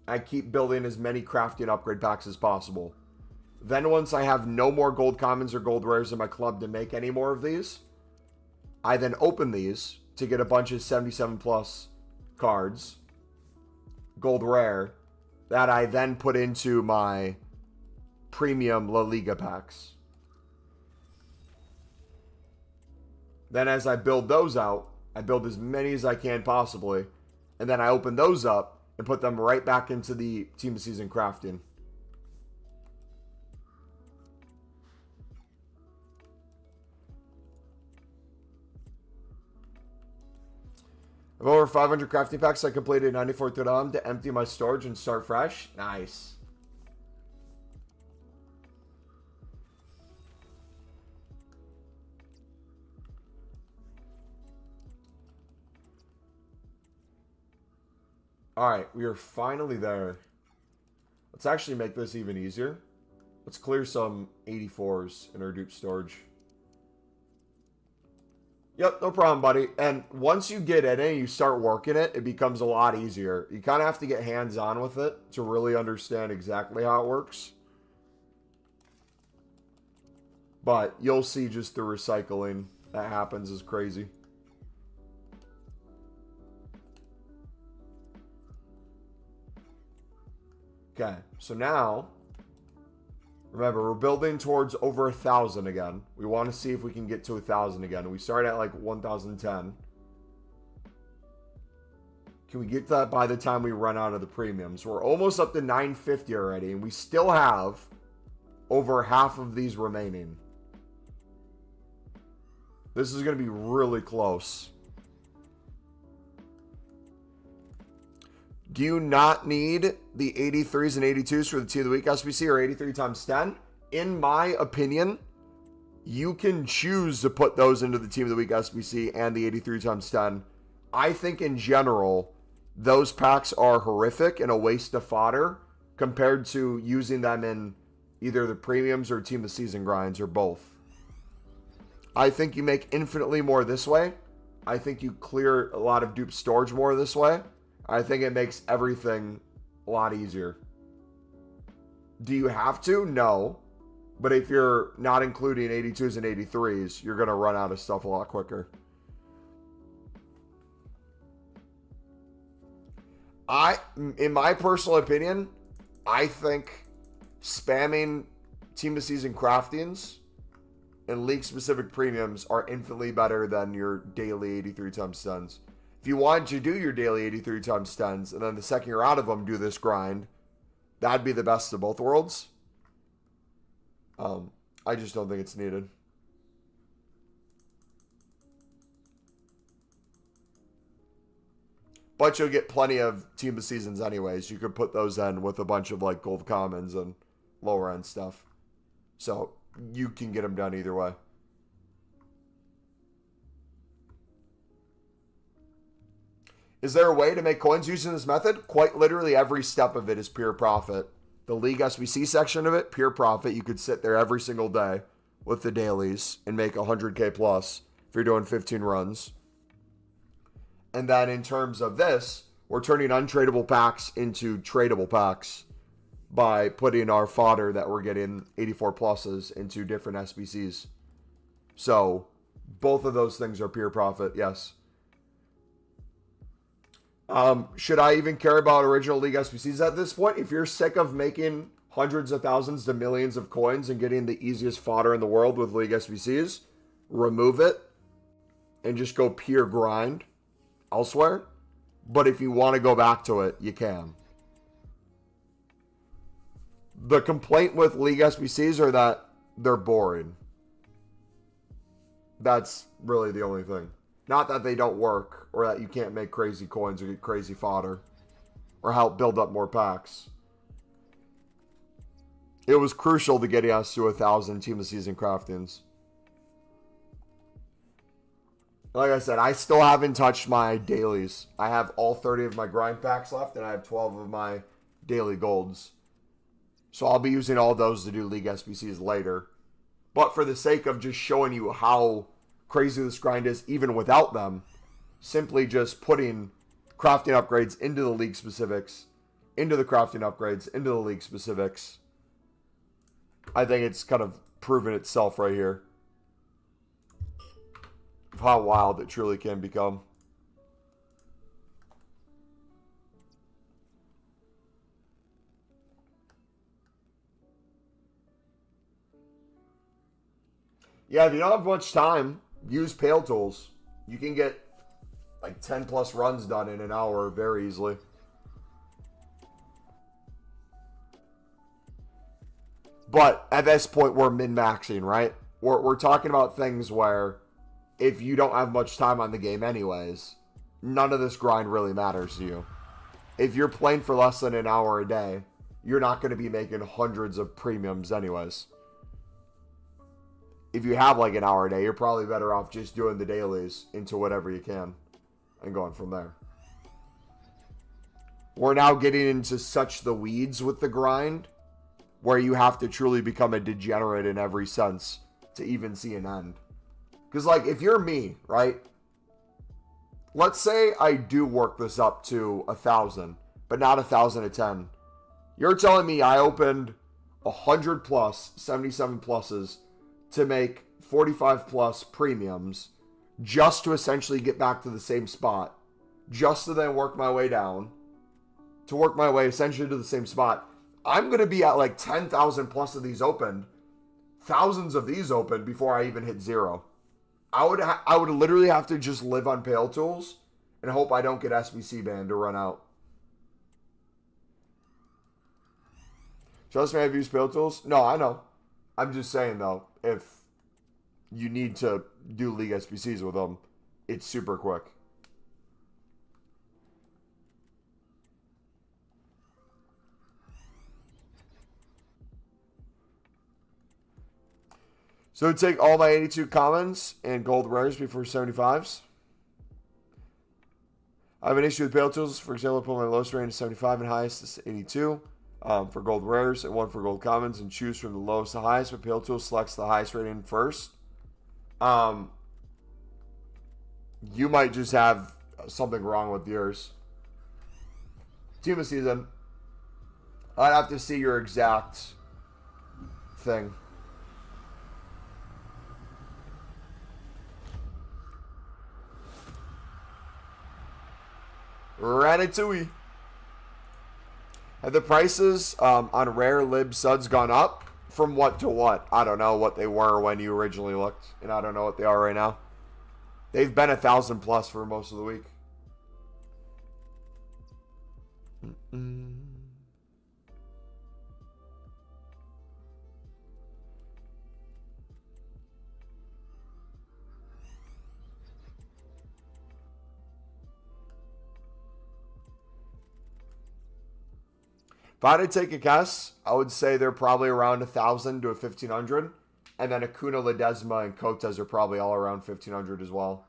I keep building as many crafting upgrade packs as possible. Then once I have no more gold commons or gold rares in my club to make any more of these, I then open these to get a bunch of 77 plus cards, gold rare, that I then put into my premium La Liga packs. Then as I build those out, I build as many as I can possibly, and then I open those up and put them right back into the team of season crafting. I have over 500 crafting packs. I completed 94 Tudam to empty my storage and start fresh. Nice. Alright, we are finally there. Let's actually make this even easier. Let's clear some 84s in our dupe storage. Yep, no problem, buddy. And once you get in it and you start working it, it becomes a lot easier. You kind of have to get hands-on with it to really understand exactly how it works. But you'll see just the recycling that happens is crazy. Okay, so now, remember, we're building towards over 1,000 again. We want to see if we can get to 1,000 again. We start at like 1,010. Can we get that by the time we run out of the premiums? We're almost up to 950 already, and we still have over half of these remaining. This is going to be really close. Do you not need the 83s and 82s for the Team of the Week SBC or 83 times 10? In my opinion, you can choose to put those into the Team of the Week SBC and the 83 times 10. I think in general, those packs are horrific and a waste of fodder compared to using them in either the premiums or Team of the Season grinds or both. I think you make infinitely more this way. I think you clear a lot of dupe storage more this way. I think it makes everything a lot easier. Do you have to? No. But if you're not including 82s and 83s, you're going to run out of stuff a lot quicker. In my personal opinion, I think spamming team of season craftings and league specific premiums are infinitely better than your daily 83 times 10s. If you want to do your daily 83 times 10s, and then the second you're out of them, do this grind, that'd be the best of both worlds. I just don't think it's needed. But you'll get plenty of team of seasons anyways. You could put those in with a bunch of like gold commons and lower end stuff. So you can get them done either way. Is there a way to make coins using this method? Quite literally every step of it is pure profit. The League SBC section of it, pure profit. You could sit there every single day with the dailies and make 100K plus if you're doing 15 runs. And then in terms of this, we're turning untradeable packs into tradable packs by putting our fodder that we're getting 84 pluses into different SBCs. So both of those things are pure profit, yes. Should I even care about original League SBCs at this point? If you're sick of making hundreds of thousands to millions of coins and getting the easiest fodder in the world with League SBCs, remove it and just go pure grind elsewhere. But if you want to go back to it, you can. The complaint with League SBCs are that they're boring. That's really the only thing. Not that they don't work, or that you can't make crazy coins or get crazy fodder, or help build up more packs. It was crucial to getting us to 1,000 Team of the Season craftings. Like I said, I still haven't touched my dailies. I have all 30 of my grind packs left, and I have 12 of my daily golds. So I'll be using all those to do League SBCs later. But for the sake of just showing you how crazy this grind is, even without them, simply just putting crafting upgrades into the League specifics, into the crafting upgrades, into the League specifics, I think it's kind of proven itself right here of how wild it truly can become. Yeah, if you don't have much time, use Pale Tools. You can get like 10 plus runs done in an hour very easily. But at this point, we're min-maxing, right? We're talking about things where if you don't have much time on the game anyways, none of this grind really matters to you. If you're playing for less than an hour a day, you're not going to be making hundreds of premiums anyways. If you have like an hour a day, you're probably better off just doing the dailies into whatever you can and going from there. We're now getting into such the weeds with the grind where you have to truly become a degenerate in every sense to even see an end. Because like if you're me, right? Let's say I do work this up to 1,000, but not 1,010. You're telling me I opened 100 plus, 77 pluses to make 45 plus premiums just to essentially get back to the same spot, just to then work my way down, to work my way essentially to the same spot. I'm going to be at like 10,000 plus of these opened, thousands of these opened before I even hit zero. I would literally have to just live on Pale Tools and hope I don't get SBC banned to run out. Trust me, I've used Pale Tools. No, I know. I'm just saying though, if you need to do League SBCs with them, it's super quick. So take all my 82 commons and gold rares before 75s. I have an issue with Pale Tools. For example, I put my lowest rating to 75 and highest to 82 for gold rares and 1 for gold commons, and choose from the lowest to highest, but Pale Tools selects the highest rating first. You might just have something wrong with yours. Team of Season. I'd have to see your exact thing. Ratatouille. Have the prices on rare lib suds gone up? From what to what? I don't know what they were when you originally looked, and I don't know what they are right now. They've been 1,000 plus for most of the week. If I had to take a guess, I would say they're probably around 1,000 to 1,500. And then Acuna, Ledesma, and Cotes are probably all around 1,500 as well.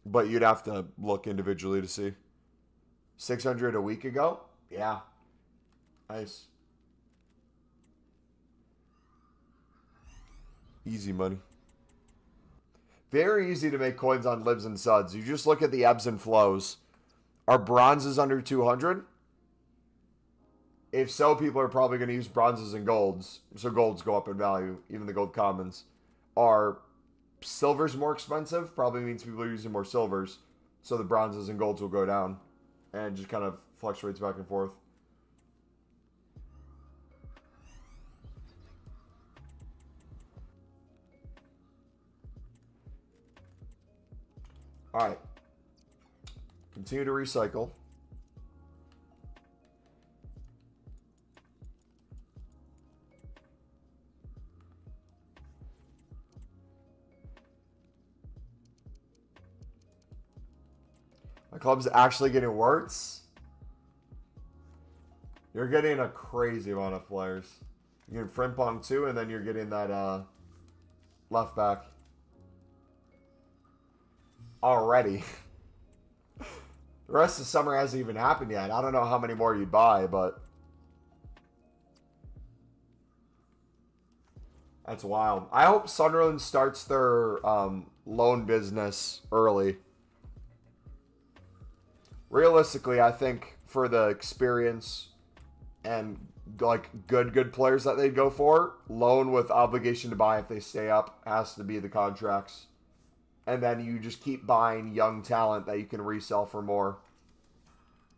But you'd have to look individually to see. 600 a week ago? Yeah. Nice. Easy money. Very easy to make coins on libs and suds. You just look at the ebbs and flows. Are bronzes under 200? If so, people are probably going to use bronzes and golds. So golds go up in value, even the gold commons. Are silvers more expensive? Probably means people are using more silvers. So the bronzes and golds will go down. And just kind of fluctuates back and forth. All right. Continue to recycle. My club's actually getting worse. You're getting a crazy amount of players. You're getting Frimpong too, and then you're getting that left back. Already. The rest of the summer hasn't even happened yet. I don't know how many more you'd buy, but that's wild. I hope Sunderland starts their loan business early. Realistically, I think for the experience and like good players that they'd go for, loan with obligation to buy if they stay up has to be the contracts. And then you just keep buying young talent that you can resell for more,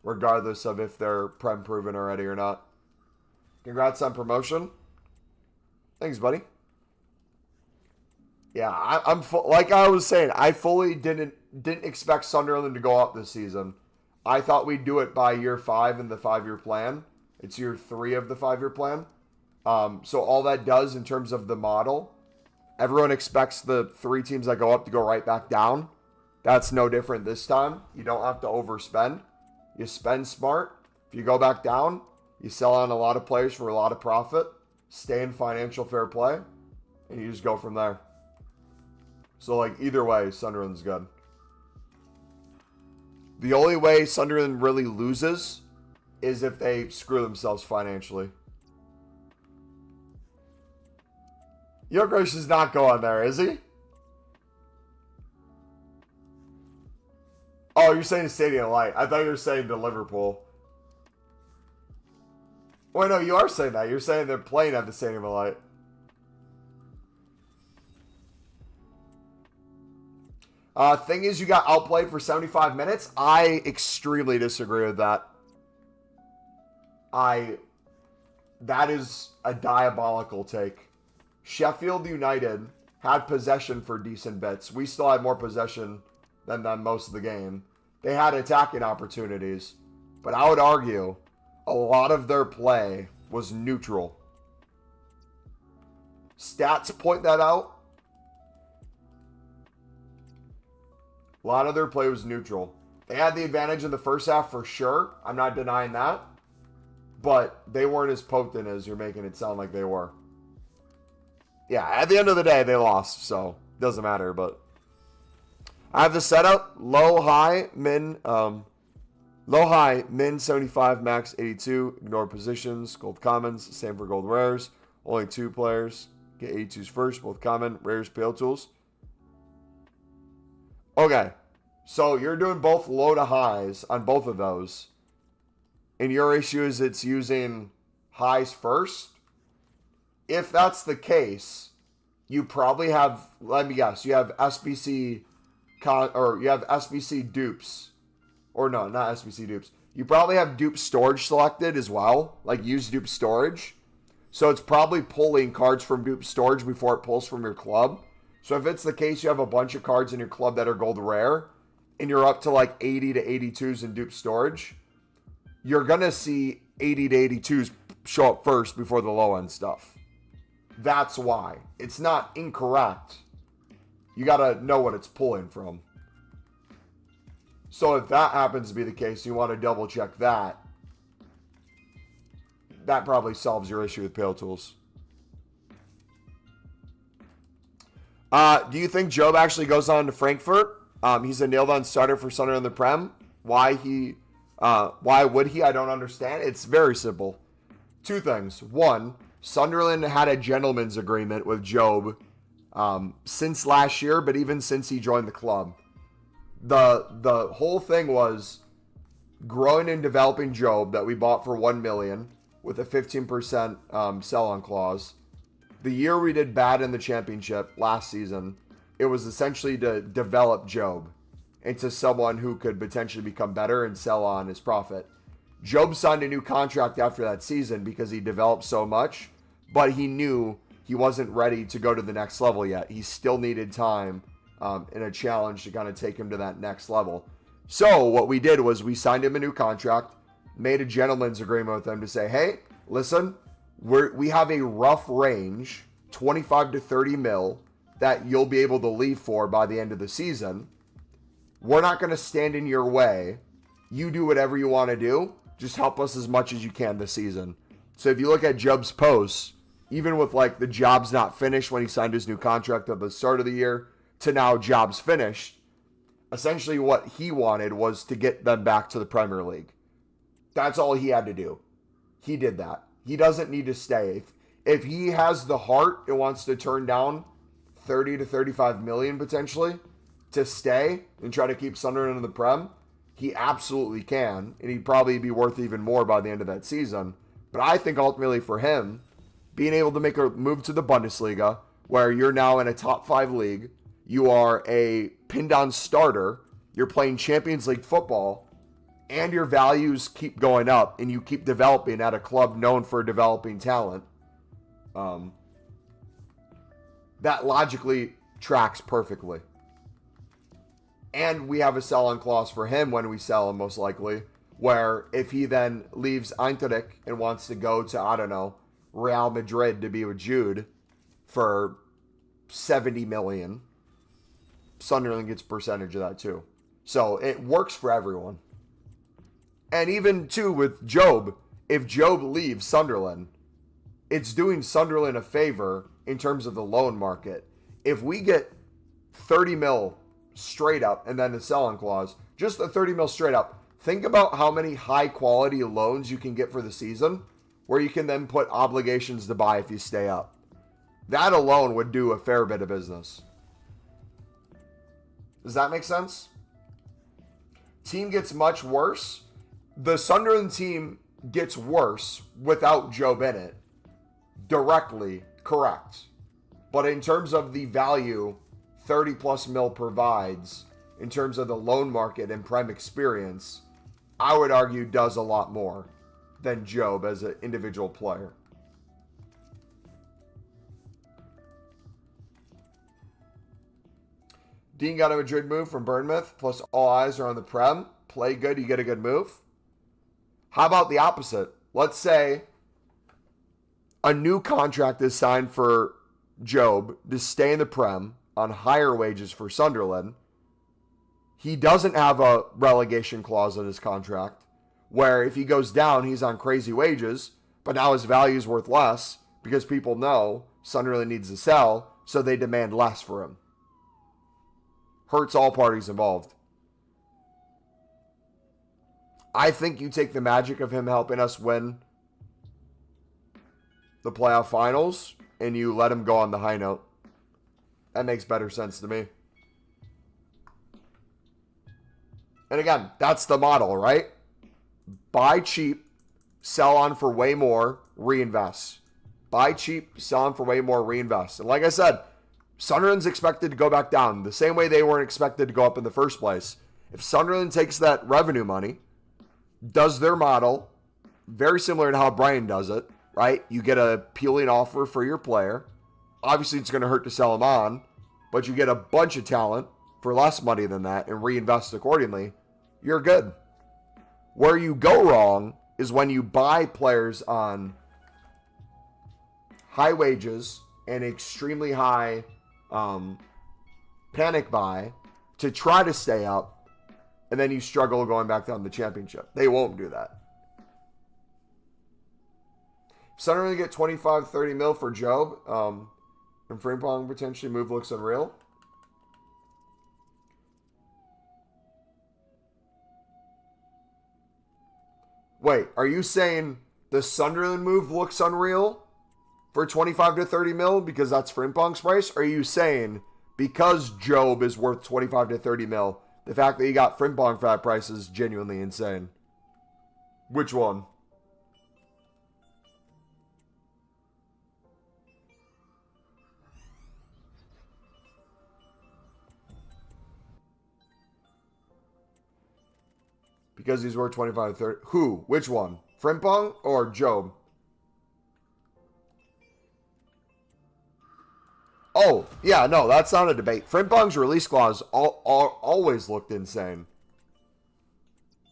regardless of if they're Prem proven already or not. Congrats on promotion. Thanks, buddy. Yeah, I'm like I was saying, I fully didn't expect Sunderland to go up this season. I thought we'd do it by year 5 in the 5-year plan. It's year 3 of the 5-year plan. So all that does in terms of the model, everyone expects the 3 teams that go up to go right back down. That's no different this time. You don't have to overspend. You spend smart. If you go back down, you sell on a lot of players for a lot of profit, stay in financial fair play, and you just go from there. So, like, either way, Sunderland's good. The only way Sunderland really loses is if they screw themselves financially. Yogresh is not going there, is he? Oh, you're saying Stadium Light. I thought you were saying to Liverpool. Wait, no, you are saying that. You're saying they're playing at the Stadium of Light. Thing is, you got outplayed for 75 minutes. I extremely disagree with that. That is a diabolical take. Sheffield United had possession for decent bits. We still had more possession than them most of the game. They had attacking opportunities. But I would argue a lot of their play was neutral. Stats point that out. A lot of their play was neutral. They had the advantage in the first half for sure. I'm not denying that. But they weren't as potent as you're making it sound like they were. Yeah, at the end of the day, they lost. So, doesn't matter. But I have the setup. Low, high, min. Low, high, min 75, max 82. Ignore positions. Gold commons. Same for gold rares. Only 2 players. Get 82s first. Both common. Rares, pale tools. Okay, so you're doing both low to highs on both of those. And your issue is it's using highs first. If that's the case, you probably have, let me guess, you have SBC, you have SBC dupes. Or no, not SBC dupes. You probably have dupe storage selected as well, like use dupe storage. So it's probably pulling cards from dupe storage before it pulls from your club. So if it's the case, you have a bunch of cards in your club that are gold rare, and you're up to like 80 to 82s in dupe storage, you're going to see 80 to 82s show up first before the low end stuff. That's why. It's not incorrect. You got to know what it's pulling from. So if that happens to be the case, you want to double check that. That probably solves your issue with pale tools. Do you think Job actually goes on to Frankfurt? He's a nailed-on starter for Sunderland in the Prem. Why would he? I don't understand. It's very simple. Two things. One, Sunderland had a gentleman's agreement with Job since last year, but even since he joined the club. The whole thing was growing and developing Job that we bought for $1 million with a 15% sell-on clause. The year we did bad in the championship last season, it was essentially to develop Job into someone who could potentially become better and sell on his profit. Job signed a new contract after that season because he developed so much, but he knew he wasn't ready to go to the next level yet. He still needed time and a challenge to kind of take him to that next level. So what we did was we signed him a new contract, made a gentleman's agreement with him to say, hey, listen, we have a rough range, 25 to 30 mil, that you'll be able to leave for by the end of the season. We're not going to stand in your way. You do whatever you want to do. Just help us as much as you can this season. So if you look at Job's posts, even with like the job's not finished when he signed his new contract at the start of the year to now job's finished, essentially what he wanted was to get them back to the Premier League. That's all he had to do. He did that. He doesn't need to stay. If he has the heart and wants to turn down 30 to 35 million potentially to stay and try to keep Sunderland in the Prem, he absolutely can, and he'd probably be worth even more by the end of that season. But I think ultimately for him, being able to make a move to the Bundesliga, where you're now in a top 5 league, you are a pinned-on starter, you're playing Champions League football, and your values keep going up, and you keep developing at a club known for developing talent, that logically tracks perfectly. And we have a sell-on clause for him when we sell him, most likely, where if he then leaves Eintracht and wants to go to, I don't know, Real Madrid to be with Jude for 70 million, Sunderland gets a percentage of that too. So it works for everyone. And even too with Job, if Job leaves Sunderland, it's doing Sunderland a favor in terms of the loan market. If we get 30 mil straight up and then the sell-on clause, just the 30 mil straight up, think about how many high quality loans you can get for the season where you can then put obligations to buy if you stay up. That alone would do a fair bit of business. Does that make sense? Team gets much worse. The Sunderland team gets worse without Job in it. Directly, correct. But in terms of the value 30 plus mil provides, in terms of the loan market and prem experience, I would argue does a lot more than Job as an individual player. Dean got a Madrid move from Bournemouth, plus all eyes are on the Prem. Play good, you get a good move. How about the opposite? Let's say a new contract is signed for Job to stay in the Prem on higher wages for Sunderland. He doesn't have a relegation clause in his contract, where if he goes down, he's on crazy wages, but now his value is worth less because people know Sunderland needs to sell, so they demand less for him. Hurts all parties involved. I think you take the magic of him helping us win the playoff finals and you let him go on the high note. That makes better sense to me. And again, that's the model, right? Buy cheap, sell on for way more, reinvest. Buy cheap, sell on for way more, reinvest. And like I said, Sunderland's expected to go back down the same way they weren't expected to go up in the first place. If Sunderland takes that revenue money, does their model, very similar to how Brian does it, right? You get a appealing offer for your player. Obviously, it's going to hurt to sell him on, but you get a bunch of talent for less money than that and reinvest accordingly. You're good. Where you go wrong is when you buy players on high wages and extremely high panic buy to try to stay up, and then you struggle going back down the championship. They won't do that. Sunderland get 25, 30 mil for Job. And Frimpong potentially move looks unreal. Wait, are you saying the Sunderland move looks unreal for 25 to 30 mil because that's Frimpong's price? Or are you saying because Job is worth 25 to 30 mil, the fact that he got Frimpong for that price is genuinely insane? Which one? Because he's worth 25 to 30. Who? Which one? Frimpong or Job? Oh, yeah, no, that's not a debate. Frimpong's release clause always looked insane.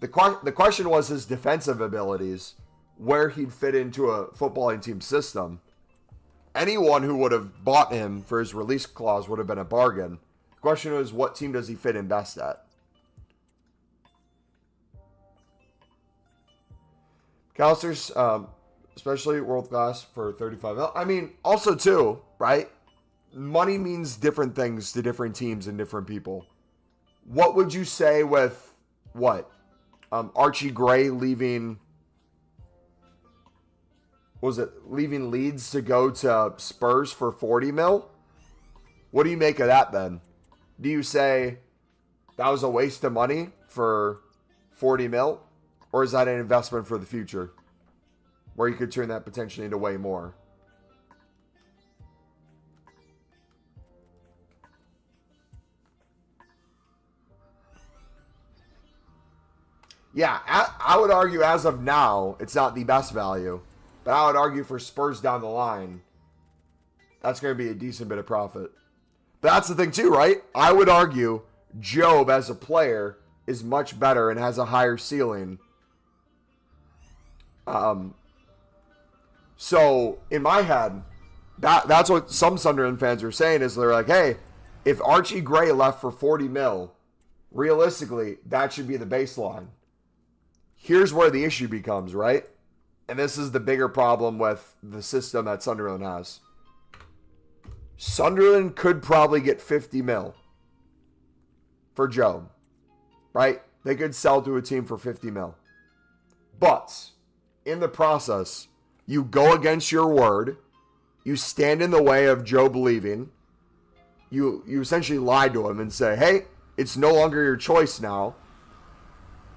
The question was his defensive abilities, where he'd fit into a footballing team system. Anyone who would have bought him for his release clause would have been a bargain. The question was, what team does he fit in best at? Callister's, especially world class for 35 mil. I mean, also too, right? Money means different things to different teams and different people. What would you say with what? Archie Gray leaving, leaving Leeds to go to Spurs for 40 mil? What do you make of that then? Do you say that was a waste of money for 40 mil? Or is that an investment for the future where you could turn that potentially into way more? Yeah, I would argue as of now, it's not the best value. But I would argue for Spurs down the line, that's going to be a decent bit of profit. But that's the thing too, right? I would argue Job as a player is much better and has a higher ceiling. So in my head, that's what some Sunderland fans are saying is they're like, hey, if Archie Gray left for 40 mil, realistically, that should be the baseline. Here's where the issue becomes, right? And this is the bigger problem with the system that Sunderland has. Sunderland could probably get 50 mil for Job, right? They could sell to a team for 50 mil. But in the process, you go against your word. You stand in the way of Job leaving. You essentially lie to him and say, hey, it's no longer your choice now.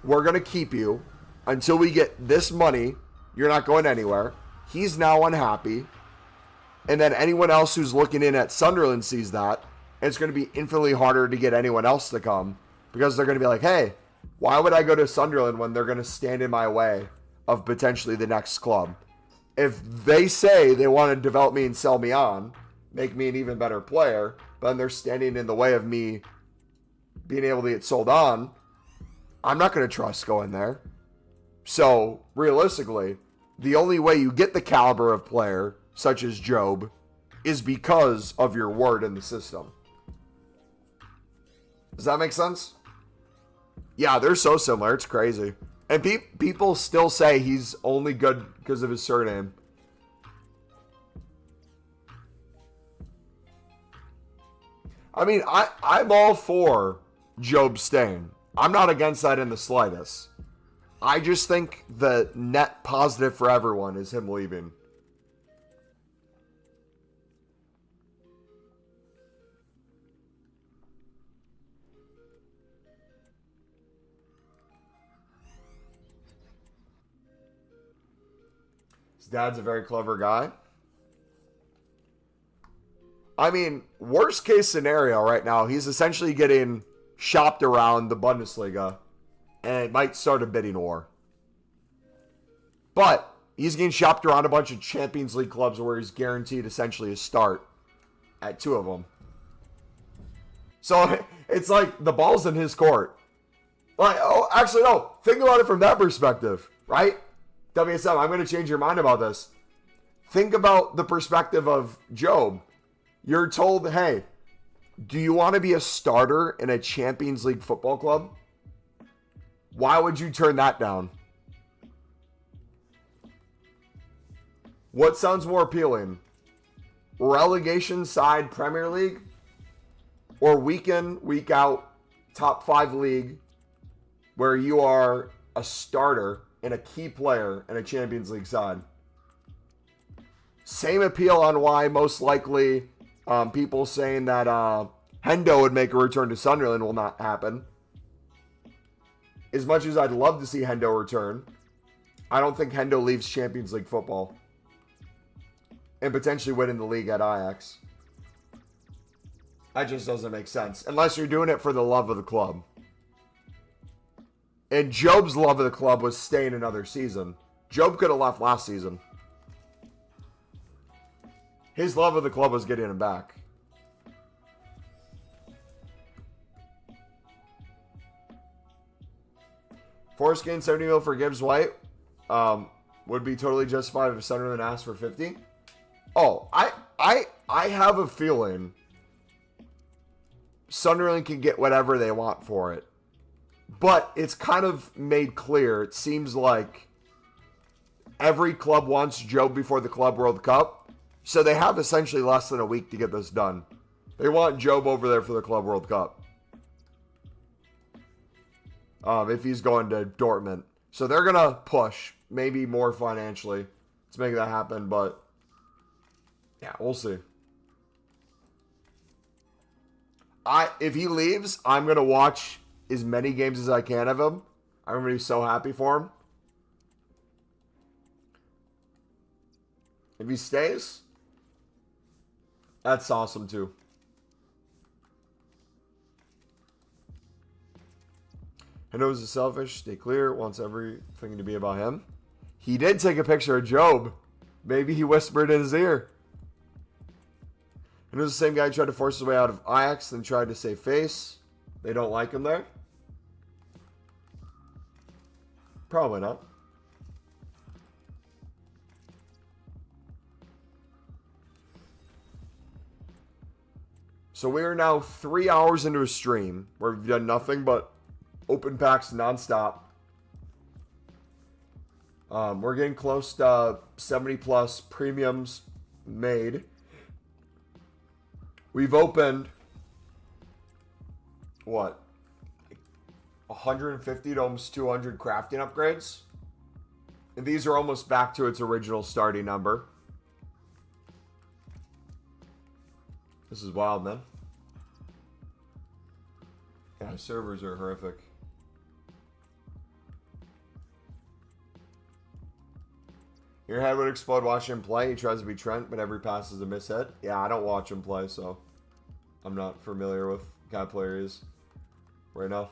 We're going to keep you until we get this money. You're not going anywhere. He's now unhappy. And then anyone else who's looking in at Sunderland sees that. And it's going to be infinitely harder to get anyone else to come. Because they're going to be like, hey, why would I go to Sunderland when they're going to stand in my way of potentially the next club? If they say they want to develop me and sell me on, make me an even better player, but then they're standing in the way of me being able to get sold on, I'm not going to trust going there. So, realistically, the only way you get the caliber of player, such as Job, is because of your word in the system. Does that make sense? Yeah, they're so similar. It's crazy. And people still say he's only good because of his surname. I mean, I'm all for Job staying. I'm not against that in the slightest. I just think the net positive for everyone is him leaving. His dad's a very clever guy. I mean, worst case scenario right now, he's essentially getting shopped around the Bundesliga, and it might start a bidding war. But he's getting shopped around a bunch of Champions League clubs where he's guaranteed essentially a start at two of them. So it's like the ball's in his court. Like, oh, actually, no. Think about it from that perspective, right? WSM, I'm going to change your mind about this. Think about the perspective of Job. You're told, hey, do you want to be a starter in a Champions League football club? Why would you turn that down? What sounds more appealing? Relegation side Premier League? Or week in, week out, top 5 league where you are a starter and a key player in a Champions League side. Same appeal on why most likely people saying that Hendo would make a return to Sunderland will not happen. As much as I'd love to see Hendo return, I don't think Hendo leaves Champions League football and potentially winning the league at Ajax. That just doesn't make sense. Unless you're doing it for the love of the club. And Job's love of the club was staying another season. Job could have left last season. His love of the club was getting him back. Forrest gained 70 mil for Gibbs White. Would be totally justified if Sunderland asked for 50. Oh, I have a feeling Sunderland can get whatever they want for it. But it's kind of made clear, it seems like every club wants Joe before the Club World Cup. So they have essentially less than a week to get this done. They want Job over there for the Club World Cup. If he's going to Dortmund. So they're going to push, maybe more financially, to make that happen. But, yeah, we'll see. If he leaves, I'm going to watch as many games as I can of him. I'm going to be so happy for him. If he stays, that's awesome too. Hendo's is selfish, stay clear, wants everything to be about him. He did take a picture of Job. Maybe he whispered in his ear. Hendo's the same guy who tried to force his way out of Ajax, then tried to save face. They don't like him there? Probably not. So we are now 3 hours into a stream where we've done nothing but open packs nonstop. We're getting close to 70 plus premiums made. We've opened, what, 150 to almost 200 crafting upgrades. And these are almost back to its original starting number. This is wild, man. Yeah, servers are horrific. Your head would explode watching him play. He tries to be Trent, but every pass is a mishit. Yeah, I don't watch him play, so I'm not familiar with what kind of player he is right now.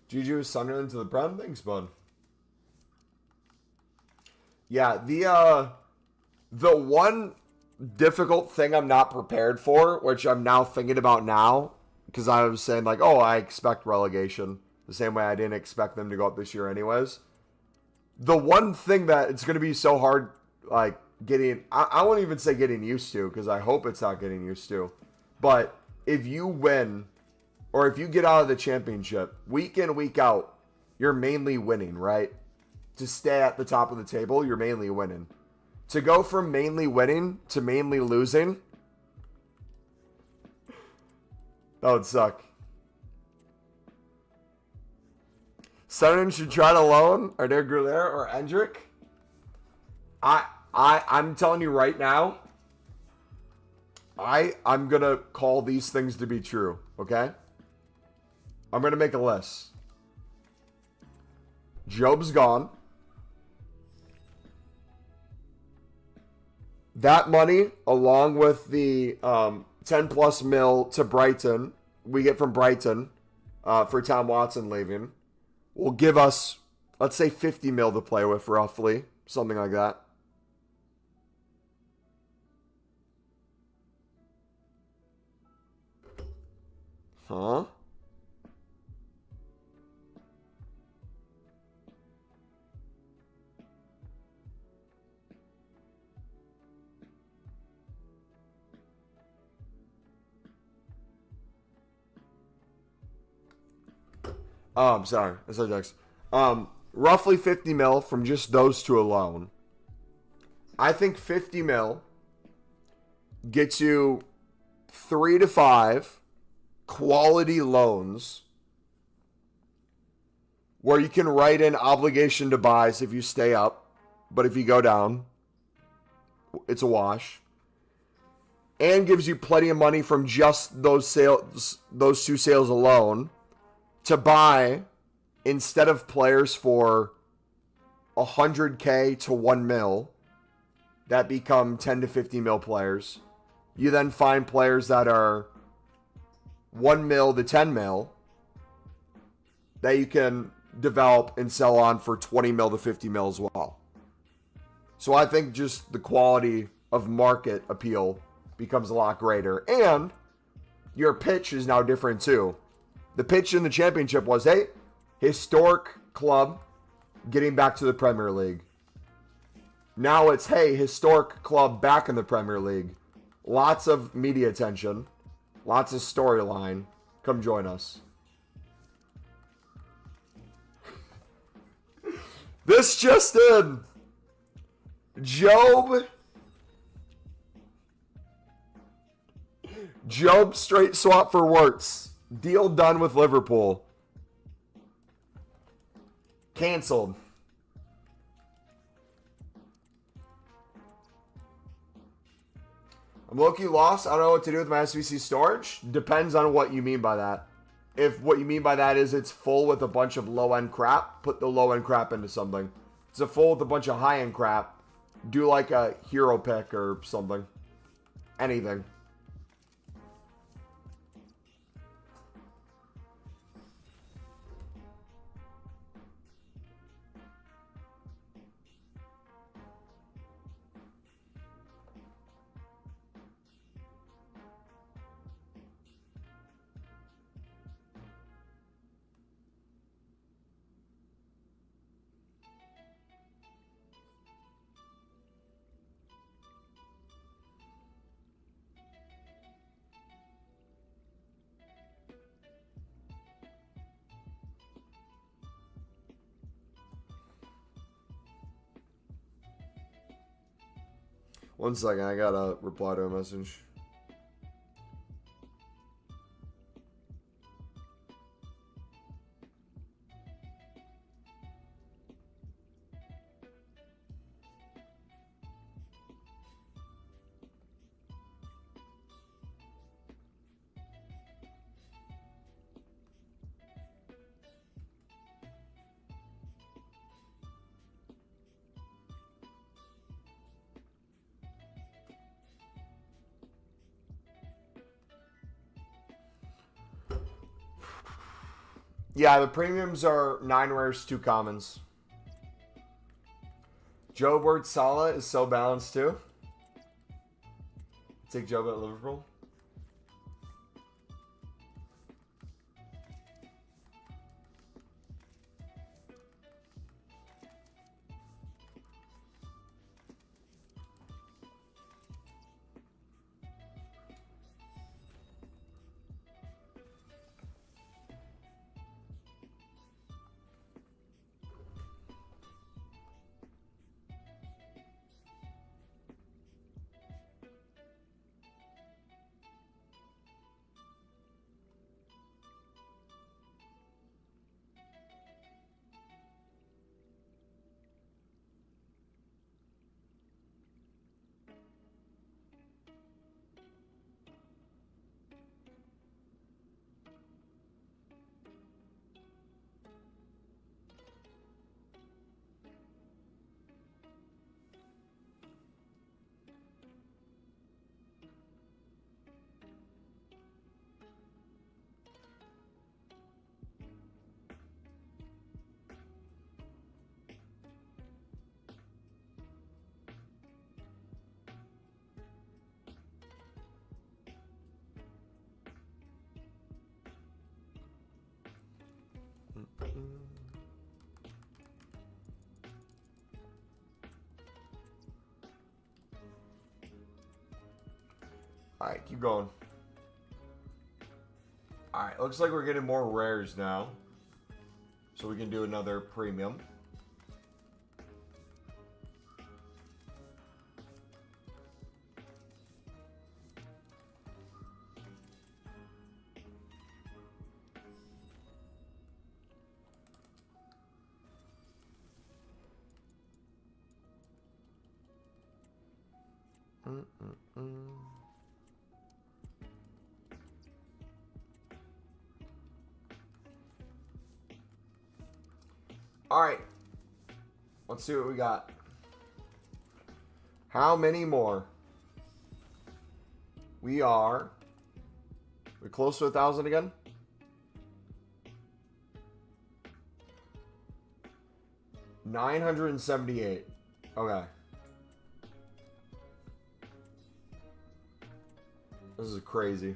Juju is Sunderland to the Prem. Thanks, bud. Yeah, the one difficult thing I'm not prepared for, which I'm now thinking about now, because I was saying like, oh, I expect relegation the same way I didn't expect them to go up this year anyways. The one thing that it's going to be so hard, like getting, I won't even say getting used to, because I hope it's not getting used to, but if you win, or if you get out of the championship, week in, week out, you're mainly winning, right? To stay at the top of the table, you're mainly winning. To go from mainly winning to mainly losing, that would suck. Sunderland should try to loan Adair Goulier or Endrick. I'm telling you right now, I'm going to call these things to be true, okay? I'm going to make a list. Job's gone. That money, along with the 10 plus mil to Brighton, we get from Brighton for Tom Watson leaving, will give us, let's say, 50 mil to play with, roughly. Something like that. Huh? Sorry. I said Dex. Roughly 50 mil from just those two alone. I think 50 mil gets you 3 to 5 quality loans where you can write in obligation to buys if you stay up, but if you go down, it's a wash. And gives you plenty of money from just those two sales alone to buy instead of players for 100K to 1 mil that become 10 to 50 mil players. You then find players that are 1 mil to 10 mil that you can develop and sell on for 20 mil to 50 mil as well. So I think just the quality of market appeal becomes a lot greater. And your pitch is now different too. The pitch in the championship was, hey, historic club getting back to the Premier League. Now it's, hey, historic club back in the Premier League. Lots of media attention. Lots of storyline. Come join us. This just in. Job straight swap for Wirtz. Deal done with Liverpool. Cancelled. I'm low-key lost. I don't know what to do with my SVC storage. Depends on what you mean by that. If what you mean by that is it's full with a bunch of low-end crap, put the low-end crap into something. If it's a full with a bunch of high-end crap, do like a hero pick or something. Anything. One second, I gotta reply to a message. Yeah, the premiums are 9 rares, 2 commons. Joe Bird Salah is so balanced too. Take Joe at Liverpool. Alright, keep going. Alright, looks like we're getting more rares now. So we can do another premium. All right. Let's see what we got. How many more? We're close to 1,000 again? $978. Okay. This is crazy.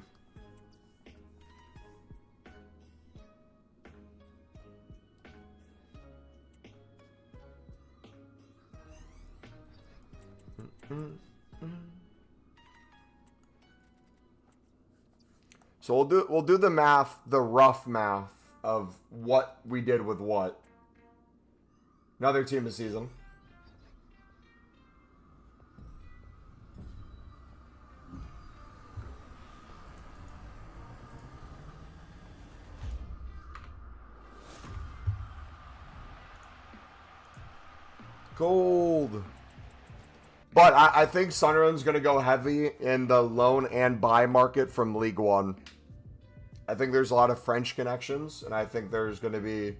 So we'll do the math, the rough math of what we did with what. Another team of season. Gold. But I think Sunderland's going to go heavy in the loan and buy market from League One. I think there's a lot of French connections, and I think there's going to be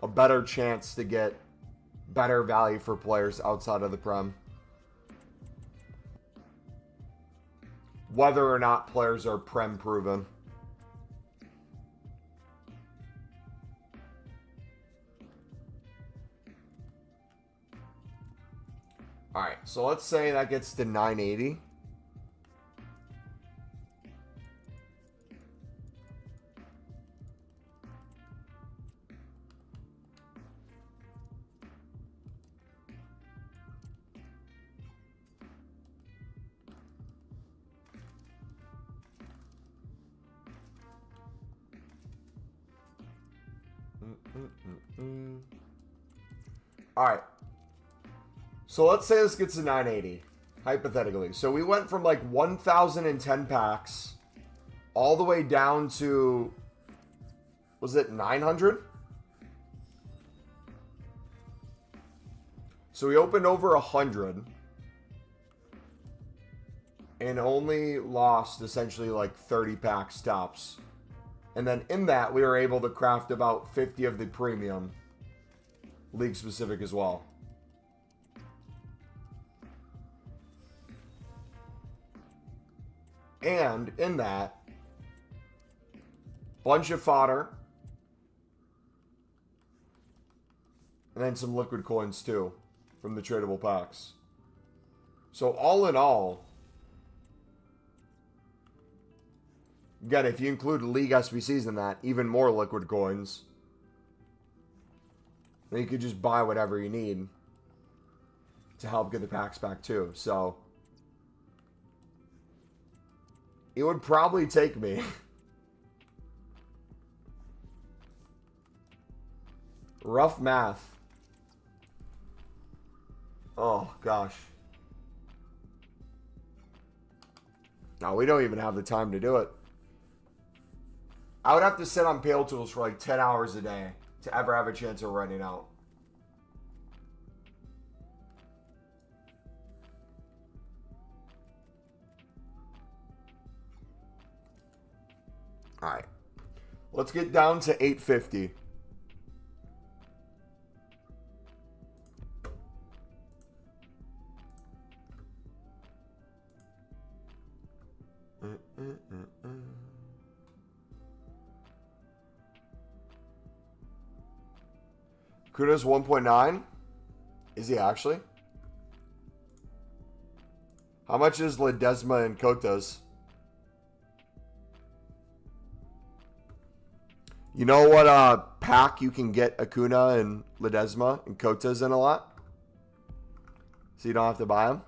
a better chance to get better value for players outside of the Prem. Whether or not players are Prem proven. Alright, so let's say that gets to 980. Alright. So let's say this gets to 980, hypothetically. So we went from like 1,010 packs all the way down to, was it 900? So we opened over 100 and only lost essentially like 30 packs tops. And then in that, we were able to craft about 50 of the premium, league specific as well. And in that, bunch of fodder. And then some liquid coins too, from the tradable packs. So all in all, again, if you include League SBCs in that, even more liquid coins. Then you could just buy whatever you need to help get the packs back too. So it would probably take me rough math. Oh gosh. No, we don't even have the time to do it. I would have to sit on Pale Tools for like 10 hours a day to ever have a chance of running out. Alright. Let's get down to 850. Kuna's 1.9? Is he actually? How much is Ledesma and Kotas? You know what pack you can get Acuna and Ledesma and Kotas in a lot? So you don't have to buy them?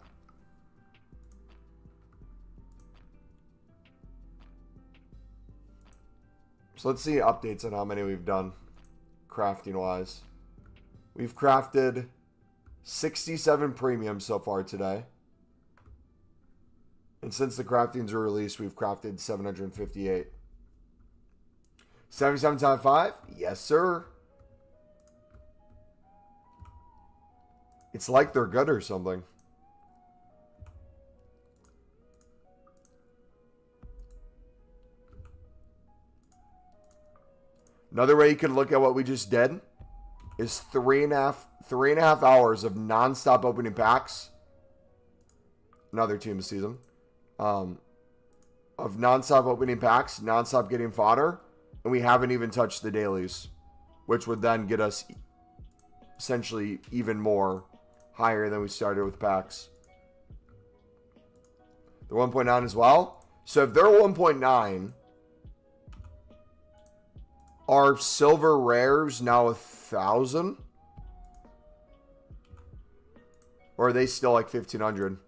So let's see updates on how many we've done. crafting wise. We've crafted 67 premiums so far today. And since the craftings were released, we've crafted 758. 77 times 5? Yes, sir. It's like they're good or something. Another way you could look at what we just did is three and a half hours of non-stop opening packs. Another team of season. Of non-stop opening packs, non-stop getting fodder, and we haven't even touched the dailies, which would then get us essentially even more higher than we started with packs. They're 1.9 as well. So if they're 1.9, are silver rares now 1,000? Or are they still like 1,500?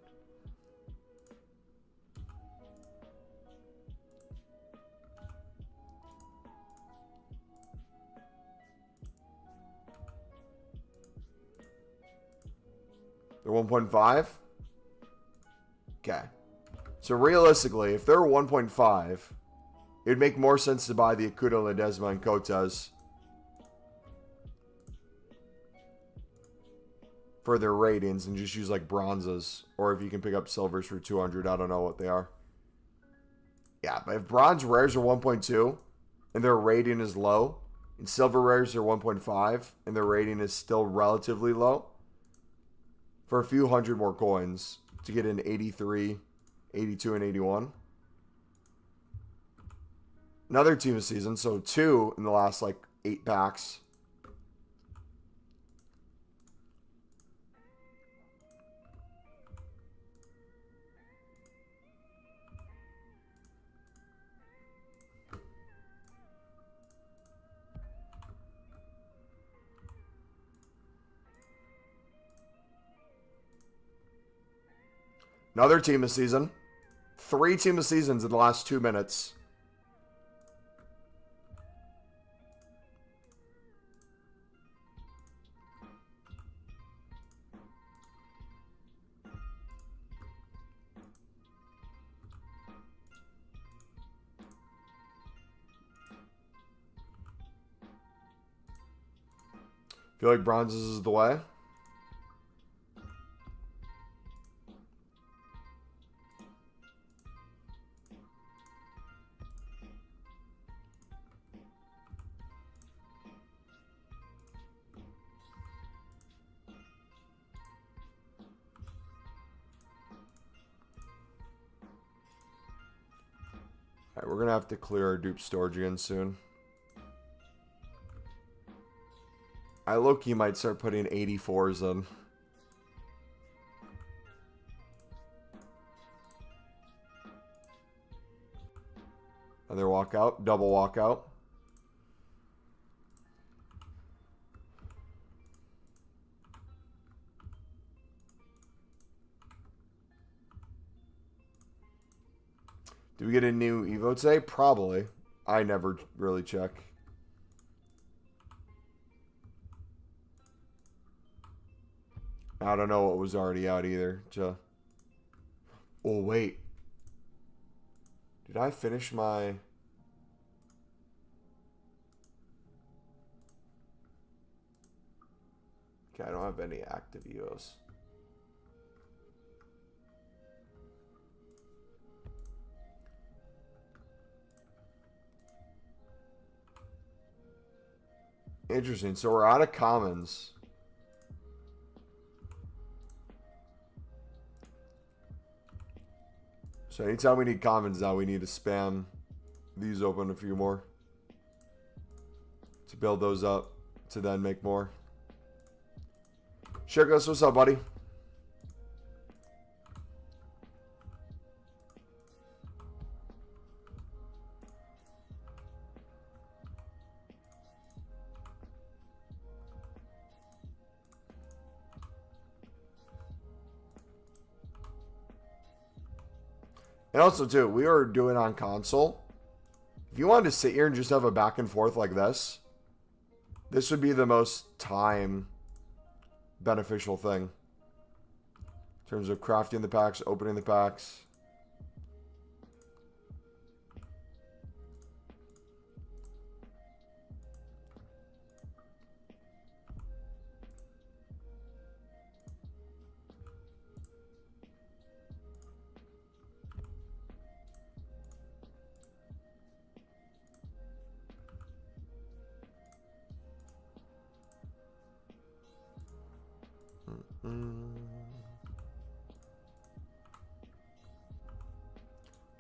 They're 1.5? Okay. So realistically, if they're 1.5, it'd make more sense to buy the Akudo, Ledesma, and Kotas for their ratings and just use like bronzes. Or if you can pick up silvers for 200, I don't know what they are. Yeah, but if bronze rares are 1.2 and their rating is low, and silver rares are 1.5 and their rating is still relatively low, for a few hundred more coins to get an 83, 82, and 81. Another team of season, so 2 in the last like 8 packs. Another team of season. 3 team of seasons in the last 2 minutes. Feel like bronzes is the way. Alright, we're gonna have to clear our dupe storage again soon. I low-key might start putting 84s in. Another walkout, double walkout. Do we get a new Evo today? Probably. I never really check. I don't know what was already out either. Oh, wait. Did I finish my... Okay, I don't have any active Evos. Interesting. So we're out of commons. So anytime we need commons now, we need to spam these open a few more to build those up to then make more. Shirkos, what's up, buddy? And also, too, we are doing on console. If you wanted to sit here and just have a back and forth like this, This would be the most time beneficial thing. In terms of crafting the packs, opening the packs.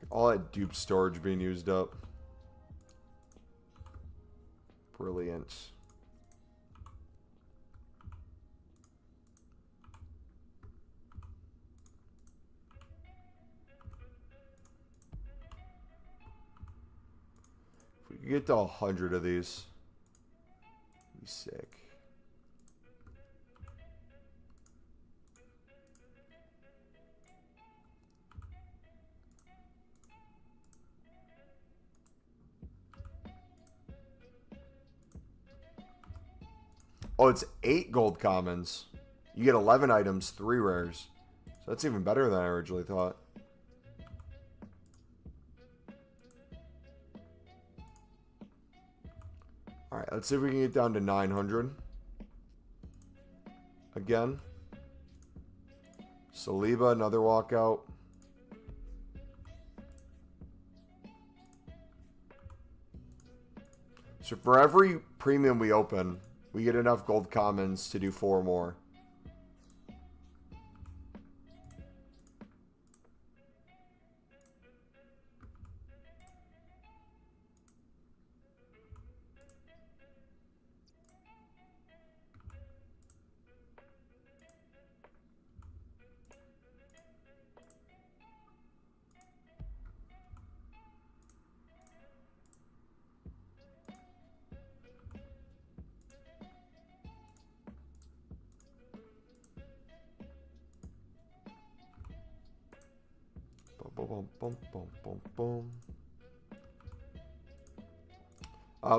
All that dupe storage being used up. Brilliant. If we could get to 100 of these, it'd be sick. Oh, it's 8 gold commons. You get 11 items, 3 rares. So that's even better than I originally thought. Alright, let's see if we can get down to 900. Again. Saliba, another walkout. So for every premium we open, we get enough gold commons to do 4 more. Boom, boom, boom, boom, boom.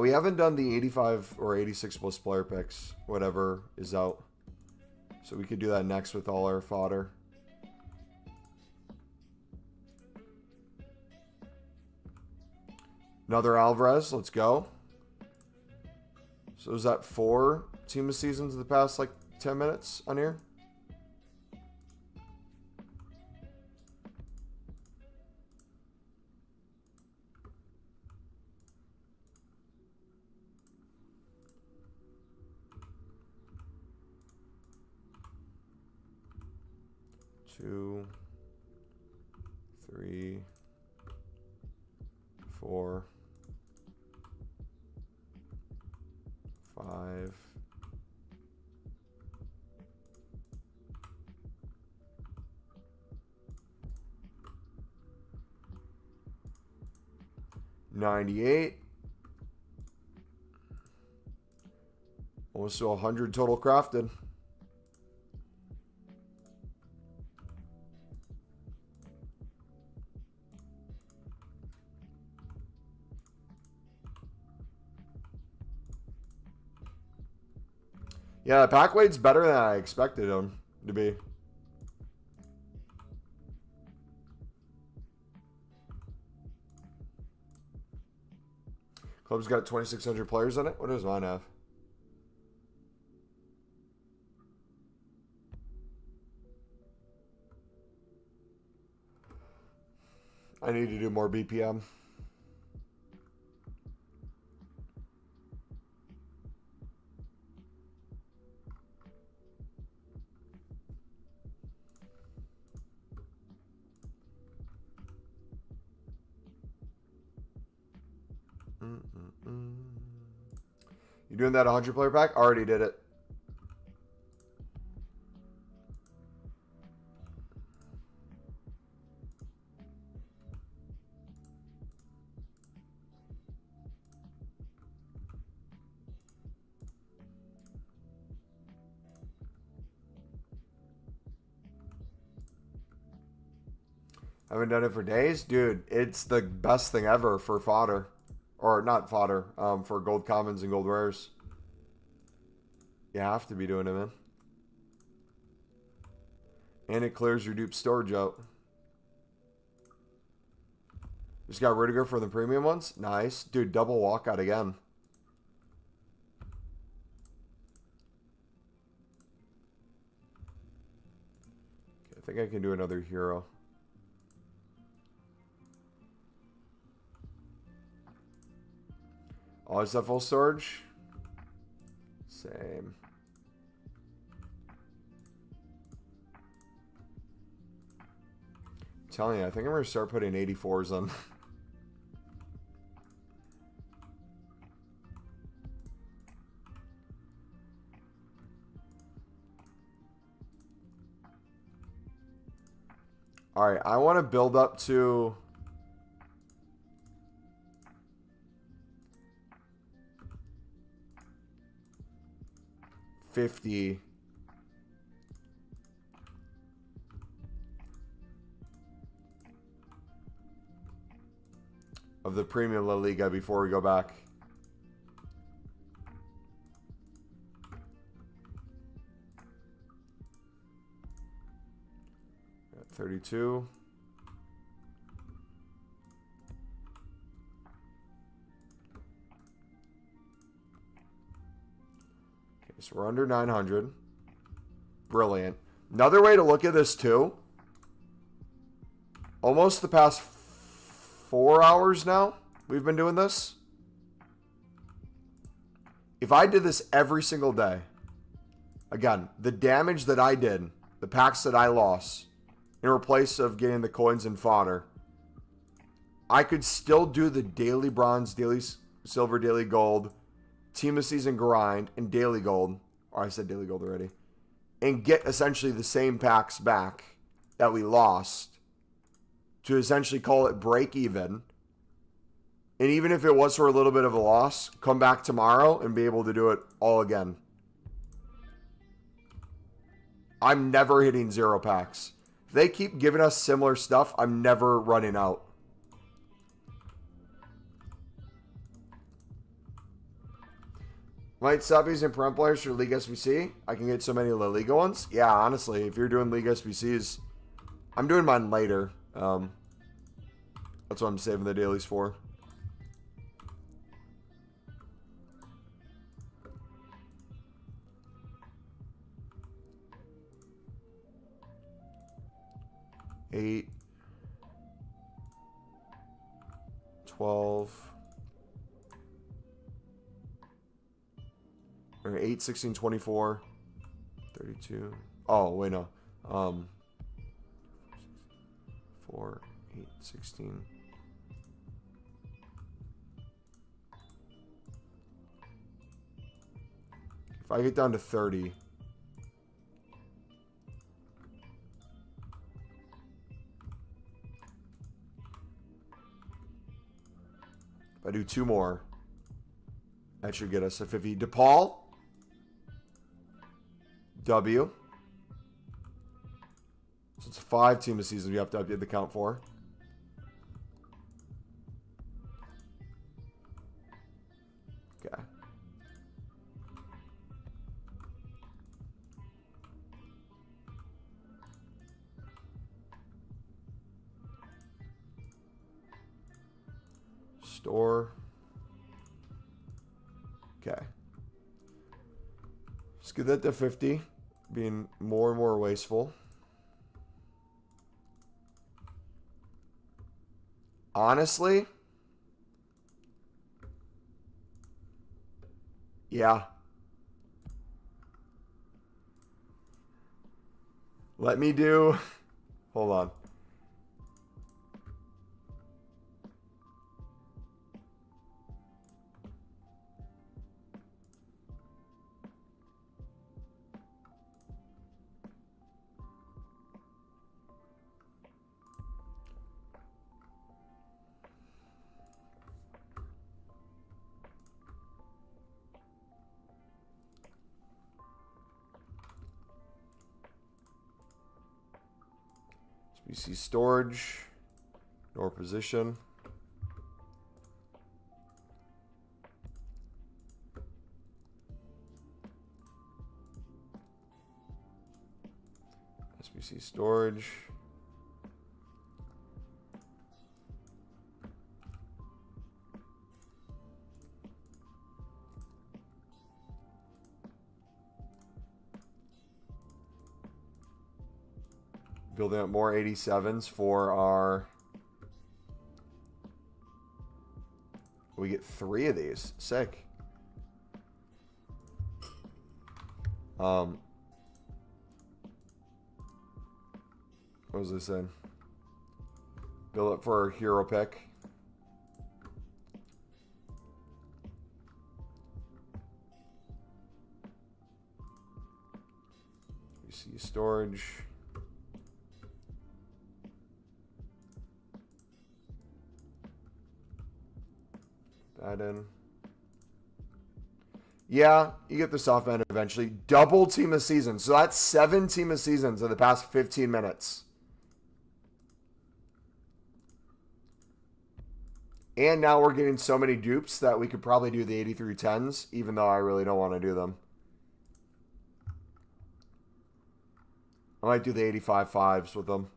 We haven't done the 85 or 86 plus player picks, whatever is out. So we could do that next with all our fodder. Another Alvarez, let's go. So is that 4 team of seasons in the past like 10 minutes on here? Two, 3, 4, 5. $98. Almost to 100 total crafted. Yeah, the pack weight's better than I expected him to be. Club's got 2,600 players on it. What does mine have? I need to do more BPM. You doing that 100 player pack? Already did it. Haven't done it for days? Dude, it's the best thing ever for fodder. Or not fodder, for gold commons and gold rares. You have to be doing it, man. And it clears your dupe storage out. Just got Rudiger for the premium ones. Nice. Dude, double walkout again. Okay, I think I can do another hero. Oh, is that full storage? Same. I'm telling you, I think I'm going to start putting 84s on. Alright, I want to build up to... $50 of the premium La Liga before we go back. Got 32. So we're under 900. Brilliant. Another way to look at this too. Almost the past 4 hours now, we've been doing this. If I did this every single day, again, the damage that I did, the packs that I lost, in place of getting the coins and fodder, I could still do the daily bronze, daily silver, daily gold, team of season grind, and daily gold. Or I said daily gold already. And get essentially the same packs back that we lost to essentially call it break even. And even if it was for a little bit of a loss, come back tomorrow and be able to do it all again. I'm never hitting 0 packs. If they keep giving us similar stuff, I'm never running out. Might stop using Prem players for Liga SBC. I can get so many La Liga ones. Yeah, honestly, if you're doing Liga SBCs, I'm doing mine later. That's what I'm saving the dailies for. Eight, 12, or 8, 16, 24, 32. Oh, wait, no. 4, 8, 16. If I get down to 30. If I do 2 more, that should get us a 50. DePaul. W. So it's 5 team of season you have to update the count for. Okay. Store. Okay. Let's get that to 50. Being more and more wasteful. Honestly, yeah. Let me do, hold on. SBC storage, nor position. SBC storage. Building up more 87s for our... We get 3 of these. Sick. What was this in? Build up for our hero pick. You see storage. That in. Yeah, you get the soft end eventually. Double team of seasons. So that's 7 team of seasons in the past 15 minutes. And now we're getting so many dupes that we could probably do the 83 10s, even though I really don't want to do them. I might do the 85 5s with them.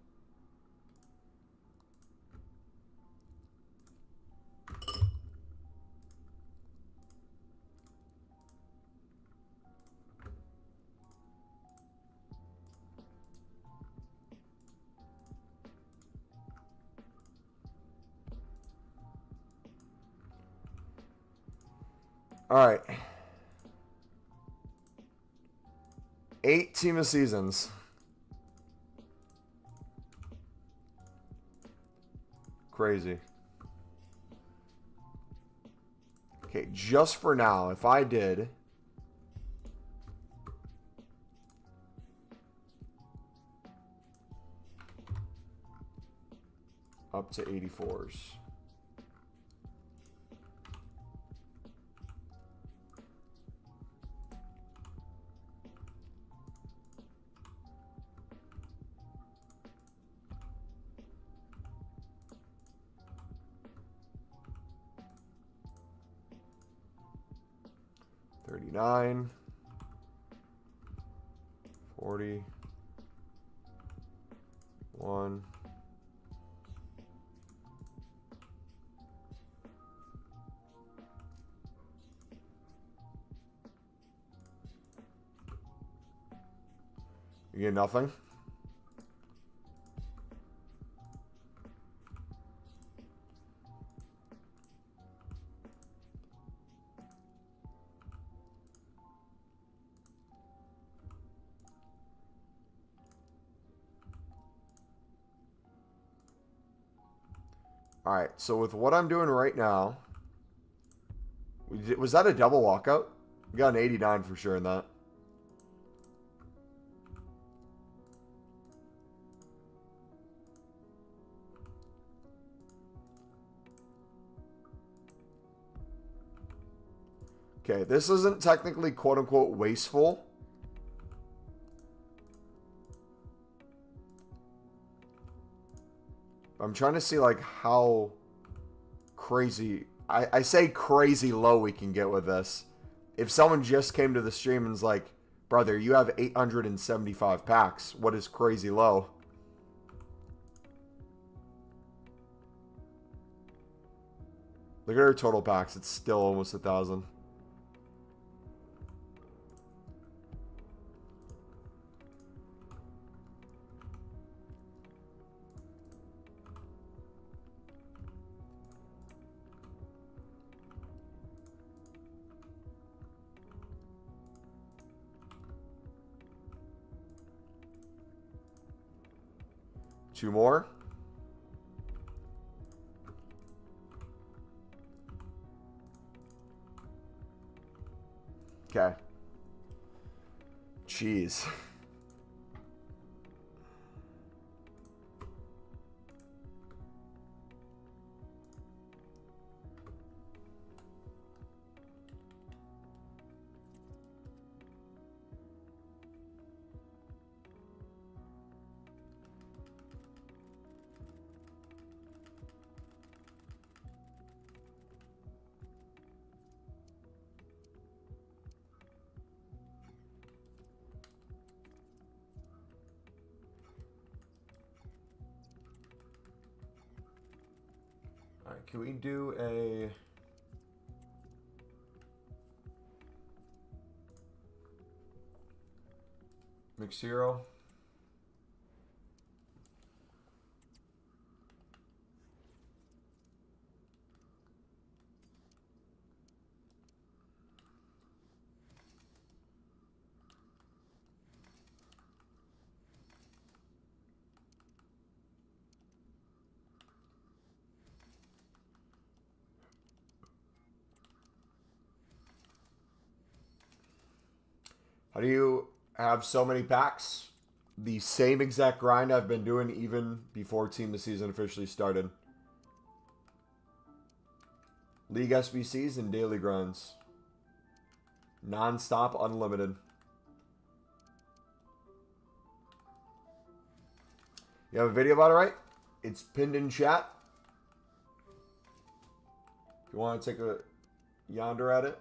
All right. 8 team of seasons. Crazy. Okay, just for now, if I did... up to 84s. $39, $40, $1. You get nothing? All right, so with what I'm doing right now, was that a double walkout? We got an 89 for sure in that. Okay, this isn't technically quote-unquote wasteful. I'm trying to see like how crazy, I say crazy low we can get with this. If someone just came to the stream and's like, brother, you have 875 packs. What is crazy low? Look at our total packs. It's still almost 1,000. Two more. Okay. Jeez. Alright, can we do a... Mix hero? How do you have so many packs? The same exact grind I've been doing even before Team of the Season officially started. League SBCs and daily grinds. Non-stop, unlimited. You have a video about it, right? It's pinned in chat. If you want to take a yonder at it.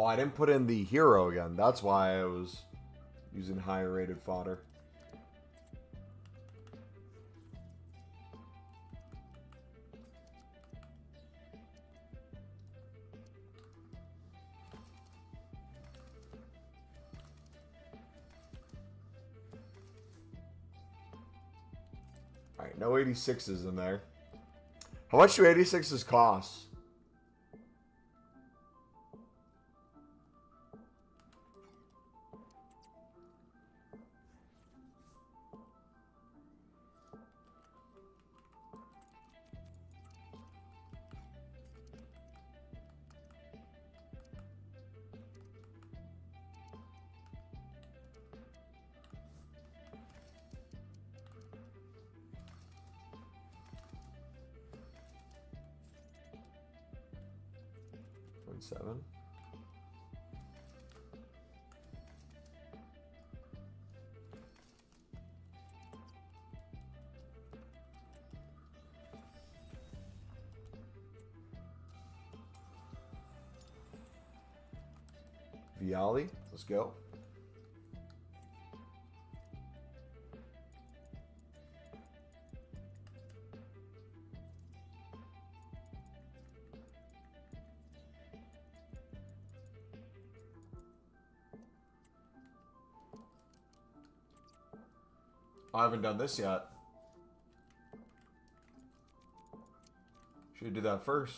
Oh, I didn't put in the hero again. That's why I was using higher rated fodder. Alright, no 86s in there. How much do 86s cost? Seven. Viali, let's go. I haven't done this yet. Should do that first.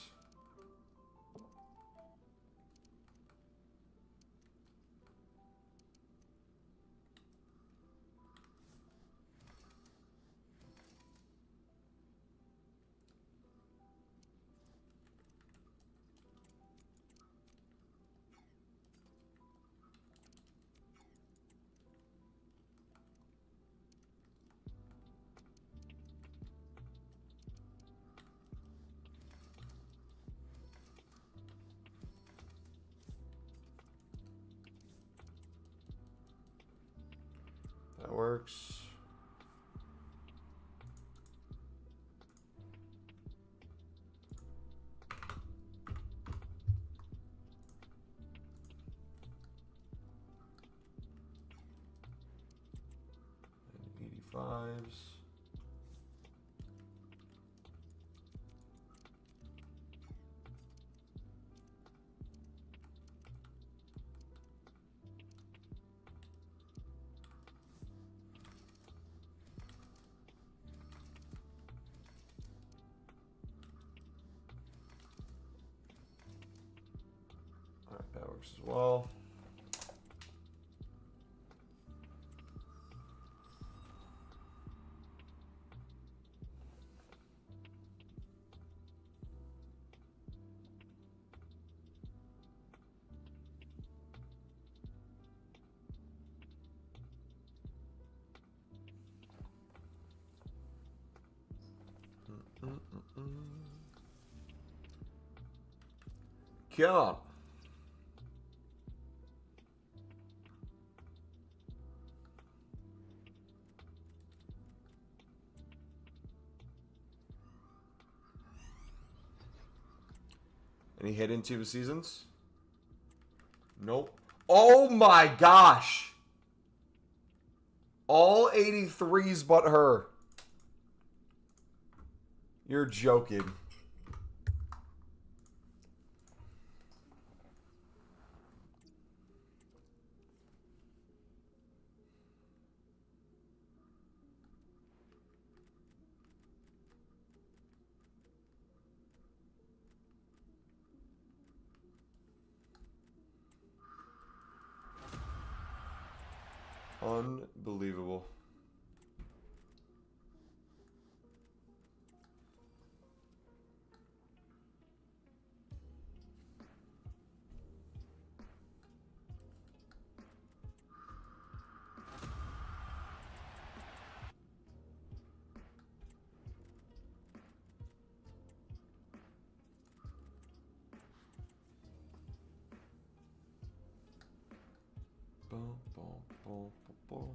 That works. And 85s. Alright, that works as well. Come on. Any hidden team seasons? Nope. Oh my gosh. All 83s but her. You're joking. Unbelievable. Boom, boom, boom, boom, boom.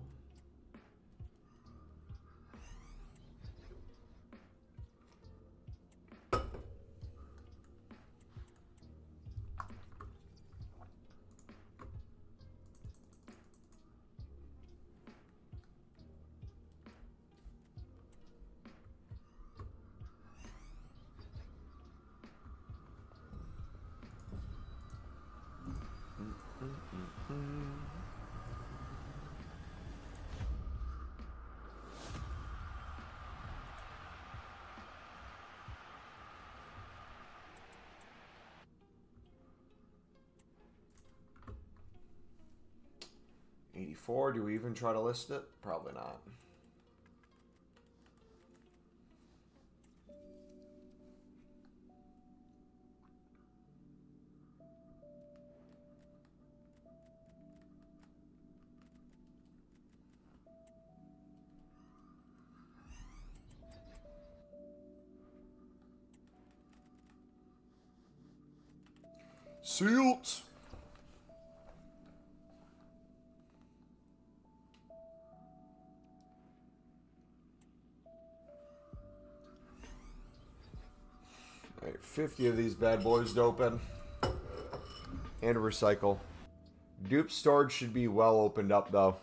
$84. Do we even try to list it? Probably not. Sealed. All right, 50 of these bad boys to open and recycle. Dupe storage should be well opened up though.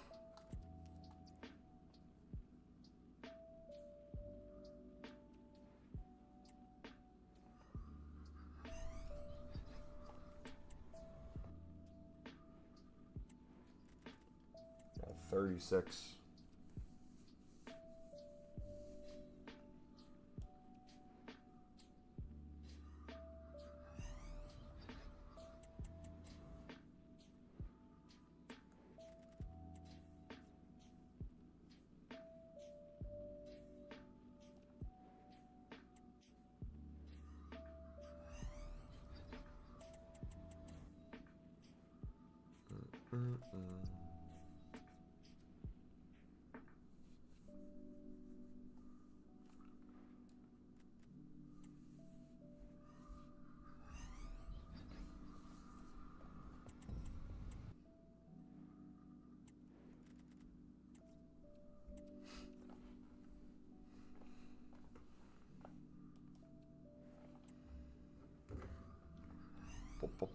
Yeah, 36.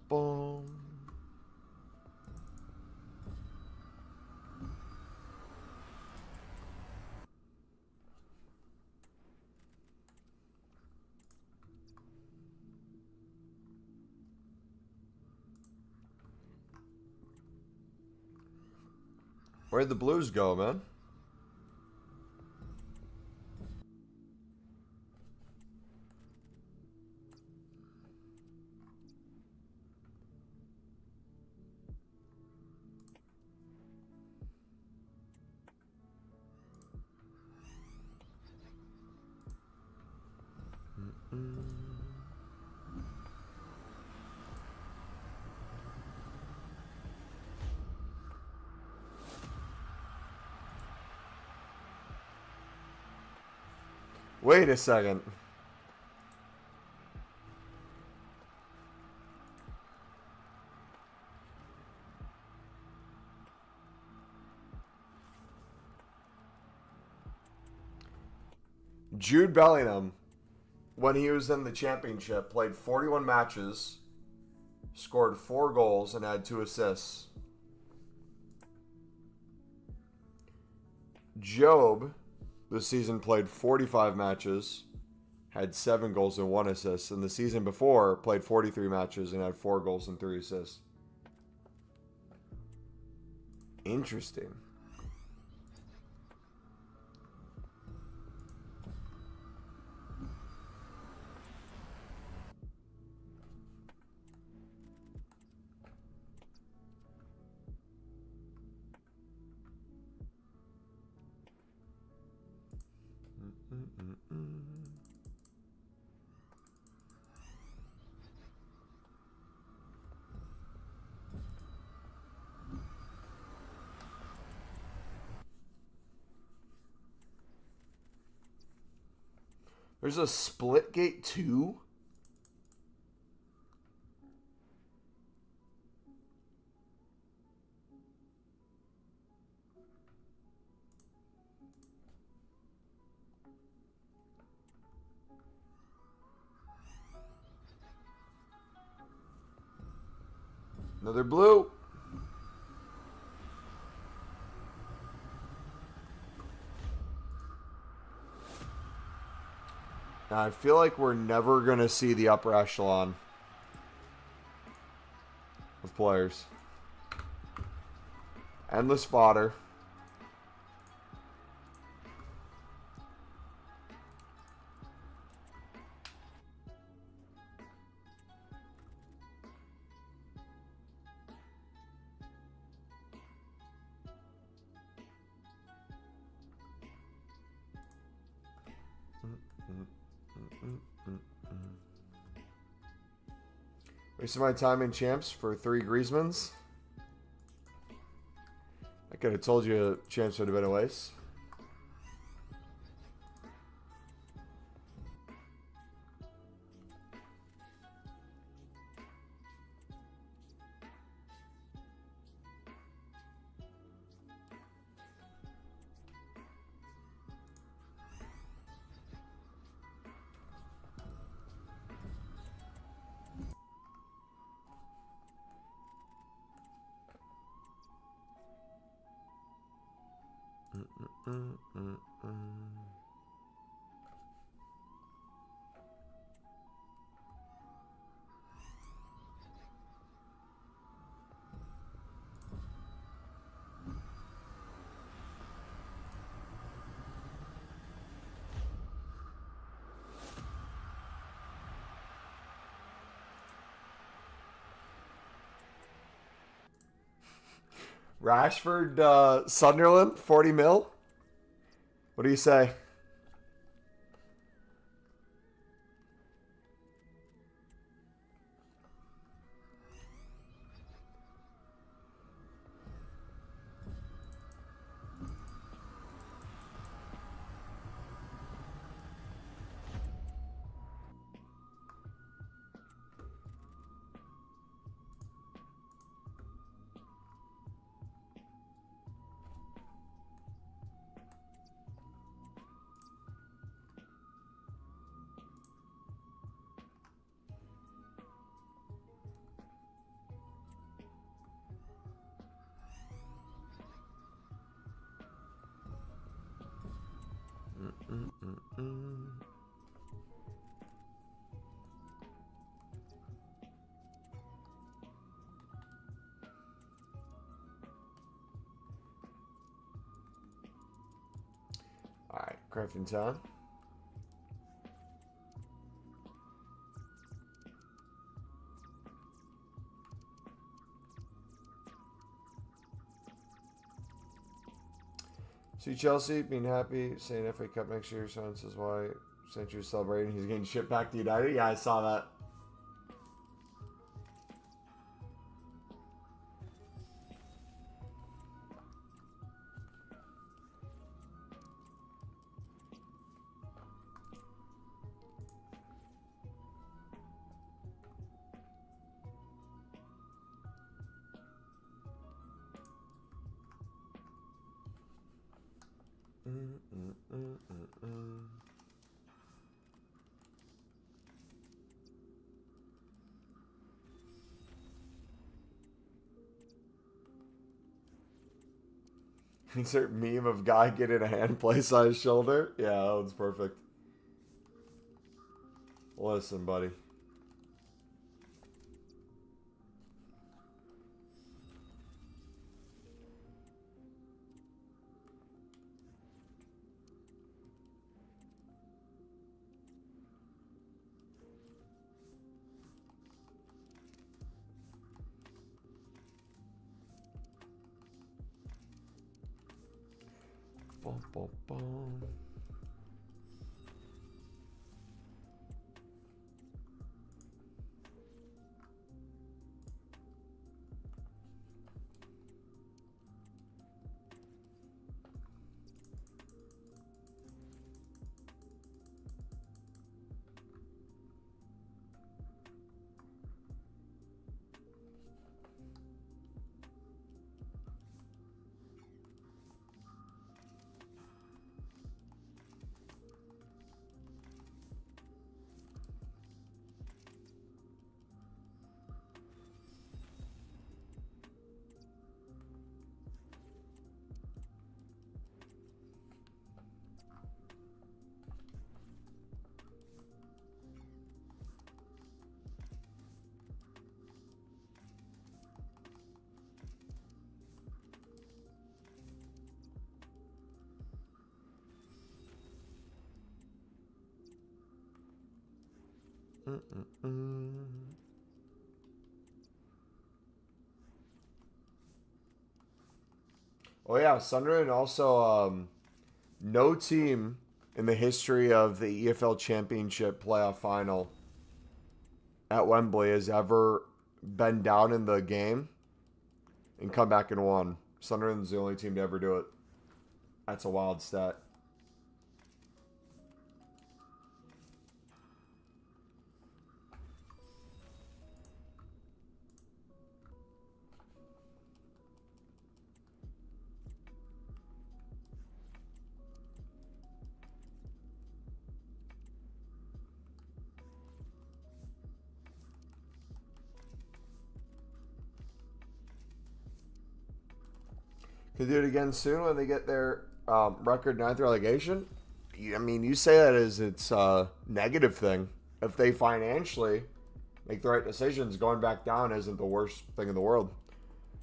Boom. Where'd the Blues go, man? Wait a second. Jude Bellingham, when he was in the championship, played 41 matches, scored 4 goals, and had 2 assists. Job, this season, played 45 matches, had 7 goals and 1 assist. And the season before, played 43 matches and had 4 goals and 3 assists. Interesting. There's a Splitgate 2? Another blue. Now, I feel like we're never going to see the upper echelon of players. Endless fodder. Wasting my time in champs for 3 Griezmanns. I could have told you champs would have been a waste. Rashford, Sunderland, 40 mil. What do you say? All right, crafting time. See Chelsea being happy, saying FA Cup next year. Son says why Century's celebrating. He's getting shipped back to United. Yeah, I saw that. Insert meme of guy getting a hand placed on his shoulder. Yeah, that one's perfect. Listen, buddy. Boom, boom, boom. Oh yeah, Sunderland also no team in the history of the EFL Championship playoff final at Wembley has ever been down in the game and come back and won. Sunderland's the only team to ever do it. That's a wild stat. Could do it again soon when they get their record 9th relegation. I mean, you say that as it's a negative thing. If they financially make the right decisions, going back down isn't the worst thing in the world.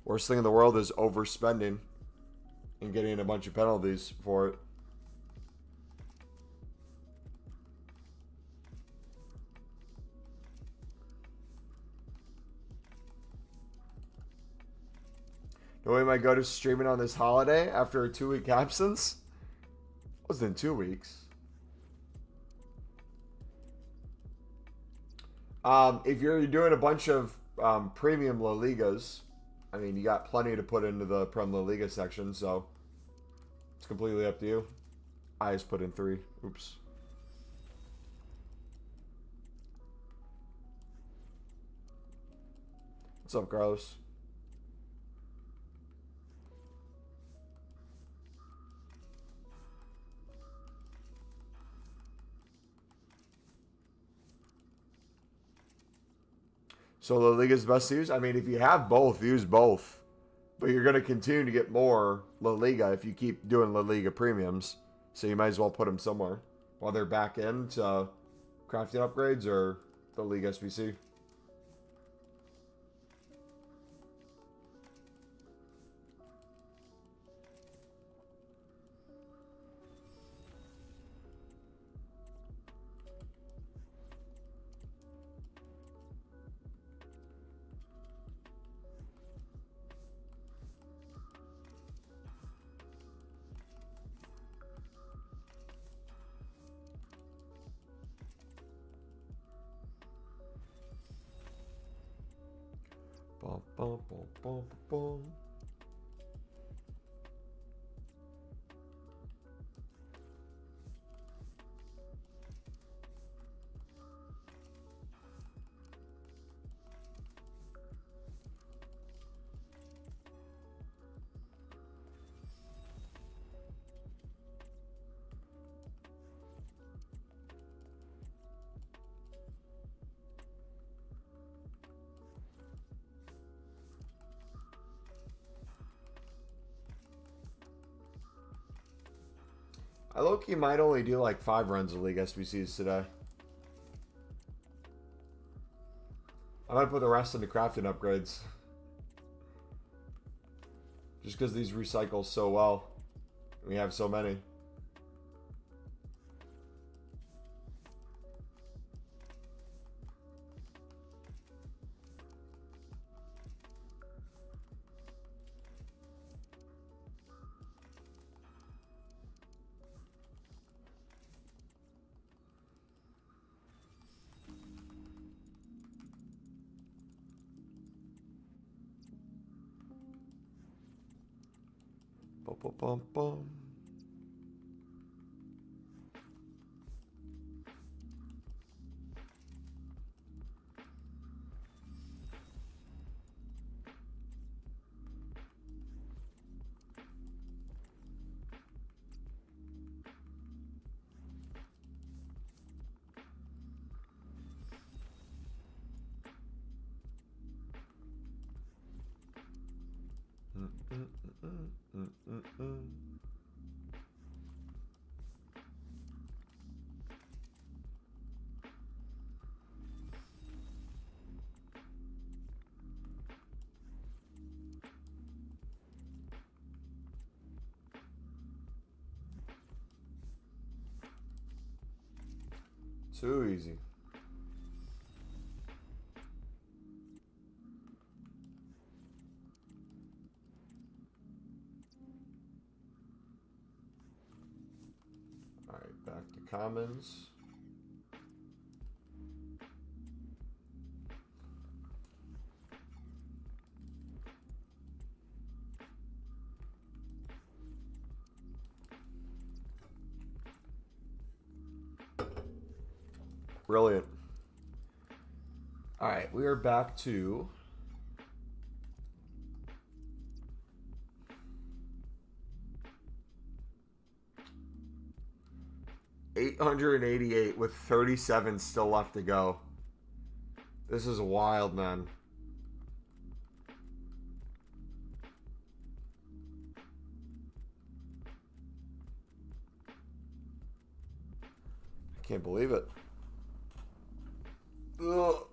Worst thing in the world is overspending and getting a bunch of penalties for it. No way might go to streaming on this holiday after a 2-week absence. It wasn't 2 weeks. If you're doing a bunch of premium La Ligas, I mean, you got plenty to put into the Prem La Liga section, so it's completely up to you. I just put in 3. Oops. What's up, Carlos? So La Liga's best to use? I mean, if you have both, use both. But you're going to continue to get more La Liga if you keep doing La Liga premiums. So you might as well put them somewhere. Whether back into crafting upgrades or the League SBC. Bum, bum, bum, bum, bum. I low-key might only do like 5 runs of League SBCs today. I might put the rest into crafting upgrades. Just because these recycle so well. We have so many. Bum, bum, bum, bum. Too easy. All right, back to commons. Brilliant. All right, we are back to $888 with 37 still left to go. This is wild, man. I can't believe it. Ugh.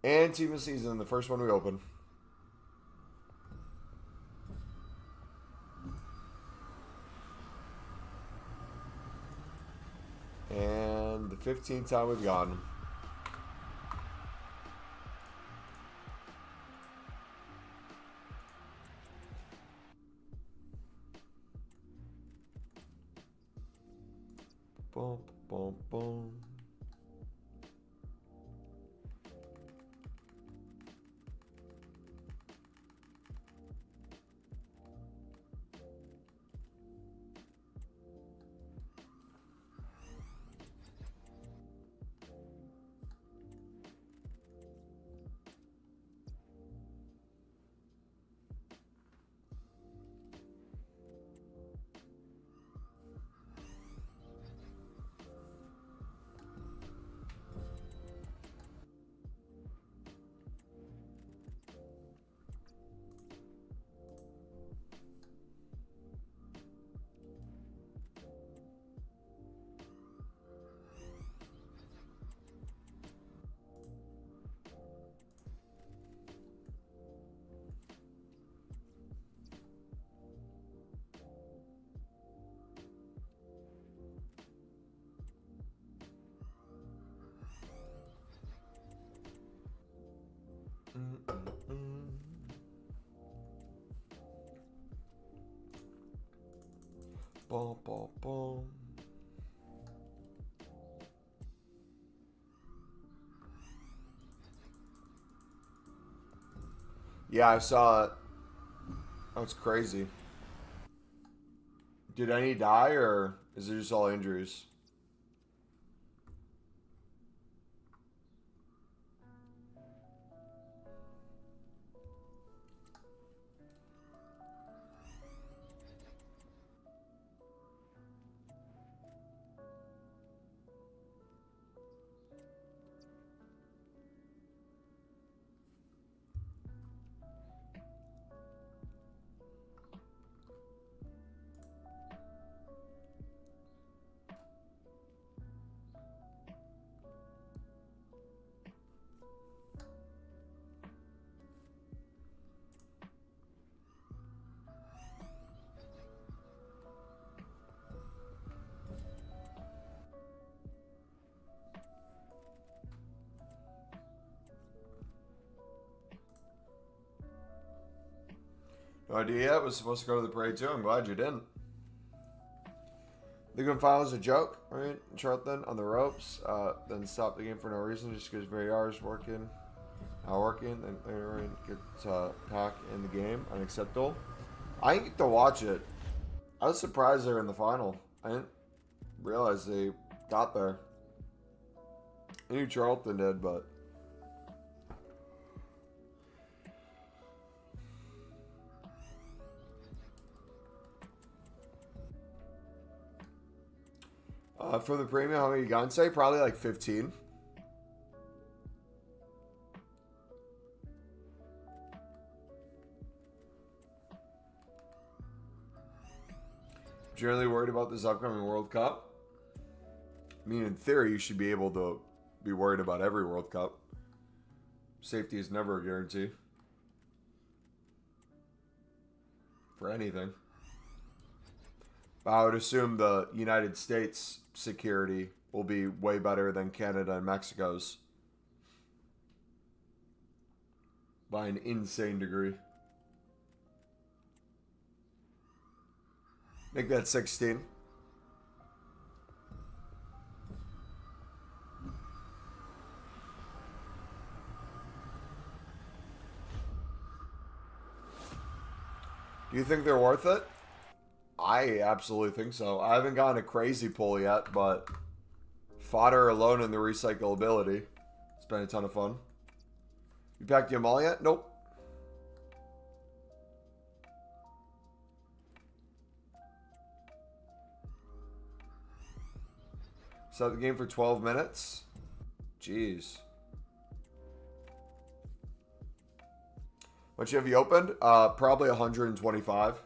And team of season, the first one we open. And the 15th time we've gotten. Boom, boom, boom. Boom, boom, boom. Yeah, I saw it. That's crazy. Did any die, or is it just all injuries? No idea yet. Was supposed to go to the parade too. I'm glad you didn't. The good final is a joke, right? Charlton on the ropes, then stop the game for no reason just because VAR is working. Not working, then Aaron gets Pack in the game. Unacceptable. I didn't get to watch it. I was surprised they were in the final. I didn't realize they got there. I knew Charlton did, but. For the premium, how many you got? Say probably like 15. Generally worried about this upcoming World Cup? I mean, in theory, you should be able to be worried about every World Cup. Safety is never a guarantee. For anything. I would assume the United States security will be way better than Canada and Mexico's. By an insane degree. Make that 16. Do you think they're worth it? I absolutely think so. I haven't gotten a crazy pull yet, but fodder alone and the recyclability. It's been a ton of fun. You packed them all yet? Nope. Set the game for 12 minutes. Jeez. What have you opened? Probably 125.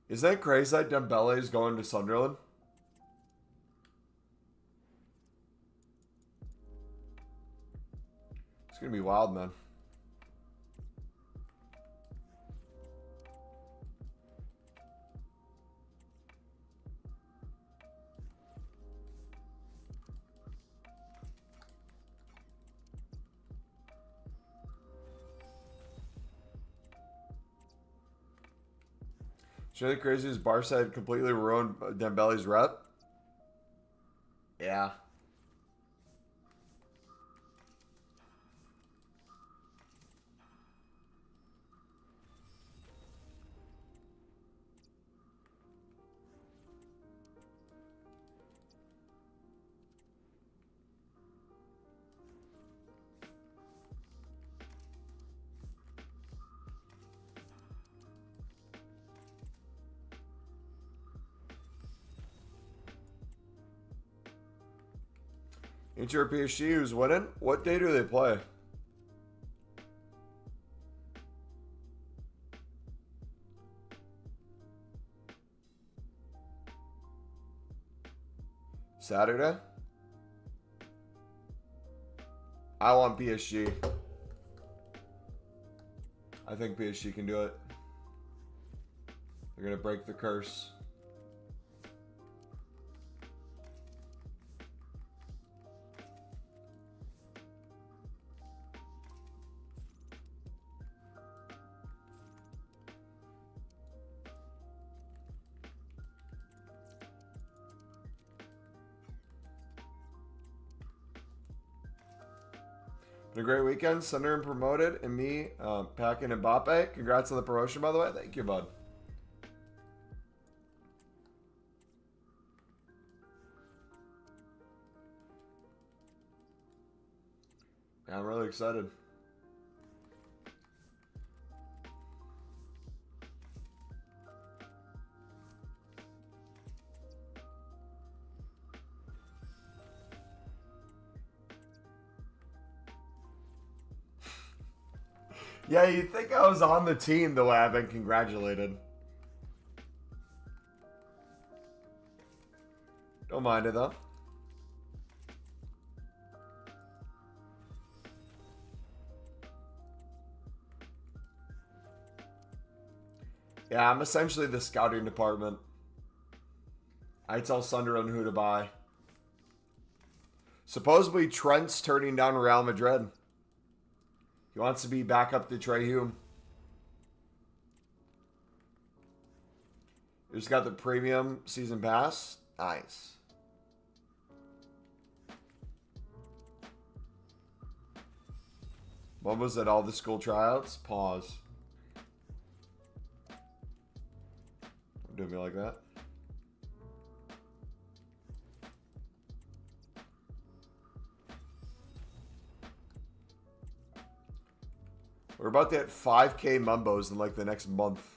Is that crazy that Dembele is going to Sunderland? It's going to be wild, man. You know the craziest Barca had completely ruined Dembele's rep? Yeah. Ain't your PSG who's winning? What day do they play? Saturday? I want PSG. I think PSG can do it. They're going to break the curse. Been a great weekend. Sunderland promoted, and me packing Mbappe. Congrats on the promotion, by the way. Thank you, bud. Yeah, I'm really excited. Yeah, you'd think I was on the team the way I've been congratulated. Don't mind it though. Yeah, I'm essentially the scouting department. I tell Sunderland who to buy. Supposedly Trent's turning down Real Madrid. He wants to be back up to Trey Hume. He's got the premium season pass. Nice. What was it? All the school tryouts? Pause. Don't do me like that. We're about to hit 5K mumbos in like the next month.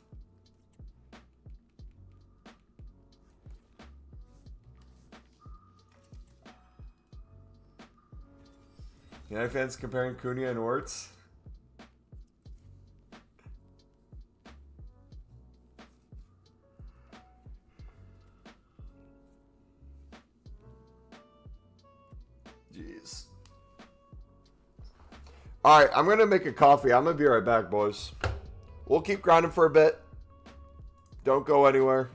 United fans comparing Cunha and Wirtz. Jeez. Alright, I'm going to make a coffee. I'm going to be right back, boys. We'll keep grinding for a bit. Don't go anywhere.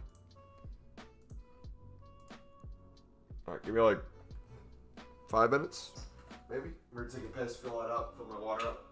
Alright, give me like 5 minutes. Maybe. We're going to take a piss, fill it up, fill my water up.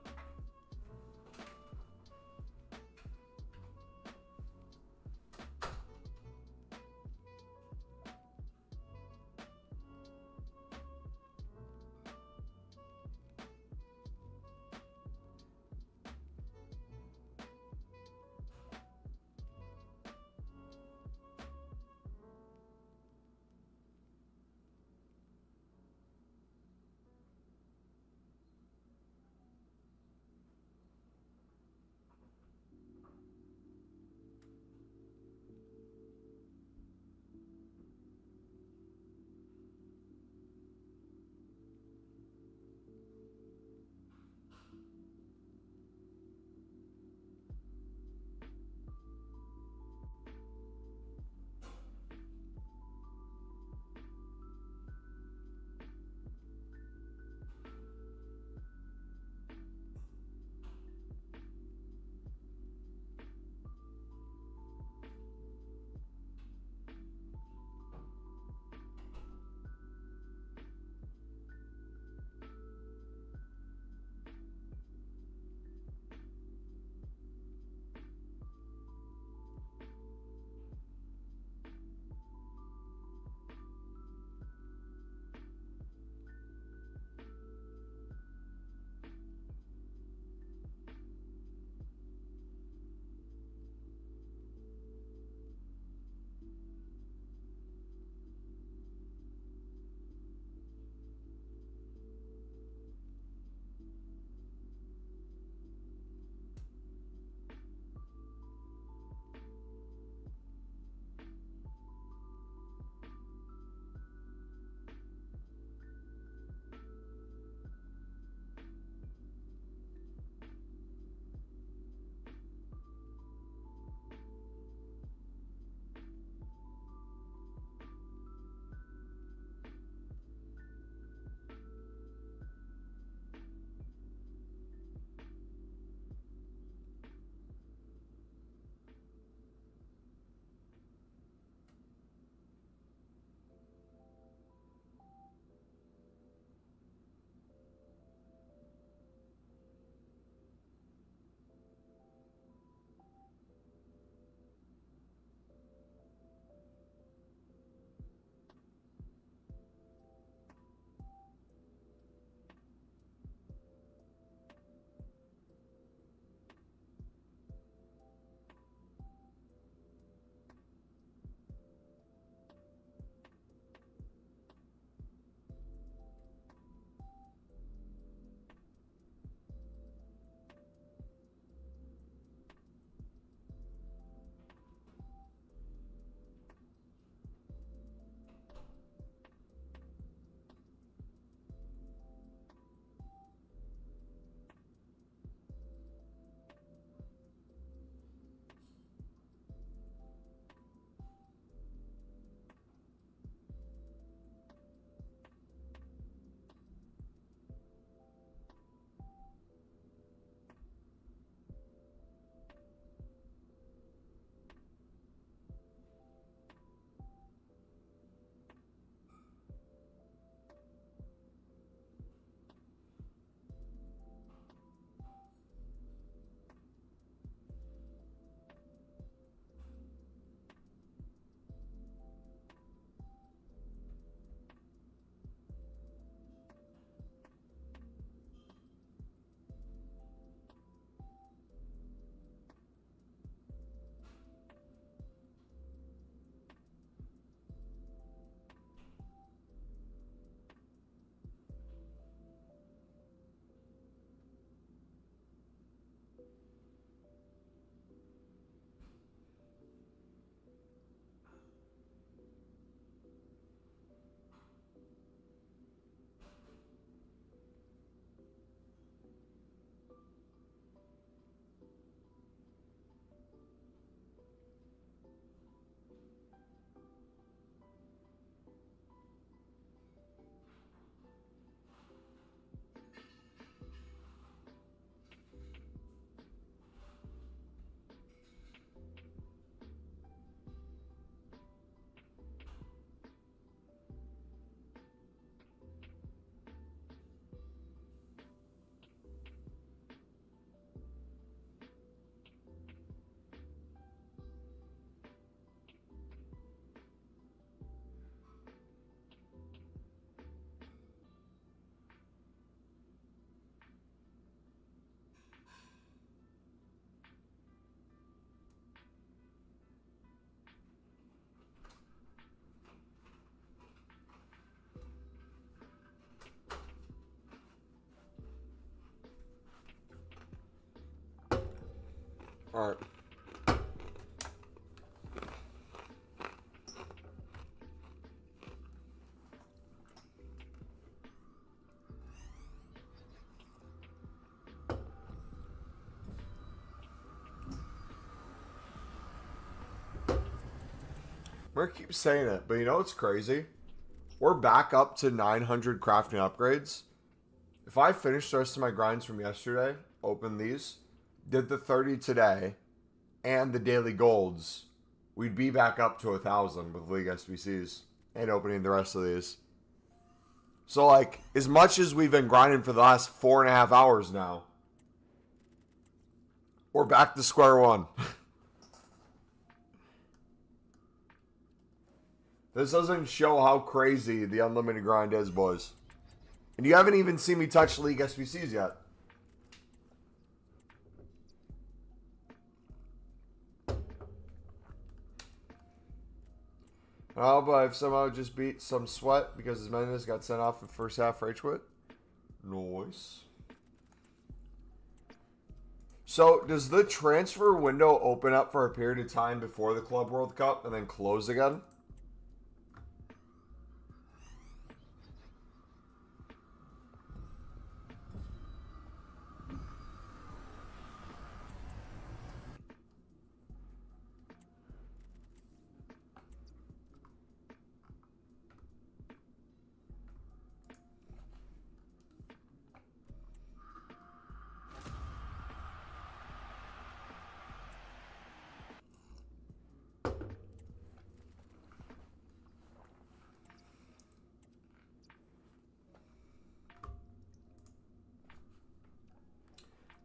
All right. I'm going to keep saying it, but you know what's crazy? We're back up to 900 crafting upgrades. If I finished the rest of my grinds from yesterday, open these, did the 30 today, and the daily golds, we'd be back up to 1,000 with League SBCs and opening the rest of these. So, like, as much as we've been grinding for the last 4.5 hours now, we're back to square one. This doesn't show how crazy the unlimited grind is, boys. And you haven't even seen me touch League SBCs yet. Oh, but I've somehow just beat some sweat because his Mendes got sent off in the first half for H-Wit. Nice. So, does the transfer window open up for a period of time before the Club World Cup and then close again?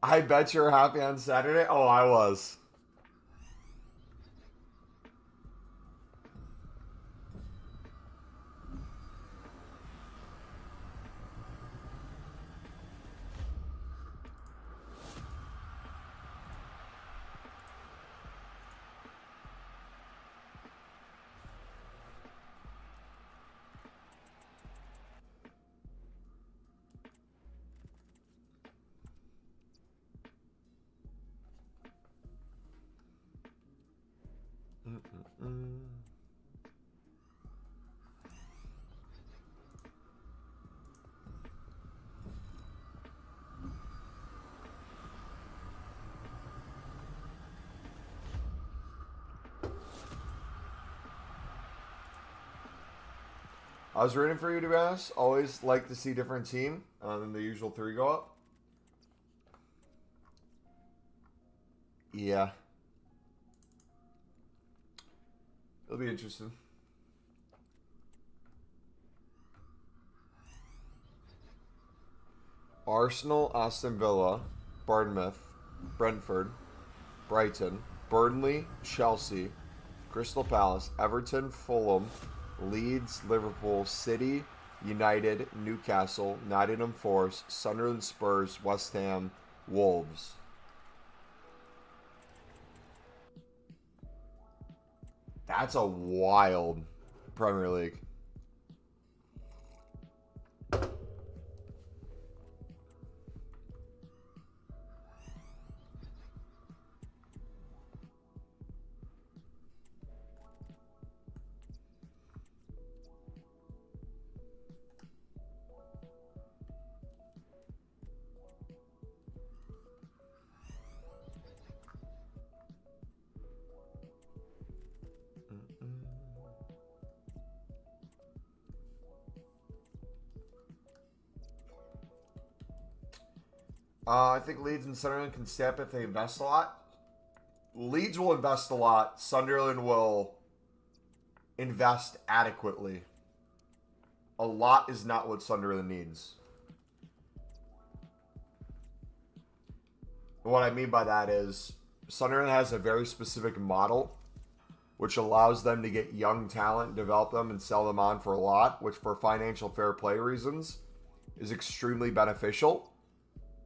I bet you're happy on Saturday. Oh, I was. I was rooting for you, to be honest. Always like to see different team than the usual 3 go up. Yeah. It'll be interesting. Arsenal, Aston Villa, Bournemouth, Brentford, Brighton, Burnley, Chelsea, Crystal Palace, Everton, Fulham, Leeds, Liverpool, City, United, Newcastle, Nottingham Forest, Sunderland, Spurs, West Ham, Wolves. That's a wild Premier League. I think Leeds and Sunderland can step if they invest a lot. Leeds will invest a lot. Sunderland will invest adequately. A lot is not what Sunderland needs. What I mean by that is Sunderland has a very specific model which allows them to get young talent, develop them, and sell them on for a lot, which for financial fair play reasons is extremely beneficial.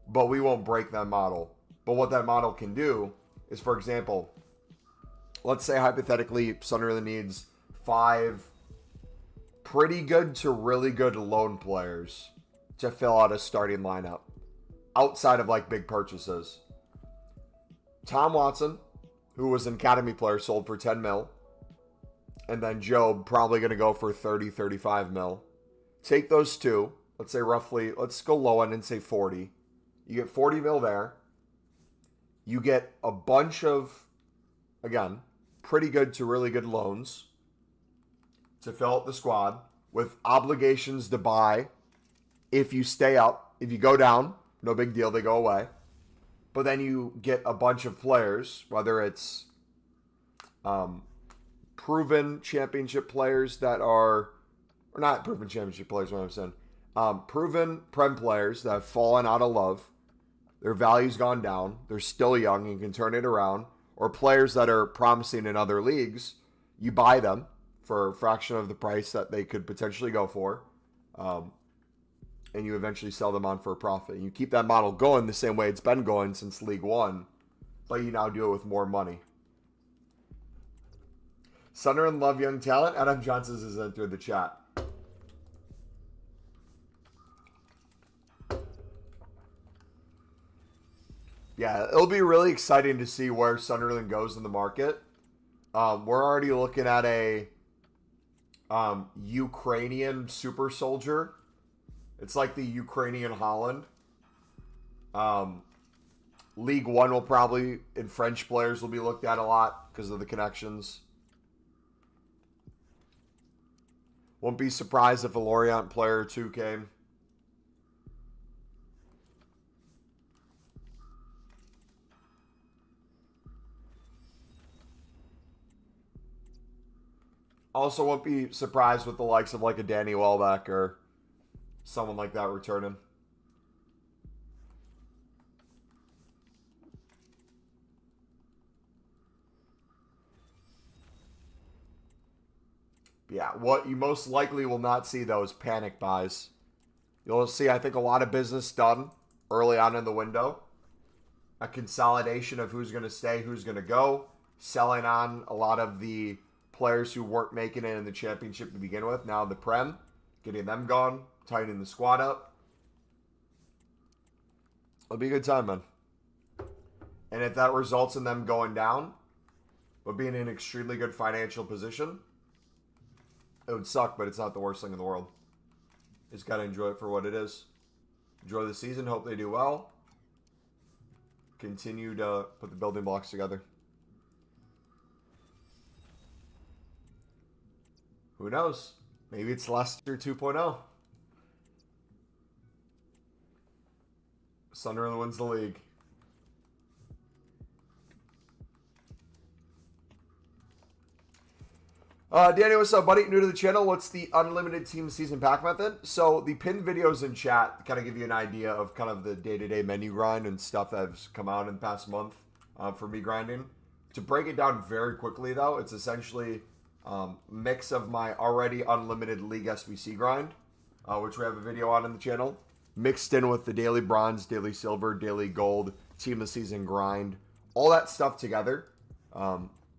But we won't break that model. But what that model can do is, for example, let's say hypothetically Sunderland needs 5 pretty good to really good loan players to fill out a starting lineup outside of like big purchases. Tom Watson, who was an academy player, sold for 10 mil. And then Job, probably going to go for 30, 35 mil. Take those two. Let's say roughly, let's go low end and say 40. You get 40 mil there. You get a bunch of, again, pretty good to really good loans to fill out the squad with obligations to buy if you stay up. If you go down, no big deal, they go away. But then you get a bunch of players, whether it's proven championship players that are, or not proven championship players, what I'm saying, proven Prem players that have fallen out of love. Their value's gone down. They're still young and can turn it around. Or players that are promising in other leagues, you buy them for a fraction of the price that they could potentially go for. And you eventually sell them on for a profit. And you keep that model going the same way it's been going since League One, but you now do it with more money. Sunderland love young talent. Adam Johnson has entered the chat. Yeah, it'll be really exciting to see where Sunderland goes in the market. We're already looking at a Ukrainian super soldier. It's like the Ukrainian Holland. League One will probably, and French players will be looked at a lot because of the connections. Won't be surprised if a Lorient player or two came. Also won't be surprised with the likes of like a Danny Welbeck or someone like that returning. Yeah, what you most likely will not see, though, is panic buys. You'll see, I think, a lot of business done early on in the window. A consolidation of who's going to stay, who's going to go. Selling on a lot of the players who weren't making it in the championship to begin with. Now the Prem, getting them gone, tightening the squad up. It'll be a good time, man. And if that results in them going down, but being in an extremely good financial position, it would suck, but it's not the worst thing in the world. You just got to enjoy it for what it is. Enjoy the season. Hope they do well. Continue to put the building blocks together. Who knows? Maybe it's Leicester 2.0. Sunderland wins the league. Danny, what's up, buddy? New to the channel. What's the unlimited team season pack method? So the pinned videos in chat kind of give you an idea of kind of the day-to-day menu grind and stuff that has come out in the past month for me grinding. To break it down very quickly, though, it's essentially mix of my already unlimited League SBC grind, which we have a video on in the channel, mixed in with the daily bronze, daily silver, daily gold, team of season grind, all that stuff together.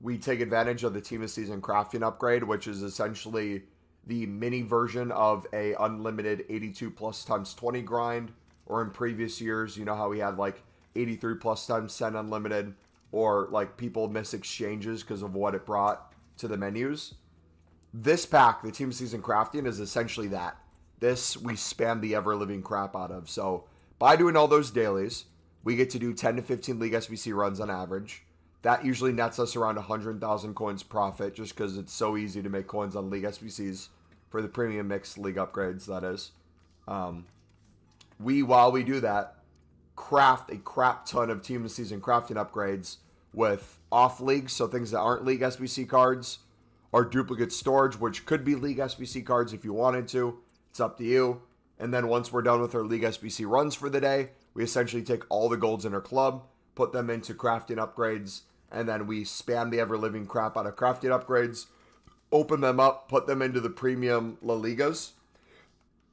We take advantage of the team of season crafting upgrade, which is essentially the mini version of a unlimited 82 plus times 20 grind, or in previous years, you know how we had like 83 plus times 10 unlimited, or like people miss exchanges because of what it brought to the menus. This pack, the team season crafting, is essentially that. This we spam the ever-living crap out of. So by doing all those dailies, we get to do 10 to 15 League SBC runs on average. That usually nets us around 100,000 coins profit, just because it's so easy to make coins on League SBCs for the premium mixed league upgrades, that is. While we do that, craft a crap ton of team of season crafting upgrades with off leagues, so things that aren't League SBC cards, or duplicate storage, which could be League SBC cards if you wanted to. It's up to you. And then once we're done with our League SBC runs for the day, we essentially take all the golds in our club, put them into crafting upgrades, and then we spam the ever-living crap out of crafting upgrades, open them up, put them into the premium LALIGAs,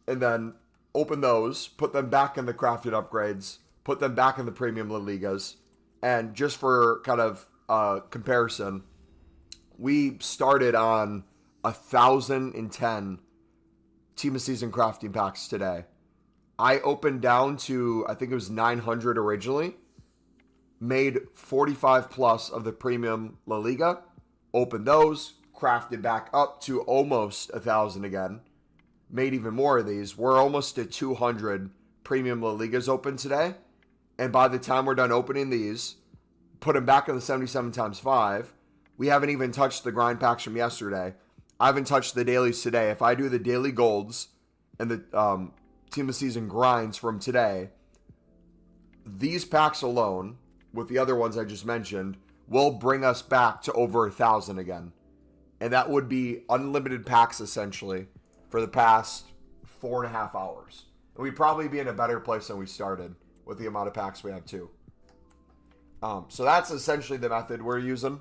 and then open those, put them back in the crafted upgrades, put them back in the premium LALIGAs. And just for kind of comparison, we started on 1,010 team of season crafting packs today. I opened down to, I think it was 900 originally. made 45 plus of the premium La Liga, opened those, crafted back up to almost 1,000 again, made even more of these. We're almost at 200 premium La Ligas open today. And by the time we're done opening these, put them back in the 77 times 5, we haven't even touched the grind packs from yesterday. I haven't touched the dailies today. If I do the daily golds and the team of season grinds from today, these packs alone, with the other ones I just mentioned, will bring us back to over 1,000 again. And that would be unlimited packs, essentially, for the past 4.5 hours. And we'd probably be in a better place than we started with the amount of packs we have, too. So that's essentially the method we're using.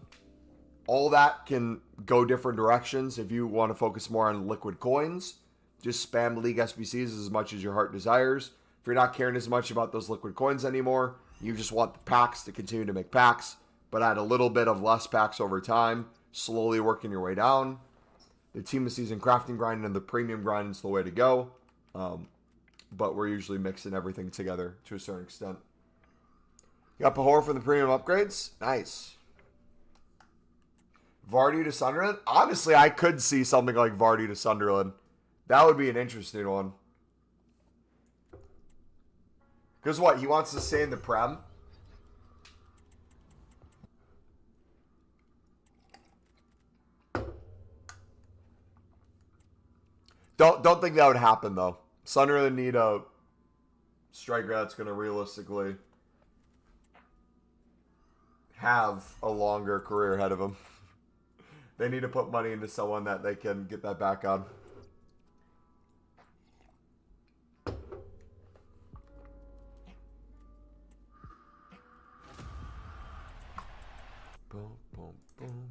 All that can go different directions. If you want to focus more on liquid coins, just spam League SBCs as much as your heart desires. If you're not caring as much about those liquid coins anymore, you just want the packs to continue to make packs, but add a little bit of less packs over time, slowly working your way down. The team of season crafting grind and the premium grind is the way to go. But we're usually mixing everything together to a certain extent. You got Pahor for the premium upgrades? Nice. Vardy to Sunderland? Honestly, I could see something like Vardy to Sunderland. That would be an interesting one. Because what? He wants to stay in the Prem? Don't think that would happen, though. Sunderland need a striker that's going to realistically have a longer career ahead of him. They need to put money into someone that they can get that back on. Boom, boom, boom.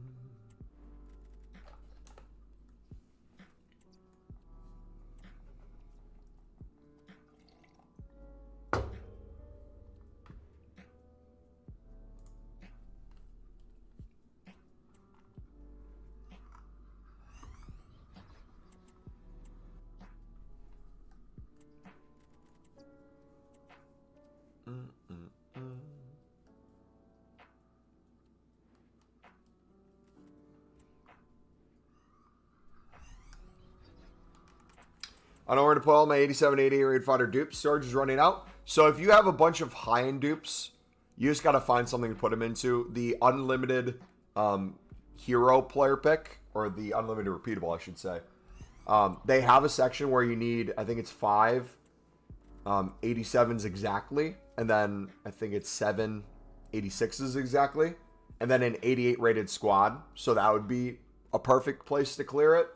I know where to put all my 87, 88 rated fodder dupes. Storage is running out. So if you have a bunch of high-end dupes, you just got to find something to put them into. The unlimited hero player pick, or the unlimited repeatable, I should say. They have a section where you need, I think it's 5 87s exactly. And then I think it's 7 86s exactly. And then an 88 rated squad. So that would be a perfect place to clear it.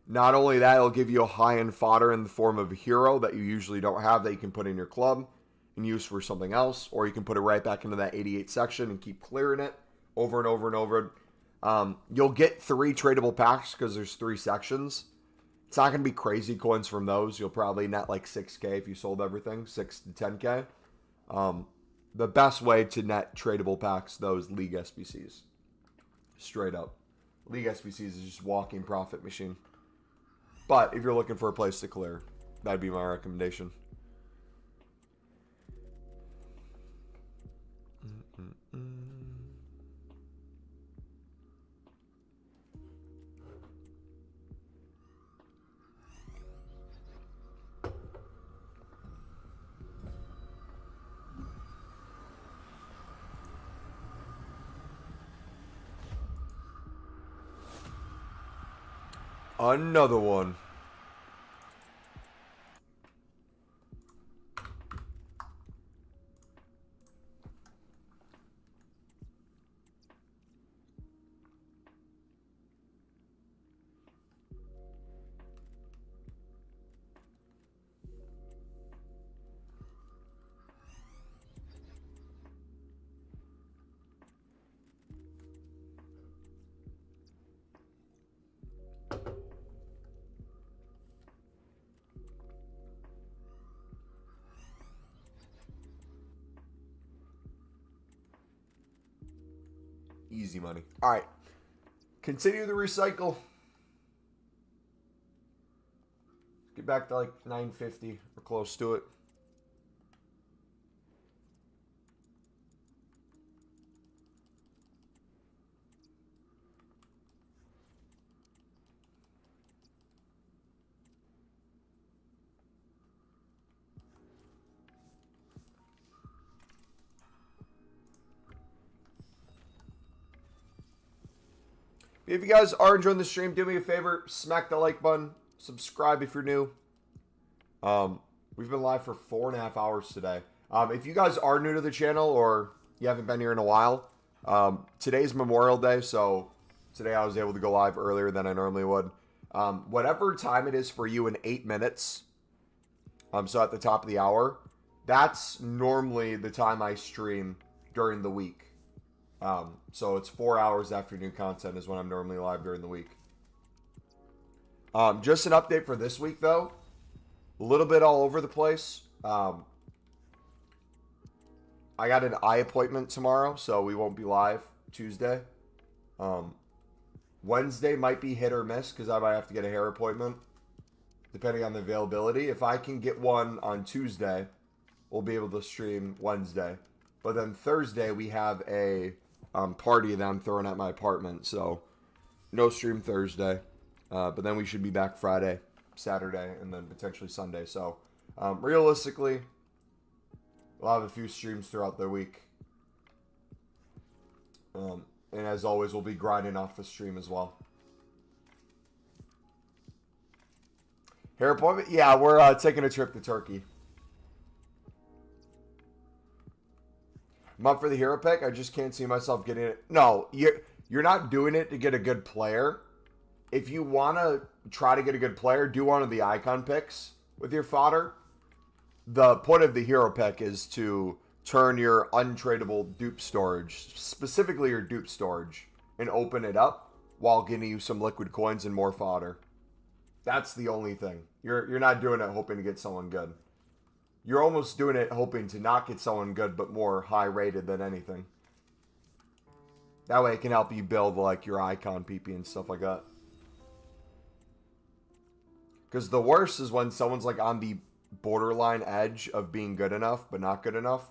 Not only that, it'll give you a high-end fodder in the form of a hero that you usually don't have that you can put in your club and use for something else, or you can put it right back into that 88 section and keep clearing it over and over and over. You'll get 3 tradable packs because there's 3 sections. It's not going to be crazy coins from those. You'll probably net like 6K if you sold everything, 6 to 10K. The best way to net tradable packs, though, is League SBCs. Straight up. League SBCs is just walking profit machine. But if you're looking for a place to clear, that'd be my recommendation. Another one. Easy money. All right. Continue the recycle. Get back to like 950 or close to it. If you guys are enjoying the stream, do me a favor, smack the like button, subscribe if you're new. We've been live for 4.5 hours today. If you guys are new to the channel or you haven't been here in a while, today's Memorial Day, so today I was able to go live earlier than I normally would. Whatever time it is for you in 8 minutes, so at the top of the hour, that's normally the time I stream during the week. So it's 4 hours after new content is when I'm normally live during the week. Just an update for this week, though. A little bit all over the place. I got an eye appointment tomorrow, so we won't be live Tuesday. Wednesday might be hit or miss because I might have to get a hair appointment, depending on the availability. If I can get one on Tuesday, we'll be able to stream Wednesday. But then Thursday, we have a party that I'm throwing at my apartment, so no stream Thursday. But then we should be back Friday, Saturday, and then potentially Sunday. So realistically, we'll have a few streams throughout the week. And as always, we'll be grinding off the stream as well. Hair appointment? Yeah, we're taking a trip to Turkey. I'm up for the hero pick. I just can't see myself getting it. No, you're not doing it to get a good player. If you want to try to get a good player, do one of the icon picks with your fodder. The point of the hero pick is to turn your untradeable dupe storage, specifically your dupe storage, and open it up while getting you some liquid coins and more fodder. That's the only thing. You're not doing it hoping to get someone good. You're almost doing it hoping to not get someone good, but more high rated than anything. That way it can help you build like your icon PP and stuff like that. Because the worst is when someone's like on the borderline edge of being good enough, but not good enough.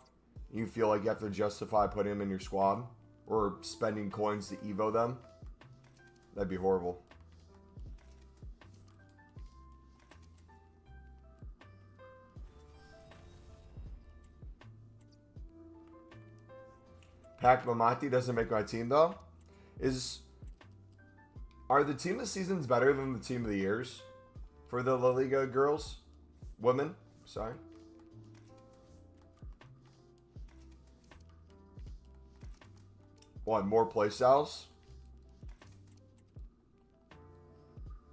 You feel like you have to justify putting them in your squad or spending coins to evo them. That'd be horrible. Pac Mamati doesn't make my team though. Are the team of the seasons better than the team of the years for the La Liga girls? Women? Sorry. What, more playstyles?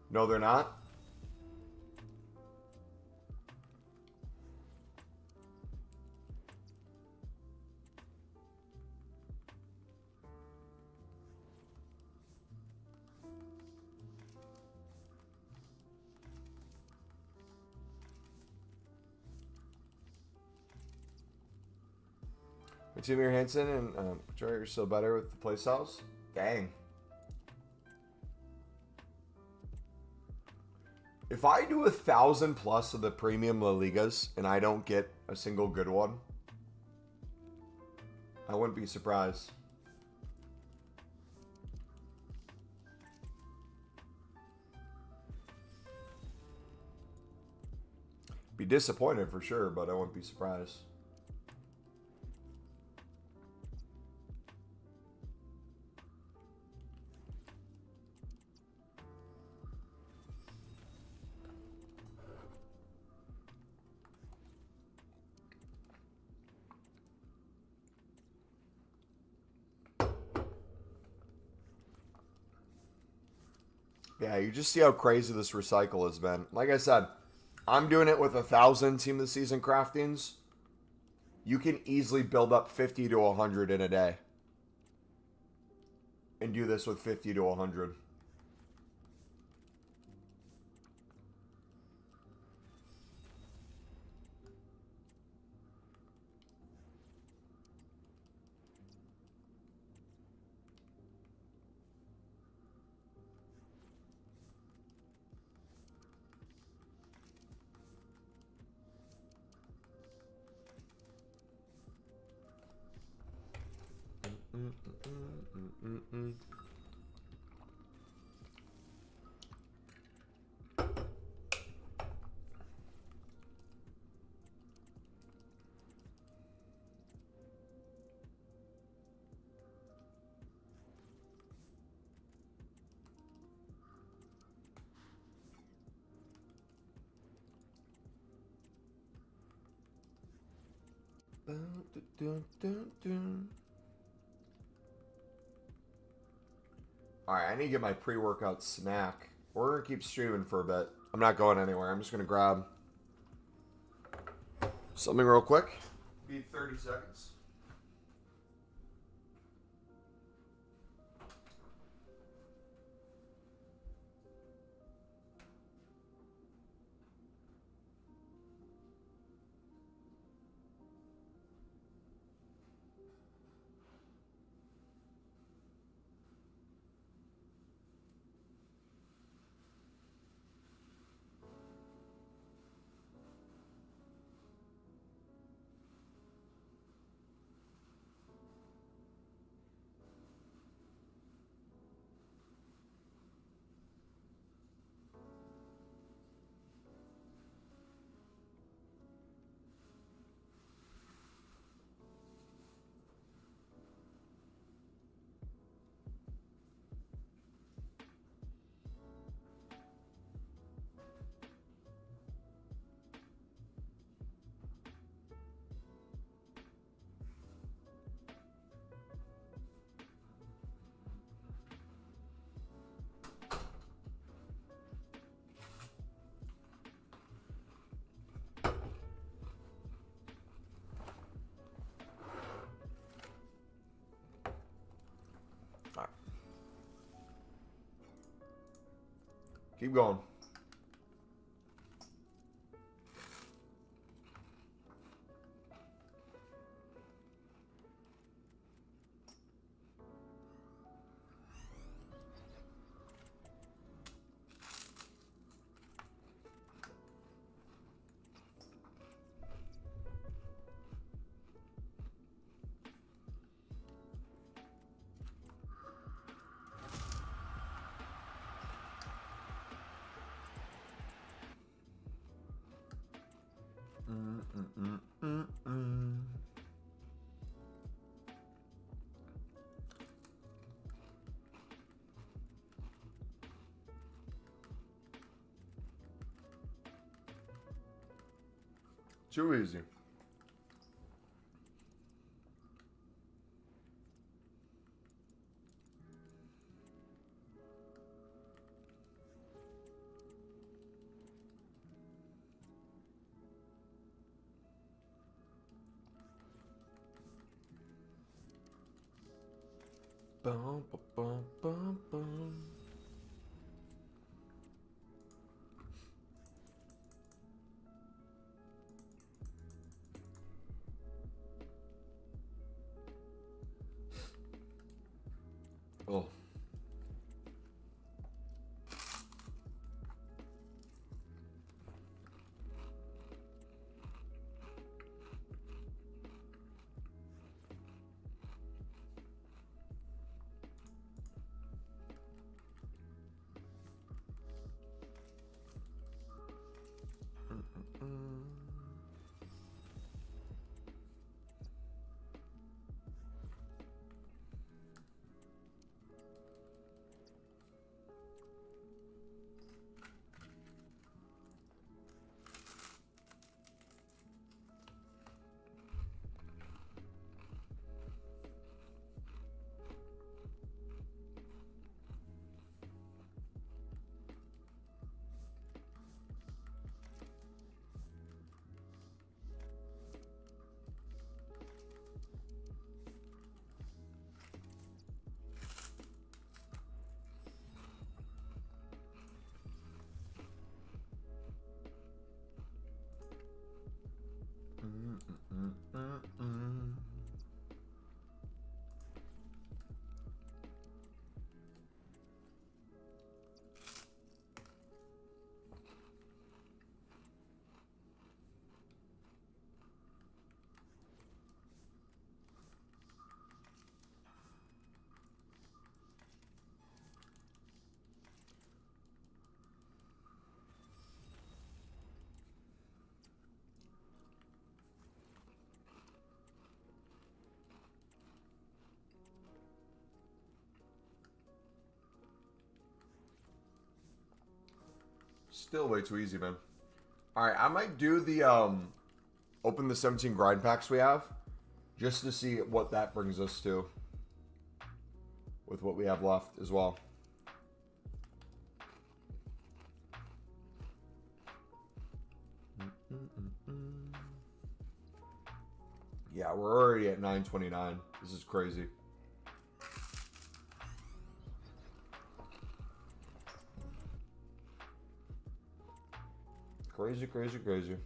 No, they're not. Timur Hansen and Joey are still better with the playstyles. Dang. If I do 1,000 plus of the premium La Ligas and I don't get a single good one, I wouldn't be surprised. Be disappointed for sure, but I wouldn't be surprised. Yeah, you just see how crazy this recycle has been. Like I said, I'm doing it with 1,000 team of the season craftings. You can easily build up 50 to 100 in a day. And do this with 50 to 100. Alright, I need to get my pre-workout snack. We're going to keep streaming for a bit. I'm not going anywhere. I'm just going to grab something real quick. Be 30 seconds. Keep going. Too easy. Bum, bum, bum, bum, bum. Oh. Still way too easy, man. All right, I might do the open the 17 grind packs we have, just to see what that brings us to with what we have left as well. Yeah, we're already at 929. This is crazy. Crazy, crazy, crazy.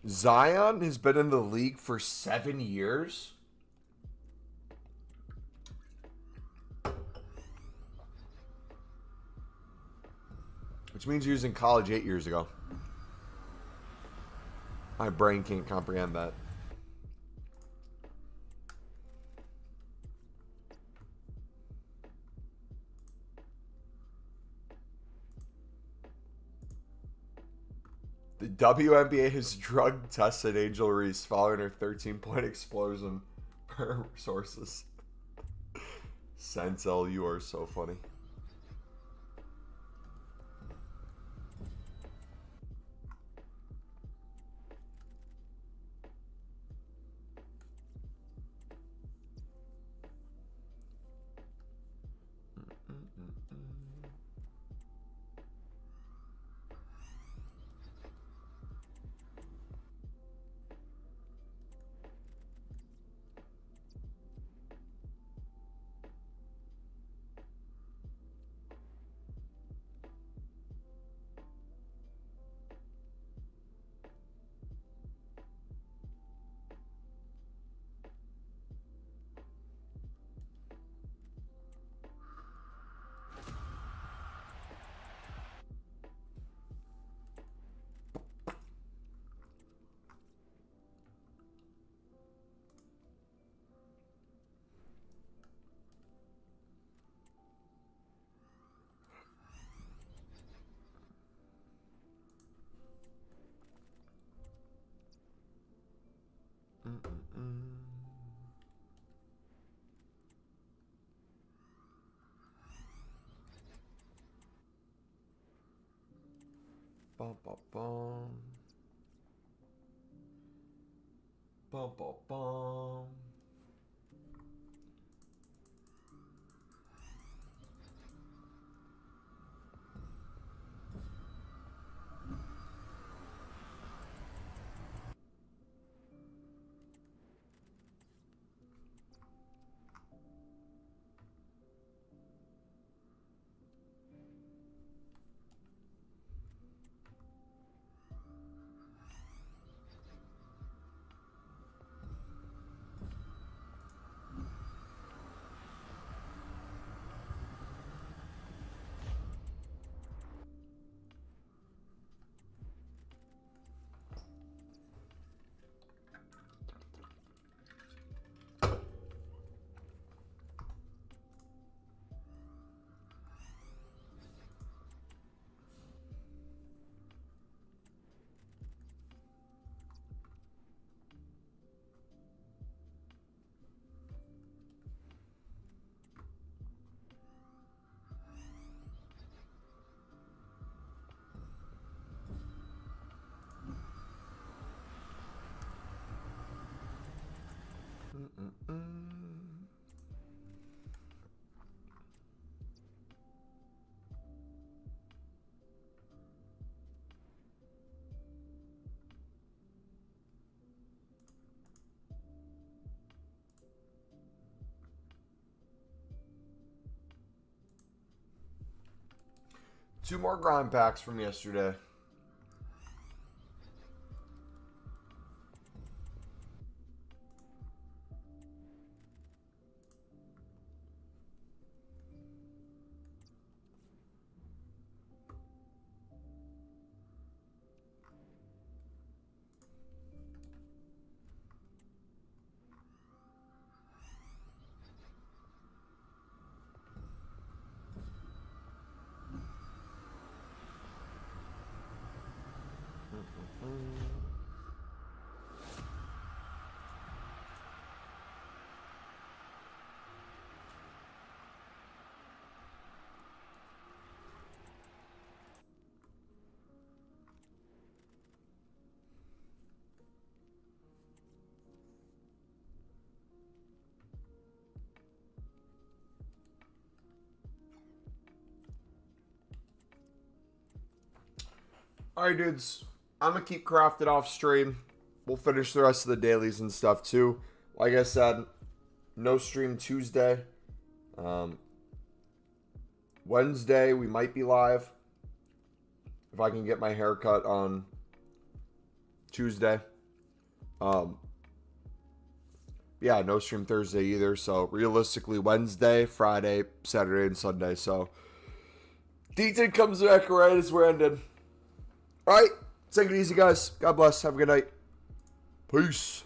Zion has been in the league for 7 years. Which means he was in college 8 years ago. My brain can't comprehend that. The WNBA has drug tested Angel Reese following her 13-point explosion, per sources. Senzel, you are so funny. Bum, bum, bum. Bum, bum, bum. 2 more grind packs from yesterday. Alright, dudes. I'm going to keep crafting off stream. We'll finish the rest of the dailies and stuff, too. Like I said, no stream Tuesday. Wednesday, we might be live. If I can get my hair cut on Tuesday. Yeah, no stream Thursday either. So, realistically, Wednesday, Friday, Saturday, and Sunday. So, D10 comes back right as we're ending. All right, take it easy, guys. God bless. Have a good night. Peace.